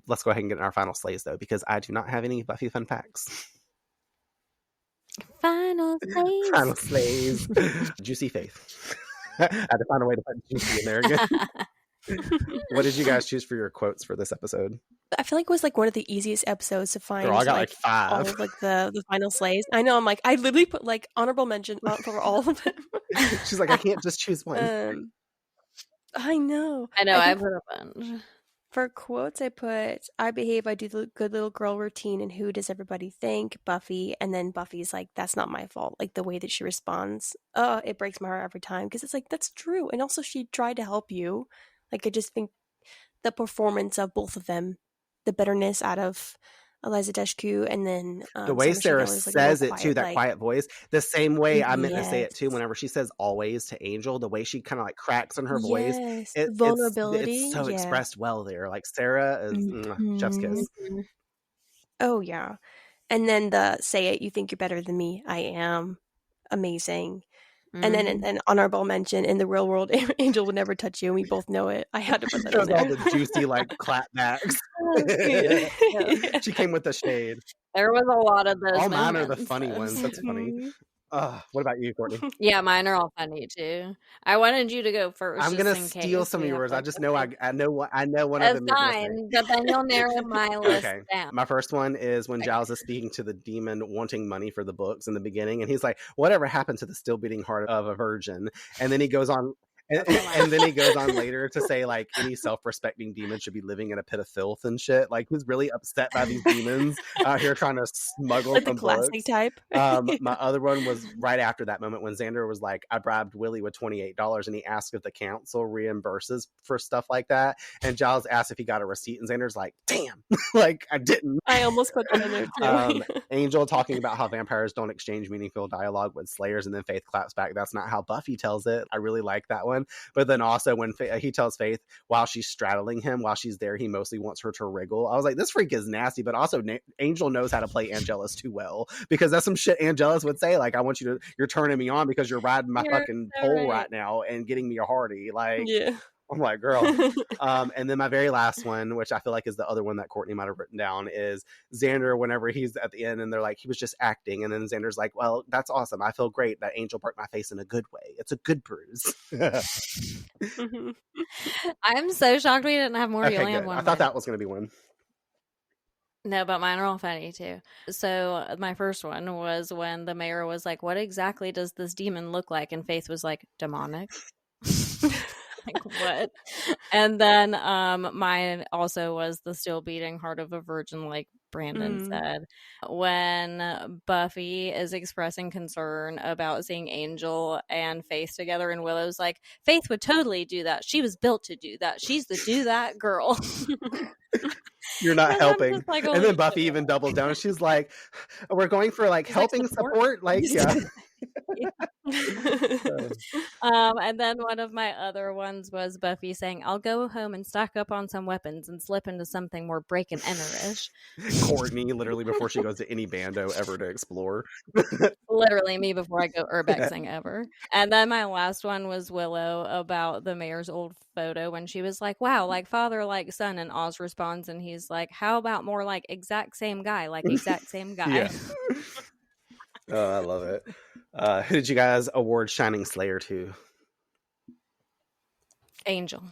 Let's go ahead and get in our final slays, though, because I do not have any Buffy fun facts. Final slays. Final slays. Juicy Faith. I had to find a way to put juicy in there again. What did you guys choose for your quotes for this episode? I feel like it was like one of the easiest episodes to find. Girl, I got like 5. All of like the final slays. I know. I'm like, I literally put like honorable mention for all of them. She's like, I can't just choose one. I know. I put a bunch. For quotes, I put, I behave, I do the good little girl routine, and who does everybody think? Buffy. And then Buffy's like, that's not my fault. Like the way that she responds, it breaks my heart every time. Because it's like, that's true. And also she tried to help you. Like, I just think the performance of both of them, the bitterness out of Eliza Dushku, and then the way Sarah says it too, that like, quiet voice, the same way I meant to say it too. Whenever she says always to Angel, the way she kind of like cracks in her voice, vulnerability, it's so expressed well there. Like Sarah is chef's kiss. Oh yeah, and then the say it, you think you're better than me, I am, amazing. And then an honorable mention, in the real world, Angel would never touch you, and we both know it. I had to put that in there. All the juicy like clapbacks. She came with the shade. There was a lot of those. All mine are the funny ones. That's funny. What about you, Courtney? Yeah, mine are all funny too. I wanted you to go first. I'm gonna steal some of yours. I just know I know one of them. That's fine, but then you'll narrow my list down. My first one is when Giles is speaking to the demon wanting money for the books in the beginning, and he's like, "Whatever happened to the still beating heart of a virgin?" And then he goes on. And then he goes on later to say, like, any self-respecting demon should be living in a pit of filth and shit. Like, he's really upset by these demons out here trying to smuggle like some the classic books. Type. My other one was right after that moment when Xander was like, I bribed Willie with $28, and he asked if the council reimburses for stuff like that. And Giles asked if he got a receipt, and Xander's like, damn, like, I didn't. I almost put that in there too. Angel talking about how vampires don't exchange meaningful dialogue with slayers, and then Faith claps back, that's not how Buffy tells it. I really like that one. But then also when he tells Faith while she's straddling him, while she's there, he mostly wants her to wriggle. I was like, this freak is nasty. But also Angel knows how to play Angelus too well, because that's some shit Angelus would say. Like, I want you to, you're turning me on because you're riding my fucking pole right now and getting me a hardy. Like, yeah. I'm like, girl. And then my very last one, which I feel like is the other one that Courtney might have written down, is Xander whenever he's at the end and they're like, he was just acting. And then Xander's like, well, that's awesome. I feel great that Angel broke my face in a good way. It's a good bruise. I'm so shocked we didn't have more. Okay, you only good. have one. I thought that was going to be one. No, but mine are all funny too. So my first one was when the mayor was like, what exactly does this demon look like? And Faith was like, demonic. Like, what? And then mine also was the still beating heart of a virgin, like Brandon said. When Buffy is expressing concern about seeing Angel and Faith together, and Willow's like, Faith would totally do that. She was built to do that. She's the do that girl. You're not helping. Like, and then Buffy even doubles down. She's like, we're going for like helping like support. Like, yeah. And then one of my other ones was Buffy saying, I'll go home and stock up on some weapons and slip into something more break and enter-ish. Courtney, literally before she goes to any bando ever to explore. Literally me before I go urbexing ever. And then my last one was Willow about the mayor's old photo when she was like, wow, like father, like son. And Oz responds and he's like, how about more like exact same guy, like exact same guy. Yeah. Oh, I love it. Who did you guys award Shining Slayer to? Angel.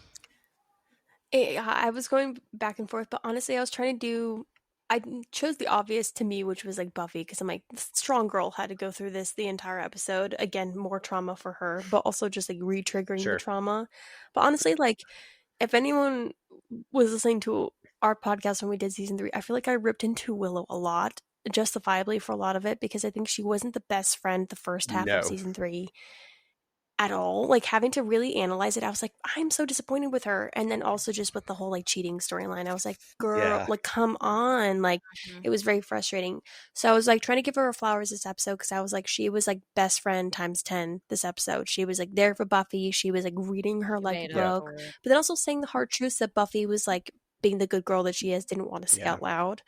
I was going back and forth, but honestly, I was trying to do. I chose the obvious to me, which was like Buffy, because I'm like, the strong girl had to go through this the entire episode. Again, more trauma for her, but also just like re-triggering the trauma. But honestly, like, if anyone was listening to our podcast when we did season 3, I feel like I ripped into Willow a lot, justifiably for a lot of it, because I think she wasn't the best friend the first half of season 3 at all. Like, having to really analyze it, I was like, I'm so disappointed with her. And then also just with the whole like cheating storyline, I was like, girl, like, come on. Like, it was very frustrating. So I was like trying to give her flowers this episode, because I was like, she was like best friend times 10 this episode. She was like there for Buffy. She was like reading her like book, but then also saying the hard truths that Buffy was like being the good girl that she is, didn't want to say out loud.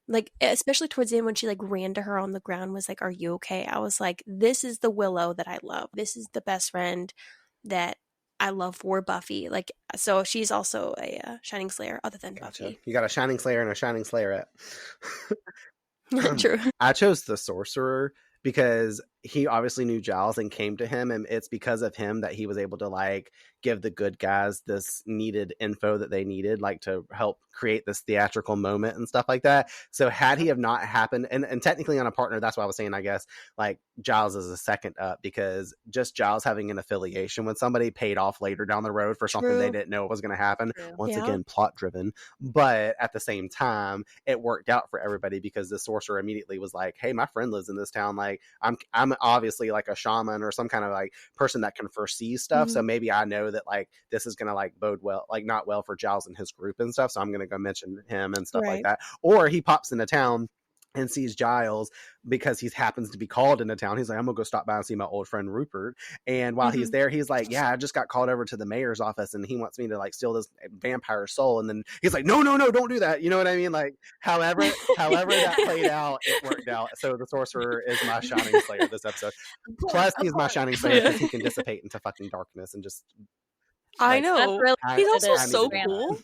Like, especially towards the end when she like ran to her on the ground, was like, are you okay? I was like, this is the Willow that I love. This is the best friend that I love for Buffy. Like, so she's also a Shining Slayer other than Buffy. You got a Shining Slayer and a Shining Slayerette. True. I chose the Sorcerer because he obviously knew Giles and came to him, and it's because of him that he was able to like give the good guys this needed info that they needed, like to help create this theatrical moment and stuff like that. So had he have not happened, and technically on a partner, that's why I was saying, I guess, like Giles is a second up, because just Giles having an affiliation with somebody paid off later down the road for something they didn't know was going to happen. Once again, plot driven, but at the same time, it worked out for everybody, because the Sorcerer immediately was like, hey, my friend lives in this town. Like, I'm obviously like a shaman or some kind of like person that can foresee stuff. So maybe I know that like this is going to like bode well, like not well for Giles and his group and stuff. So I'm going to go mention him and stuff like that. Or he pops into town and sees Giles because he happens to be called into town. He's like, I'm gonna go stop by and see my old friend Rupert. And while he's there, he's like, yeah, I just got called over to the mayor's office and he wants me to like steal this vampire soul. And then he's like, no, don't do that. You know what I mean? Like, however that played out, it worked out. So the Sorcerer is my Shining Slayer this episode. Plus he's my Shining Slayer because he can dissipate into fucking darkness and just I know. He's also so cool.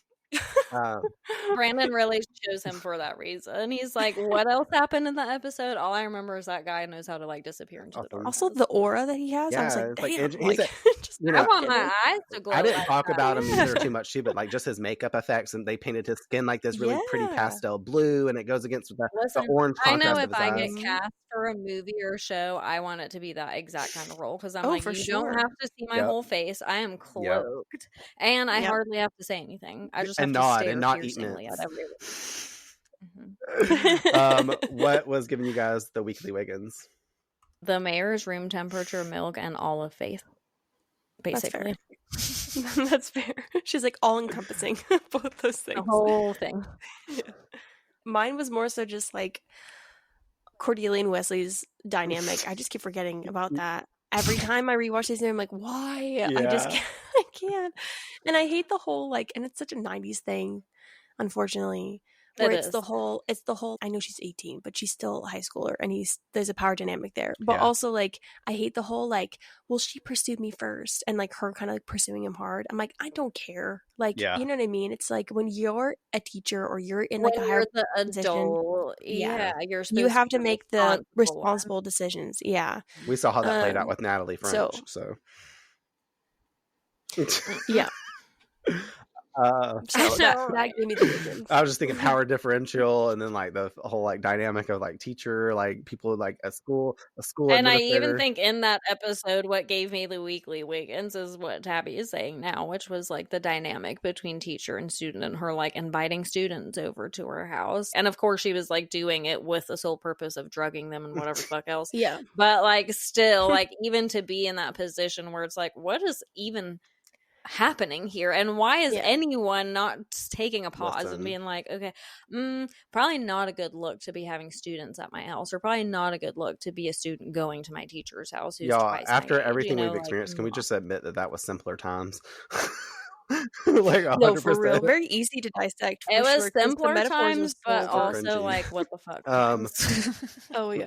Brandon really chose him for that reason. He's like, what else happened in that episode? All I remember is that guy knows how to like disappear into the darkness. Also the aura that he has, I was like, damn. I want my eyes to glow. I didn't talk about him either too much too, but like just his makeup effects, and they painted his skin like this really pretty pastel blue, and it goes against the orange contrast. I know if of his I eyes. get cast for a movie or show, I want it to be that exact kind of role, because I'm like, you don't have to see my whole face. I am cloaked, and I hardly have to say anything. I just have to stare and not eat piercingly mints. at everyone. What was giving you guys the weekly Wiggins? The mayor's room temperature milk and all of Faith, basically. That's fair. She's like all encompassing both those things. The whole thing. Mine was more so just like Cordelia and Wesley's dynamic. I just keep forgetting about that. Every time I rewatch these, I'm like, why? I can't. And I hate the whole like, and it's such a 90s thing, unfortunately. Where it's the whole, I know she's 18, but she's still a high schooler, and there's a power dynamic there. But also, like, I hate the whole, like, well, she pursued me first, and like her kind of like pursuing him hard. I'm like, I don't care. Like, you know what I mean? It's like when you're a teacher or you're in like a higher adult, you have to make the responsible decisions. Yeah. We saw how that played out with Natalie French. So. Yeah. That gave me the Wiggins. I was just thinking power differential, and then like the whole like dynamic of like teacher, like people like a school and I even think in that episode what gave me the weekly Wiggins is what Tabby is saying now, which was like the dynamic between teacher and student, and her like inviting students over to her house, and of course she was like doing it with the sole purpose of drugging them and whatever the fuck else. But like still like even to be in that position where it's like, what is even happening here, and why is anyone not taking a pause and being like, okay, probably not a good look to be having students at my house, or probably not a good look to be a student going to my teacher's house who's twice after my age, everything we've experienced, can we just admit that was simpler times? Like 100%. No, for real, very easy to dissect. It was simpler times, but also like, what the fuck.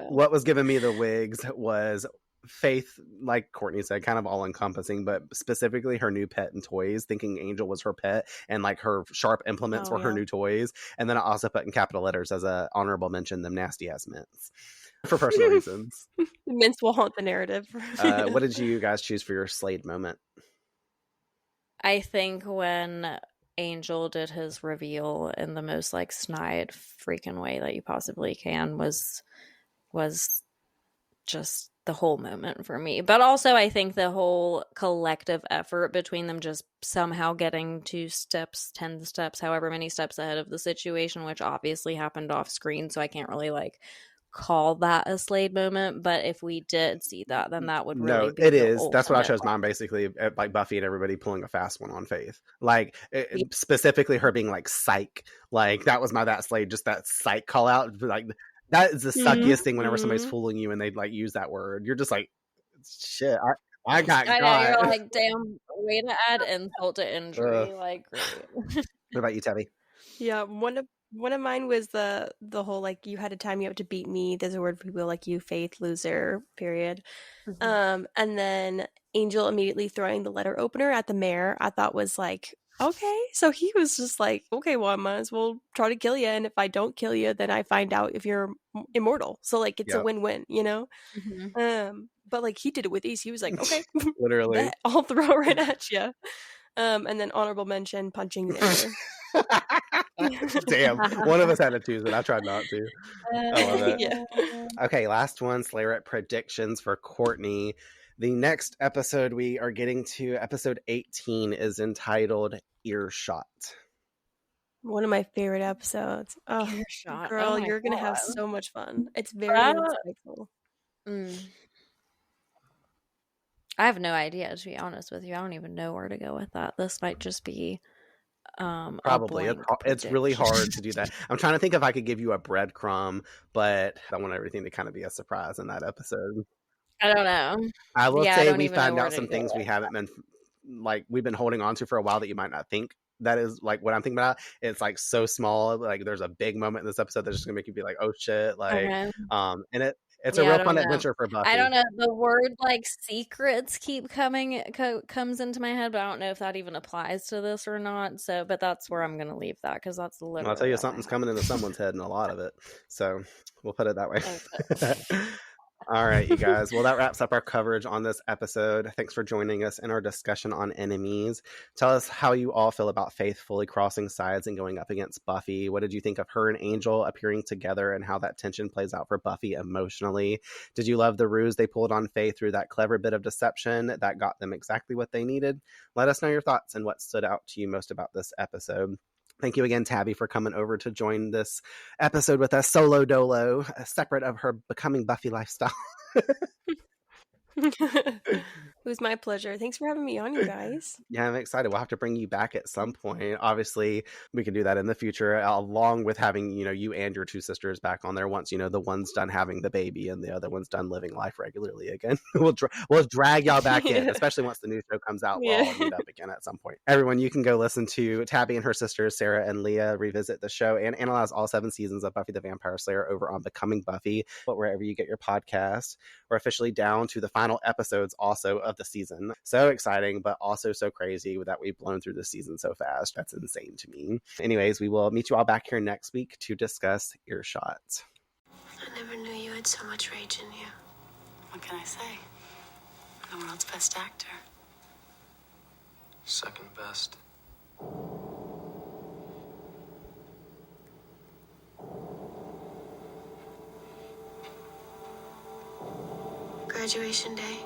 What was giving me the wigs was Faith, like Courtney said, kind of all encompassing, but specifically her new pet and toys, thinking Angel was her pet, and like her sharp implements were her new toys. And then I also put in capital letters as a honorable mention them nasty ass mints for personal reasons. Mints will haunt the narrative. What did you guys choose for your Slade moment? I think when Angel did his reveal in the most like snide freaking way that you possibly can was just the whole moment for me. But also I think the whole collective effort between them just somehow getting 2 steps, 10 steps, however many steps ahead of the situation, which obviously happened off screen, so I can't really like call that a Slade moment, but if we did see that, then that would really be it is. That's what I ultimate. chose mine, basically, like Buffy and everybody pulling a fast one on Faith. Like, specifically her being like, psych. Like, that was that Slade, just that psych call out. Like, that is the suckiest thing whenever somebody's fooling you and they like use that word. You're just like, shit, I got I know, got. you're like, damn, way to add insult to injury. Like, great. What about you, Tabby? Yeah, one of mine was the whole like, you had to time me up to beat me. There's a word for people like you, Faith, loser, period. And then Angel immediately throwing the letter opener at the mayor, I thought was like, okay. So he was just like, okay, well, I might as well try to kill you. And if I don't kill you, then I find out if you're immortal. So like, it's a win-win, you know? But like, he did it with ease. He was like, okay, literally, I'll throw it right at you. And then honorable mention, punching the air. Damn, one of us had to choose it. I tried not to. I love it. Yeah. Okay, last one, Slayerette predictions for Courtney. The next episode we are getting to, episode 18, is entitled Earshot. One of my favorite episodes. Oh, Earshot. Girl, you're going to have so much fun. It's very insightful. I have no idea, to be honest with you. I don't even know where to go with that. This might just be probably it's really hard to do that. I'm trying to think if I could give you a breadcrumb, but I want everything to kind of be a surprise in that episode. I don't know. I will say we found out some things we haven't been like we've been holding on to for a while that you might not think that is like what I'm thinking about. It's like so small, like there's a big moment in this episode that's just gonna make you be like, oh shit, like and it's a real fun adventure for Buffy. I don't know. The word like secrets keep comes into my head, but I don't know if that even applies to this or not. So, but that's where I'm going to leave that because that's literally. I'll tell you, something's coming into someone's head and a lot of it. So we'll put it that way. Okay. All right, you guys. Well, that wraps up our coverage on this episode. Thanks for joining us in our discussion on enemies. Tell us how you all feel about Faith fully crossing sides and going up against Buffy. What did you think of her and Angel appearing together and how that tension plays out for Buffy emotionally? Did you love the ruse they pulled on Faith through that clever bit of deception that got them exactly what they needed? Let us know your thoughts and what stood out to you most about this episode. Thank you again, Tabby, for coming over to join this episode with us solo dolo, separate of her becoming Buffy lifestyle. It was my pleasure. Thanks for having me on, you guys. Yeah, I'm excited. We'll have to bring you back at some point. Obviously, we can do that in the future, along with having, you and your 2 sisters back on there once, the one's done having the baby and the other one's done living life regularly again. We'll drag y'all back in, especially once the new show comes out. We'll all meet up again at some point. Everyone, you can go listen to Tabby and her sisters, Sarah and Leah, revisit the show and analyze all 7 seasons of Buffy the Vampire Slayer over on Becoming Buffy, but wherever you get your podcast. We're officially down to the final episodes also of the season. So exciting, but also so crazy that we've blown through the season so fast. That's insane to me. Anyways, we will meet you all back here next week to discuss Earshot. I never knew you had so much rage in you. What can I say? I'm the world's best actor. Second best. Graduation day.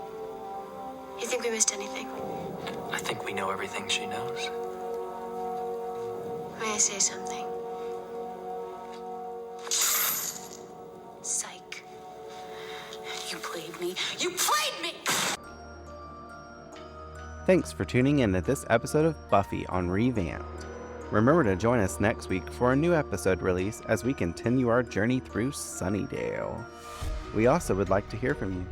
You think we missed anything? I think we know everything she knows. May I say something? Psych. You played me. You played me! Thanks for tuning in to this episode of Buffy on Revamped. Remember to join us next week for a new episode release as we continue our journey through Sunnydale. We also would like to hear from you,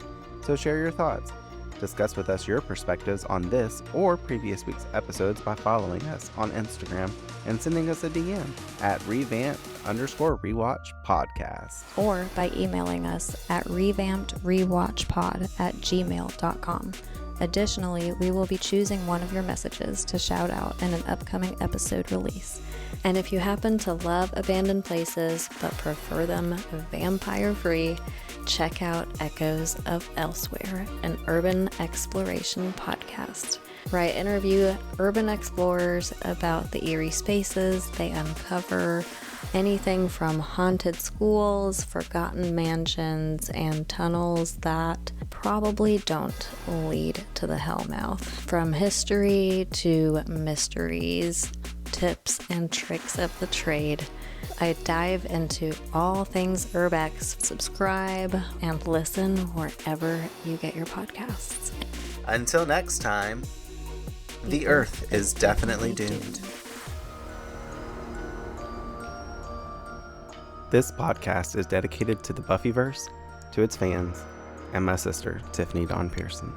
so share your thoughts. Discuss with us your perspectives on this or previous week's episodes by following us on Instagram and sending us a DM at revamped_rewatch podcast. Or by emailing us at revampedrewatchpod@gmail.com. Additionally, we will be choosing one of your messages to shout out in an upcoming episode release. And if you happen to love abandoned places but prefer them vampire-free, check out Echoes of Elsewhere, an urban exploration podcast. where I interview urban explorers about the eerie spaces they uncover, anything from haunted schools, forgotten mansions, and tunnels that probably don't lead to the hellmouth. From history to mysteries, tips and tricks of the trade, I dive into all things urbex. Subscribe and listen wherever you get your podcasts. Until next time, the Earth is definitely doomed. This podcast is dedicated to the Buffyverse, to its fans, and my sister, Tiffany Dawn Pearson.